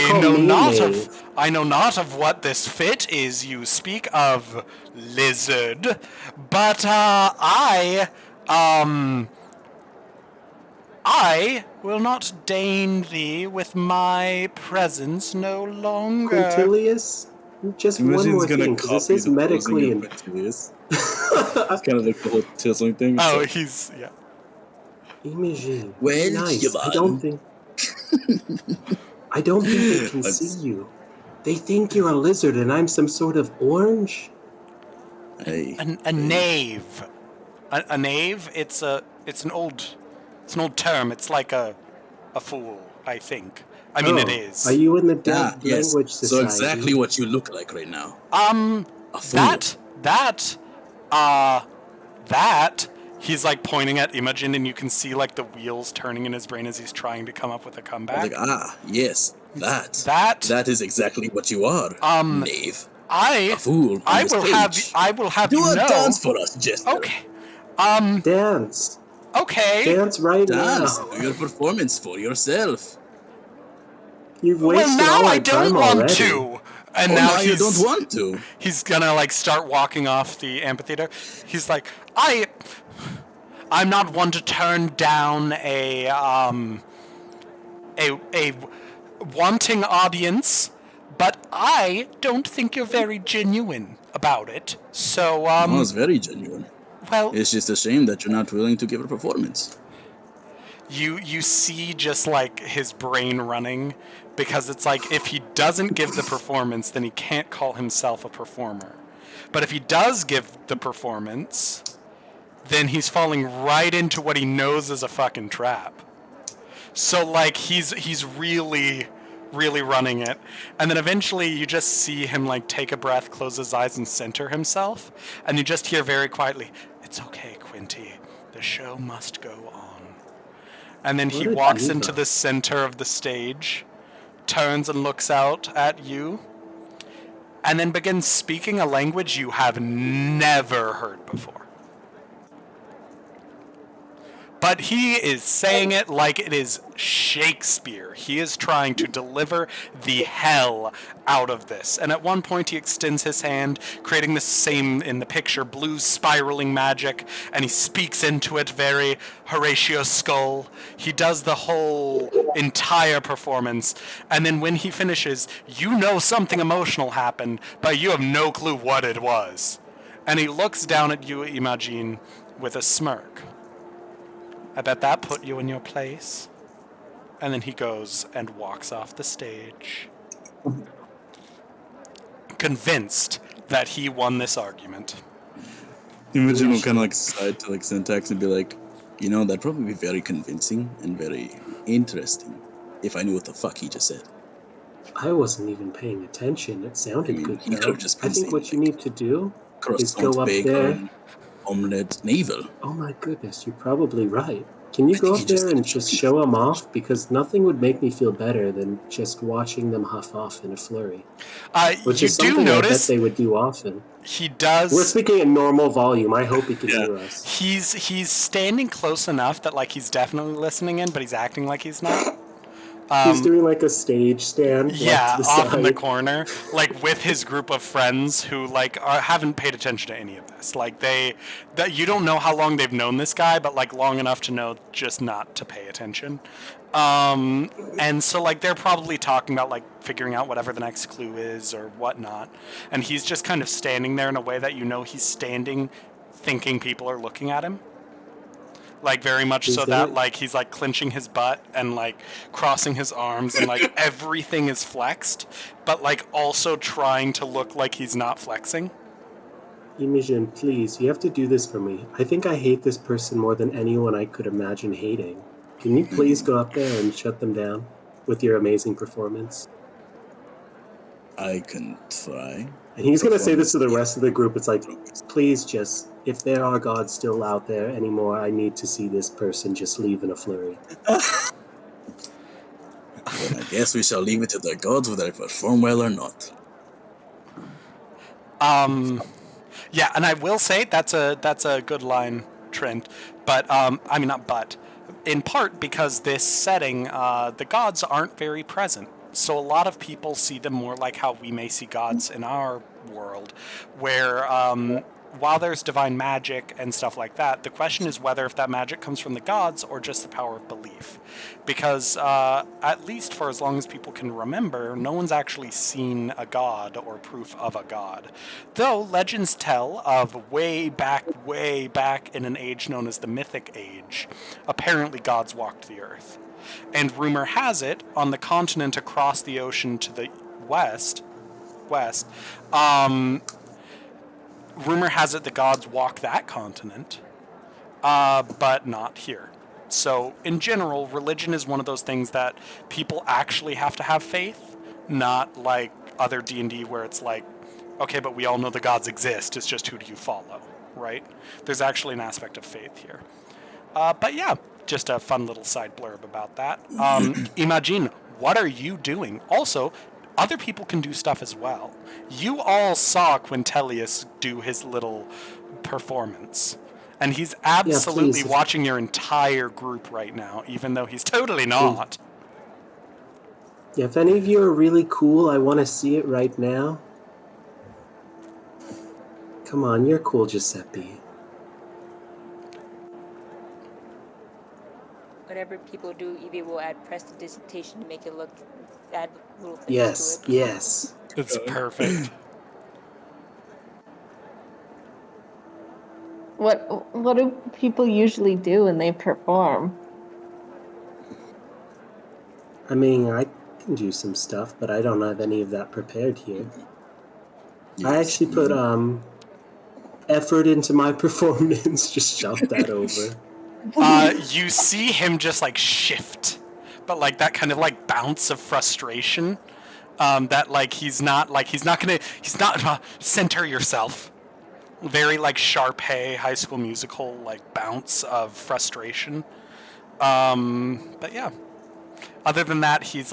call me knave. I know not of what this fit is you speak of, lizard, but I will not deign thee with my presence no longer. Quintilius? Just one more thing, because this is medically... It's kind of like the whole tizzling thing. Oh, so. he's, yeah. Imogen. Well, nice. Yvonne. I don't think they can see you. They think you're a lizard and I'm some sort of orange. Hey. A knave. A knave, it's an old term. It's like a fool, I think. I mean, it is. Are you in the dead Yes. language So society? exactly what you look like right now. A fool. That, he's like pointing at Imogen, and you can see like the wheels turning in his brain as he's trying to come up with a comeback. Like, yes, that is exactly what you are, knave. A fool. I will have Do you a know. dance for us, Jester. Okay. Dance. Okay. Dance right Dance. now. Do your performance for yourself. You've Well, wasted now all I our don't time want already. to. And Oh, now now you don't want to. He's gonna like start walking off the amphitheater. He's like, I'm not one to turn down a wanting audience, but I don't think you're very genuine about it. So Oh, it's very genuine. well, It's just a shame that you're not willing to give a performance. you see just like his brain running, because it's like if he doesn't give the performance, then he can't call himself a performer. But if he does give the performance, then he's falling right into what he knows is a fucking trap. So like he's really running it. And then eventually you just see him like take a breath, close his eyes, and center himself. And you just hear very quietly, "It's okay, Quinty. The show must go on." And then he What a walks diva. into the center of the stage, turns and looks out at you, and then begins speaking a language you have never heard before. But he is saying it like it is Shakespeare. He is trying to deliver the hell out of this. And at one point he extends his hand, creating the same in the picture, blue spiraling magic, and he speaks into it very Horatio Skull. He does the whole entire performance. And then when he finishes, you know something emotional happened, but you have no clue what it was. And he looks down at you, Imagine, with a smirk. I bet that put you in your place. And then he goes and walks off the stage, convinced that he won this argument. Imogen will kind of like side to like Syntax and be like, you know, that'd probably be very convincing and very interesting if I knew what the fuck he just said. I wasn't even paying attention. It sounded good, he could though. have just been I think saying, what you like, need to do is croissant go up there. bacon, omelette, navel. Oh my goodness, you're probably right. Can you I go think up he just there did and it just for show them off? Because nothing would make me feel better than just watching them huff off in a flurry. Which You is do something I bet notice they would do often. he does. We're speaking in normal volume. I hope he can Yeah. hear us. He's standing close enough that like he's definitely listening in, but he's acting like he's not. He's doing like a stage stand. Yeah, to the off in the side. corner, like with his group of friends who like haven't paid attention to any of this. Like that you don't know how long they've known this guy, but like long enough to know just not to pay attention. And so like they're probably talking about like figuring out whatever the next clue is or whatnot, and he's just kind of standing there in a way that you know he's standing, thinking people are looking at him. Like very much Is so that- that like he's like clenching his butt and like crossing his arms and like everything is flexed, but like also trying to look like he's not flexing. Imogen, please, you have to do this for me. I think I hate this person more than anyone I could imagine hating. Can you please go up there and shut them down with your amazing performance? I can try. And he's going to say this to the rest of the group. It's like, please just, if there are gods still out there anymore, I need to see this person just leave in a flurry. Then I guess we shall leave it to the gods whether I perform well or not. Yeah, and I will say that's a good line, Trent. But I mean not but, in part because this setting, the gods aren't very present. So a lot of people see them more like how we may see gods in our world, where while there's divine magic and stuff like that, the question is whether if that magic comes from the gods or just the power of belief. Because at least for as long as people can remember, no one's actually seen a god or proof of a god. Though legends tell of way back in an age known as the Mythic Age, apparently gods walked the earth. And rumor has it, on the continent across the ocean to the west, rumor has it the gods walk that continent, but not here. So, in general, religion is one of those things that people actually have to have faith, not like other D&D where it's like, okay, but we all know the gods exist, it's just who do you follow, right? There's actually an aspect of faith here. But yeah, just a fun little side blurb about that. Imagine, what are you doing? Also, other people can do stuff as well. You all saw Quintilius do his little performance. And he's absolutely please. watching your entire group right now, even though he's totally not. Yeah, if any of you are really cool, I want to see it right now. Come on, you're cool, Giuseppe. Whatever people do, Evie will add prestidigitation to make it look, add little things Yes, to it. yes. It's perfect. What do people usually do when they perform? I mean, I can do some stuff, but I don't have any of that prepared here. I actually put effort into my performance. Just shout that over. You see him just like shift, but like that kind of like bounce of frustration. That like he's not center yourself. Very like Sharpay High School Musical like bounce of frustration. But yeah. Other than that, he's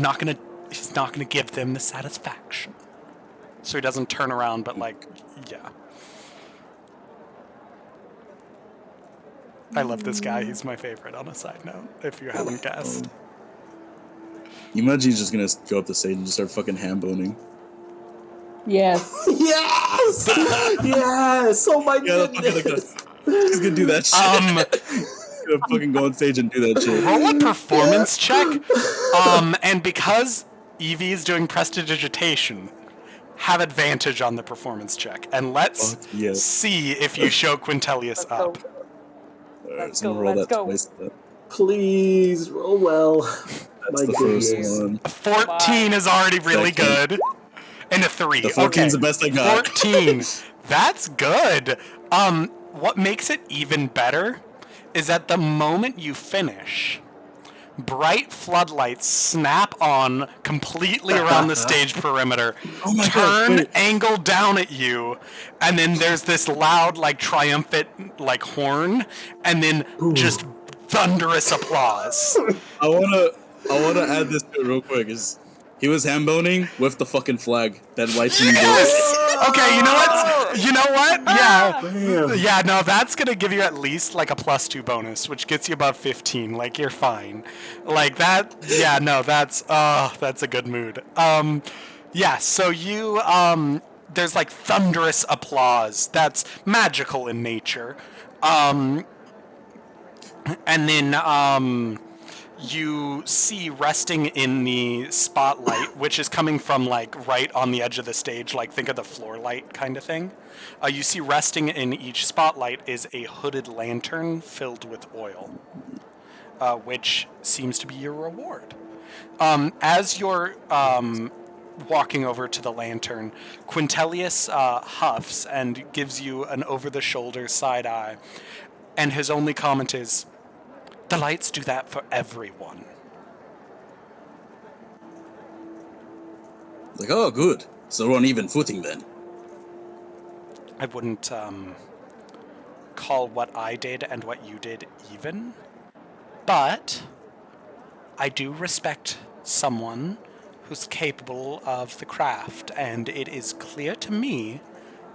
not gonna give them the satisfaction. So he doesn't turn around, but yeah. I love this guy. He's my favorite, on a side note, if you haven't guessed. Imagine's just gonna go up the stage and just start fucking ham-boning. Yes. Yes! Yes! Oh my goodness! He's gonna do that shit. He's gonna fucking go on stage and do that shit. Roll a performance check. And because Evie is doing prestidigitation, have advantage on the performance check. And let's see if you show Quintilius up. Let's So go. roll Let's that go. twice. Please roll well. That's My the goodness. first one. 14 is already really good. And a 3. The 14's the best I got. 14. That's good. What makes it even better is at the moment you finish, bright floodlights snap on completely around the stage perimeter, Oh my God, turn, wait. angle down at you, and then there's this loud, triumphant, horn, and then just thunderous applause. I wanna add this to it real quick. He was ham-boning with the fucking flag that lightning Yes! Okay, you know what? Yeah. Damn. Yeah, no, that's gonna give you at least a +2 bonus, which gets you above 15. You're fine. That, yeah, no, that's a good mood. Yeah, so you, there's thunderous applause that's magical in nature. And then, you see resting in the spotlight, which is coming from right on the edge of the stage, think of the floor light kind of thing. You see resting in each spotlight is a hooded lantern filled with oil, which seems to be your reward. As you're walking over to the lantern, Quintilius huffs and gives you an over-the-shoulder side eye, and his only comment is, "The lights do that for everyone." Oh, good. So we're on even footing then. I wouldn't call what I did and what you did even, but I do respect someone who's capable of the craft, and it is clear to me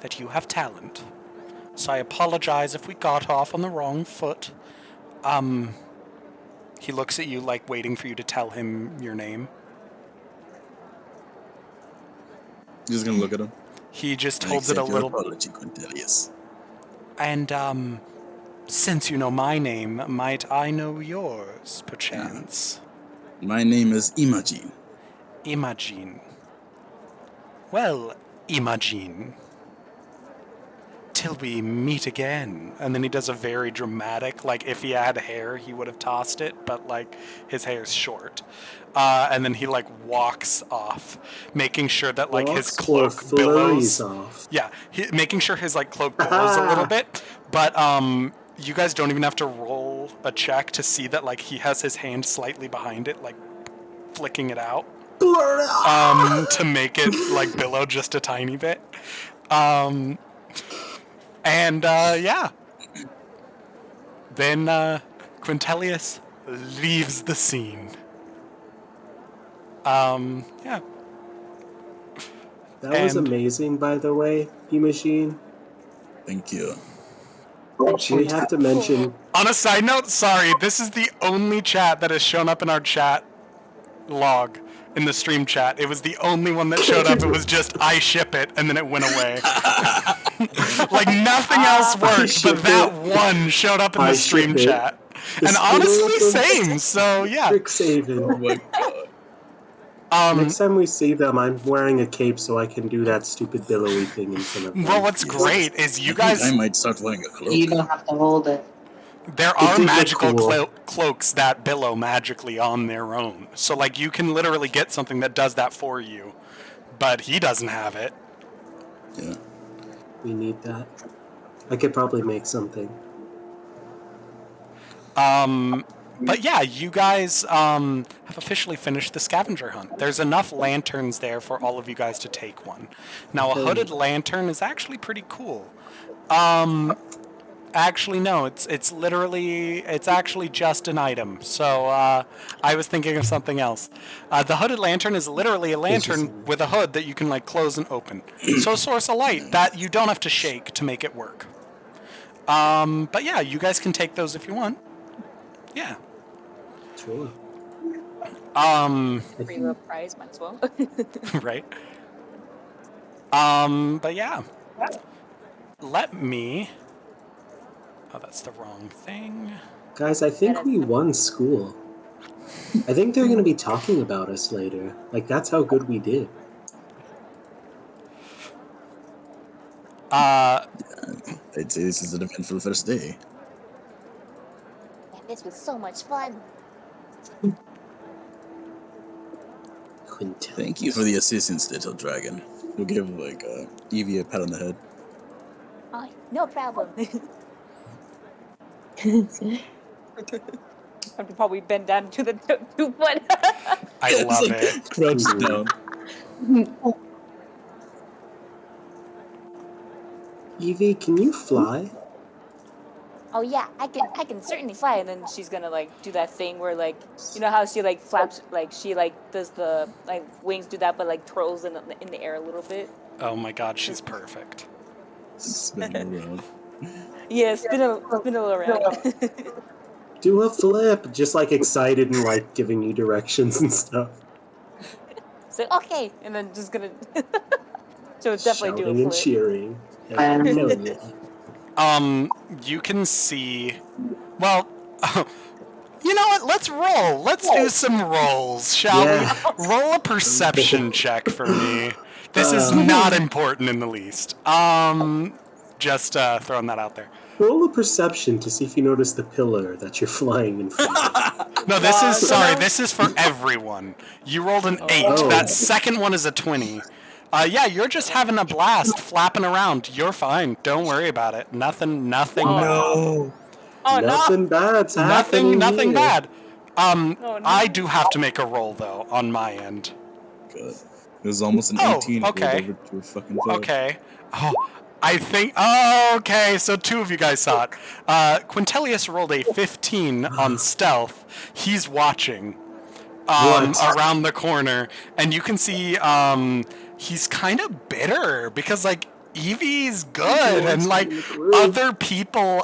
that you have talent. So I apologize if we got off on the wrong foot. He looks at you waiting for you to tell him your name. He's gonna look at him. He just I holds it a accept your little. apology, Quintilius. And, since you know my name, might I know yours, perchance? My name is Imagine. Imagine. Well, Imagine. Till we meet again. And then he does a very dramatic, if he had hair, he would have tossed it, but, his hair's short. And then he, walks off, making sure that, his cloak billows. Off. Yeah, making sure his, cloak billows a little bit. But, you guys don't even have to roll a check to see that, he has his hand slightly behind it, flicking it out. To make it, billow just a tiny bit. And, yeah. Then, Quintilius leaves the scene. Yeah. That was And- amazing, by the way, E-Machine. Thank you. We have to mention... On a side note, sorry, this is the only chat that has shown up in our chat log, in the stream chat. It was the only one that showed up. It was just, I ship it, and then it went away. Nothing else worked, but that one showed up in the stream chat. And honestly, same, so yeah. Strixhaven. Oh my god. Next time we see them, I'm wearing a cape so I can do that stupid billowy thing in front of them. Well, what's great is you guys... I might start wearing a cloak. You don't have to hold it. There are did look magical cool. cloaks that billow magically on their own. So, you can literally get something that does that for you. But he doesn't have it. Yeah. We need that. I could probably make something. But yeah, you guys have officially finished the scavenger hunt. There's enough lanterns there for all of you guys to take one. Now, a hooded lantern is actually pretty cool. Actually, no. It's literally it's actually just an item. So I was thinking of something else. The hooded lantern is literally a lantern with a hood that you can like close and open. So a source of light that you don't have to shake to make it work. But yeah, you guys can take those if you want. Yeah. Sure. Free little prize, might as well. Right. But yeah. Let me. Oh, that's the wrong thing. Guys, I think we won school. I think they're going to be talking about us later. Like, that's how good we did. I'd say this is an eventful first day. Yeah, this was so much fun. Quintel. Thank you for the assistance, little dragon. We'll give Evie a pat on the head. Oh, no problem. I've probably been down to the 2 foot. I love it. Crouched down. Evie, can you fly? Oh yeah, I can certainly fly. And then she's gonna like do that thing where like you know how she like flaps like she like does the like wings do that but like twirls in the air a little bit. Oh my god, she's perfect. Spinning around. Yeah, spin a little around. Do a flip, just like excited and like giving you directions and stuff. So okay, and then just gonna so definitely do a Shouting flip. and cheering. Hell yeah. You can see. Well, you know what? Let's roll. Let's do some rolls, shall we? Roll a perception check for me. This is not important in the least. Just throwing that out there. Roll a perception to see if you notice the pillar that you're flying in front of. No, this is sorry. This is for everyone. You rolled an 8. Oh. That second one is a 20. Yeah, you're just having a blast, flapping around. You're fine. Don't worry about it. Nothing. No. Oh Nothing bad's happening Nothing here. bad. no. I do have to make a roll though on my end. God. It was almost an Oh, 18. okay. Over to a fucking 12. Okay. Oh, I think. Oh, okay. So 2 of you guys saw it. Quintilius rolled a 15 on stealth. He's watching around the corner, and you can see he's kind of bitter because like Evie's good, and like other people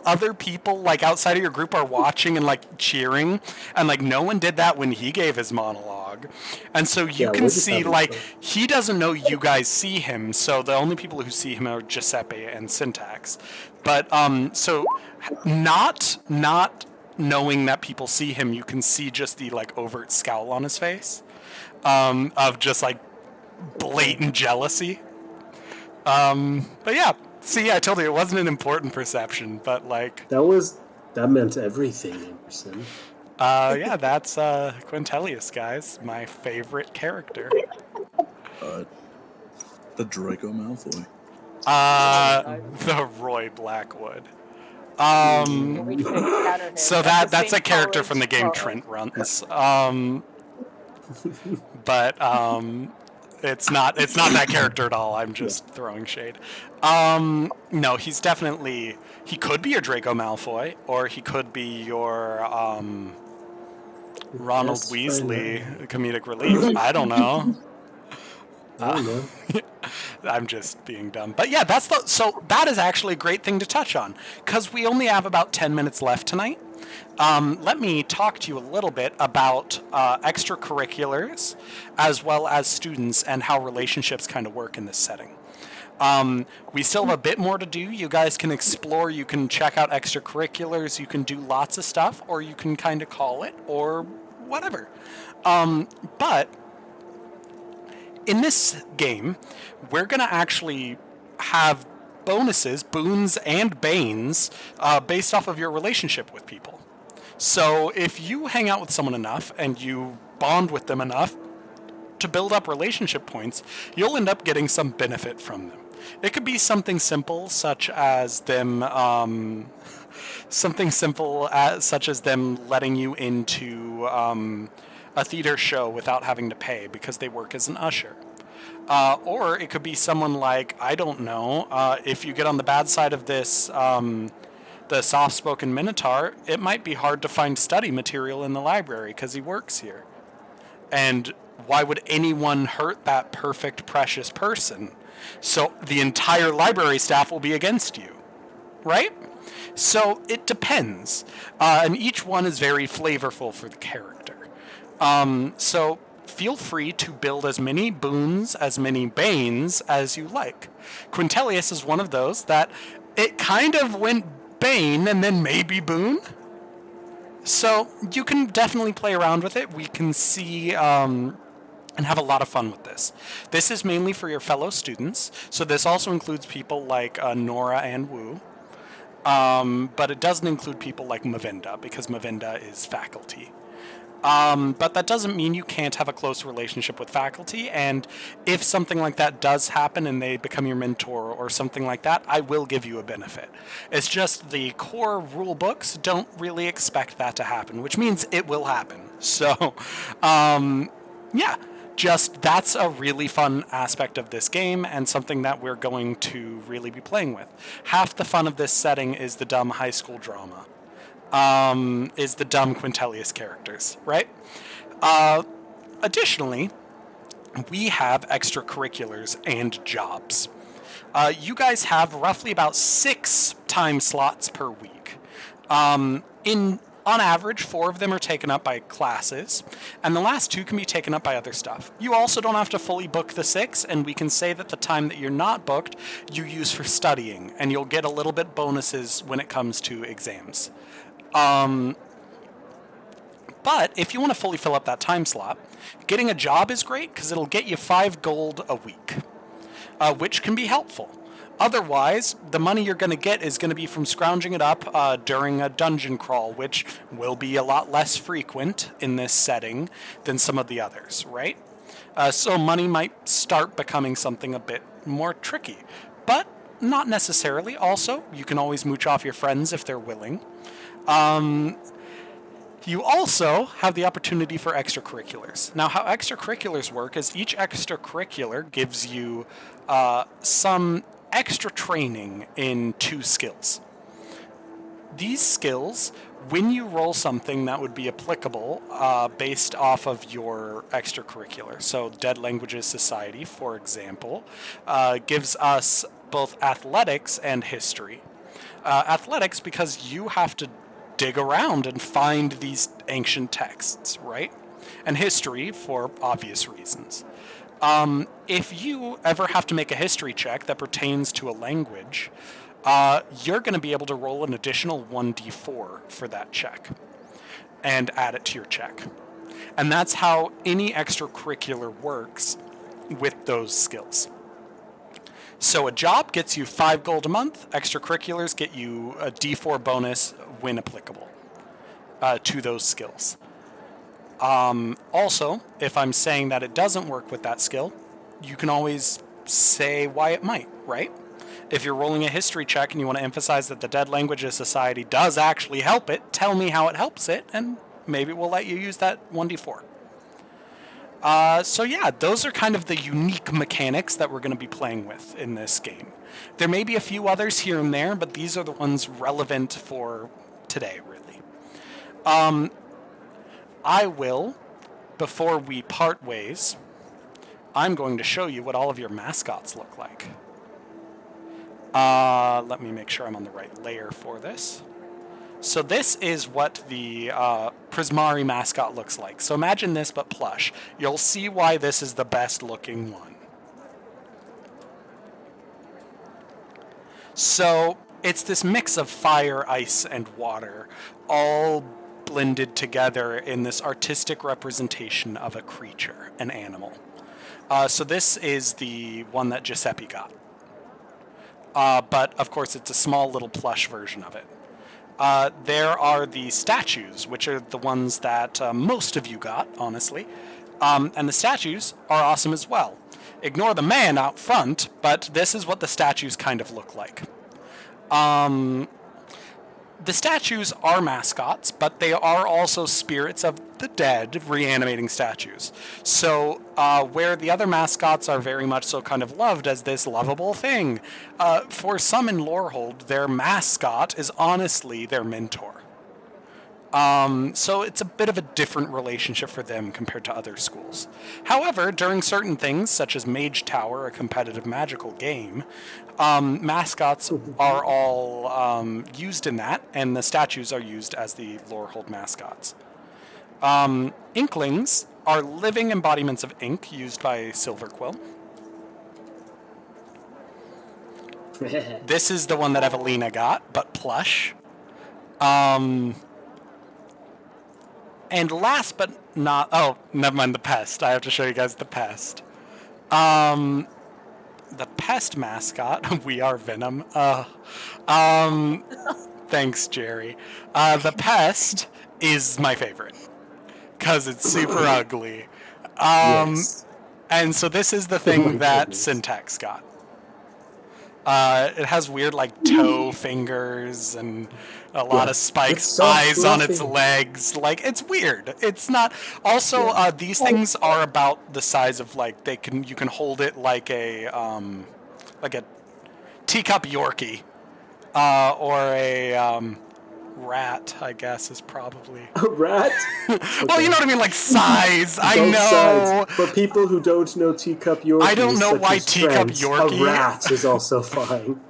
like outside of your group are watching and like cheering, and like no one did that when he gave his monologue, and so you Yeah, can we're just see having like fun. he doesn't know you guys see him, so the only people who see him are Giuseppe and Syntax, but so not knowing that people see him, you can see just the like overt scowl on his face of just like blatant jealousy. But yeah, see, I told you it wasn't an important perception, but like, That meant everything, Emerson. yeah, that's Quintilius, guys, my favorite character. The Draco Malfoy. The Roy Blackwood. We can encounter him So at the that's same a character college. from the game Oh. Trent runs. But it's not that character at all. I'm just throwing shade. No, he could be your Draco Malfoy, or he could be your Ronald Best Weasley friend. comedic relief. I don't know. I don't know. I'm just being dumb. But yeah, so that is actually a great thing to touch on, because we only have about 10 minutes left tonight. Let me talk to you a little bit about extracurriculars, as well as students, and how relationships kind of work in this setting. We still have a bit more to do. You guys can explore, you can check out extracurriculars, you can do lots of stuff, or you can kind of call it, or whatever. But in this game, we're going to actually have bonuses, boons, and banes based off of your relationship with people. So if you hang out with someone enough and you bond with them enough to build up relationship points, you'll end up getting some benefit from them. It could be something simple, such as them letting you into a theater show without having to pay because they work as an usher. Or it could be someone like, I don't know, if you get on the bad side of this the soft-spoken Minotaur, it might be hard to find study material in the library because he works here. And why would anyone hurt that perfect, precious person? So the entire library staff will be against you, right? So it depends. And each one is very flavorful for the character. So feel free to build as many boons, as many banes as you like. Quintilius is one of those that it kind of went bane and then maybe boon. So you can definitely play around with it. We can see and have a lot of fun with this. This is mainly for your fellow students. So this also includes people like Nora and Wu. But it doesn't include people like Mavinda, because Mavinda is faculty. But that doesn't mean you can't have a close relationship with faculty, and if something like that does happen and they become your mentor or something like that, I will give you a benefit. It's just the core rule books don't really expect that to happen, which means it will happen. So, yeah, just that's a really fun aspect of this game and something that we're going to really be playing with. Half the fun of this setting is the dumb high school drama. Is the dumb Quintilius characters, right? Additionally, we have extracurriculars and jobs. You guys have roughly about 6 time slots per week. On average, 4 of them are taken up by classes, and the last 2 can be taken up by other stuff. You also don't have to fully book the 6, and we can say that the time that you're not booked, you use for studying, and you'll get a little bit bonuses when it comes to exams. But if you want to fully fill up that time slot, getting a job is great because it'll get you 5 gold a week, which can be helpful. Otherwise, the money you're going to get is going to be from scrounging it up during a dungeon crawl, which will be a lot less frequent in this setting than some of the others, right? So money might start becoming something a bit more tricky, but not necessarily. Also, you can always mooch off your friends if they're willing. You also have the opportunity for extracurriculars. Now, how extracurriculars work is each extracurricular gives you some extra training in 2 skills. These skills, when you roll something that would be applicable based off of your extracurricular, so Dead Languages Society, for example, gives us both athletics and history. Athletics, because you have to dig around and find these ancient texts, right? And history, for obvious reasons. If you ever have to make a history check that pertains to a language, you're going to be able to roll an additional 1d4 for that check and add it to your check. And that's how any extracurricular works with those skills. So a job gets you 5 gold a month. Extracurriculars get you a d4 bonus when applicable to those skills. Also, if I'm saying that it doesn't work with that skill, you can always say why it might, right? If you're rolling a history check and you want to emphasize that the Dead Languages Society does actually help it, tell me how it helps it, and maybe we'll let you use that 1d4. So yeah, those are kind of the unique mechanics that we're going to be playing with in this game. There may be a few others here and there, but these are the ones relevant for today, really. I will, before we part ways, I'm going to show you what all of your mascots look like. Let me make sure I'm on the right layer for this. So this is what the Prismari mascot looks like. So imagine this, but plush. You'll see why this is the best looking one. So it's this mix of fire, ice, and water, all blended together in this artistic representation of a creature, an animal. So this is the one that Giuseppe got. But of course it's a small little plush version of it. There are the statues, which are the ones that most of you got, honestly. And the statues are awesome as well. Ignore the man out front, but this is what the statues kind of look like. The statues are mascots, but they are also spirits of the dead reanimating statues. So, where the other mascots are very much so kind of loved as this lovable thing, for some in Lorehold, their mascot is honestly their mentor. So it's a bit of a different relationship for them compared to other schools. However, during certain things, such as Mage Tower, a competitive magical game, mascots are all used in that, and the statues are used as the Lorehold mascots. Inklings are living embodiments of ink used by Silverquill. This is the one that Evelina got, but plush. And last but not... Oh, never mind, the pest. I have to show you guys the pest. The pest mascot, we are Venom. Thanks, Jerry. The pest is my favorite, because it's super ugly. Yes. And so this is the Oh thing my that goodness. Syntax got. It has weird, like, toe fingers and a lot of spikes, It's so eyes on its fluffy. legs. Like, it's weird. It's not... Also, Yeah. these things are about the size of, like, you can hold it like a teacup Yorkie. Or a, rat, I guess, is probably... A rat? Well, you know what I mean, like, size. I Both know. sides. For people who don't know teacup Yorkies, I don't know such why as teacup Trent, Yorkie- a rat is also fine.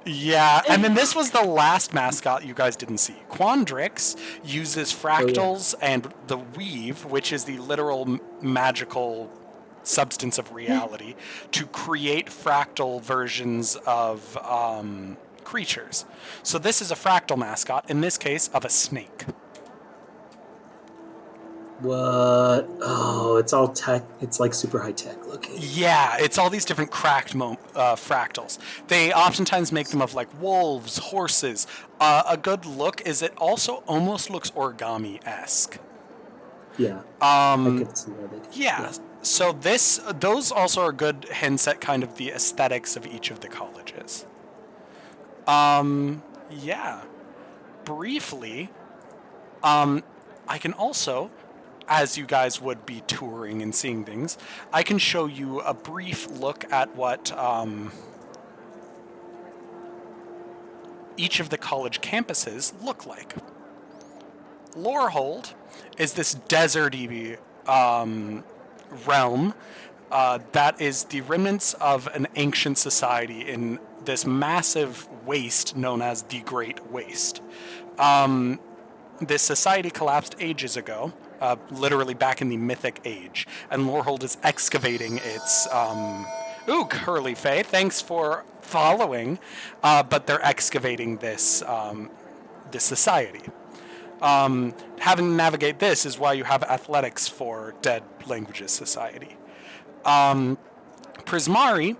Yeah, and then this was the last mascot you guys didn't see. Quandrix uses fractals and the weave, which is the literal magical substance of reality, to create fractal versions of creatures. So this is a fractal mascot, in this case, of a snake. What? Oh, it's all tech. It's like super high tech looking. Yeah, it's all these different cracked fractals. They oftentimes make them of like wolves, horses. A good look is it also almost looks origami-esque. Yeah. I could see that. Yeah. So those also are good hints at kind of the aesthetics of each of the colleges. Yeah. Briefly, I can also, as you guys would be touring and seeing things, I can show you a brief look at what each of the college campuses look like. Lorehold is this deserty realm that is the remnants of an ancient society in this massive waste known as the Great Waste. This society collapsed ages ago, literally back in the Mythic Age, and Lorehold is excavating its... Ooh, Curly Faye, thanks for following. But they're excavating this society. Having to navigate this is why you have athletics for Dead Languages Society. Prismari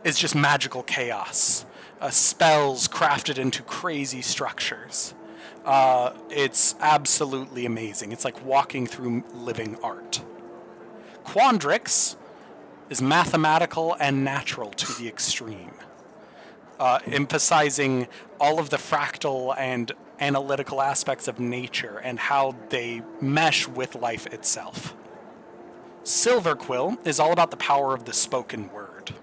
is just magical chaos. Spells crafted into crazy structures. It's absolutely amazing. It's like walking through living art. Quandrix is mathematical and natural to the extreme, emphasizing all of the fractal and analytical aspects of nature and how they mesh with life itself. Silverquill is all about the power of the spoken word.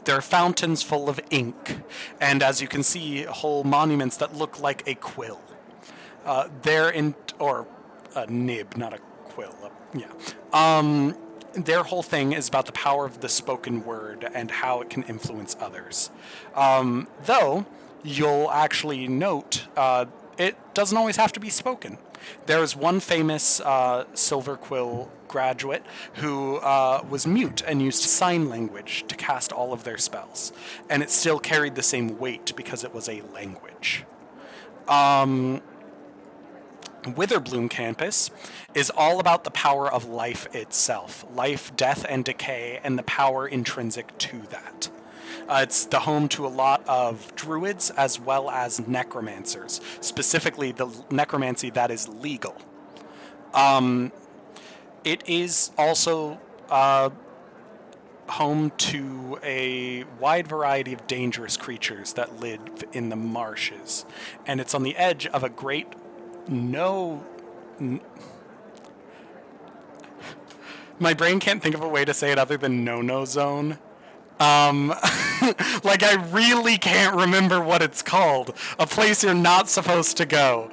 There are fountains full of ink, and as you can see, whole monuments that look like a quill. Or a nib, not a quill. Their whole thing is about the power of the spoken word and how it can influence others. Though, you'll actually note it doesn't always have to be spoken. There is one famous Silverquill graduate who was mute and used sign language to cast all of their spells, and it still carried the same weight because it was a language. Witherbloom campus is all about the power of life itself, life, death, and decay, and the power intrinsic to that. It's the home to a lot of druids as well as necromancers, specifically the necromancy that is legal. It is also home to a wide variety of dangerous creatures that live in the marshes, and it's on the edge of a great my brain can't think of a way to say it other than no zone. Like I really can't remember what it's called. A place you're not supposed to go.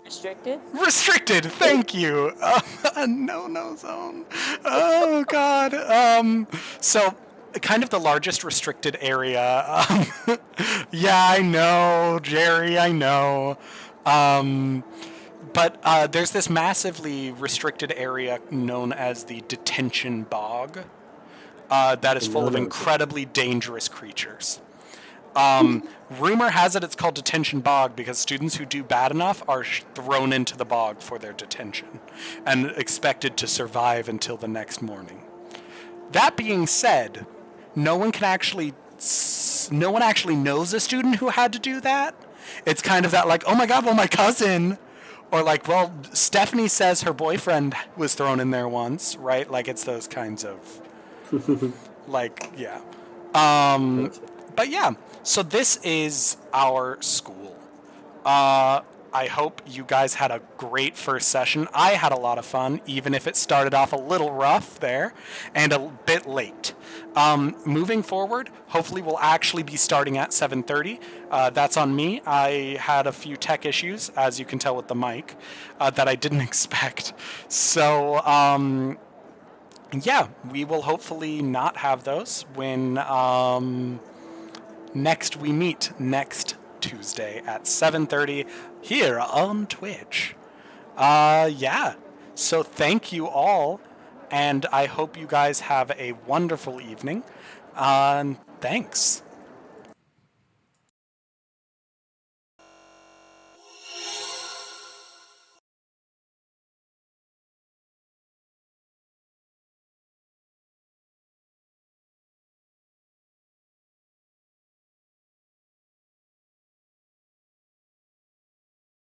Restricted? Restricted, thank you. A no zone. Oh god. So kind of the largest restricted area. Yeah, I know, Jerry, I know. But there's this massively restricted area known as the detention bog that is full of incredibly dangerous creatures. Rumor has it it's called detention bog because students who do bad enough are thrown into the bog for their detention and expected to survive until the next morning. That being said, no one actually knows a student who had to do that. It's kind of that like, oh my god, well my cousin, or like, well, Stephanie says her boyfriend was thrown in there once, right? Like it's those kinds of like, yeah. But yeah, so this is our school. I hope you guys had a great first session. I had a lot of fun, even if it started off a little rough there and a bit late. Moving forward, hopefully we'll actually be starting at 7:30. That's on me. I had a few tech issues, as you can tell with the mic, that I didn't expect. So, yeah, we will hopefully not have those when next we meet next Tuesday at 7:30 here on Twitch. Yeah. So thank you all, and I hope you guys have a wonderful evening. Thanks.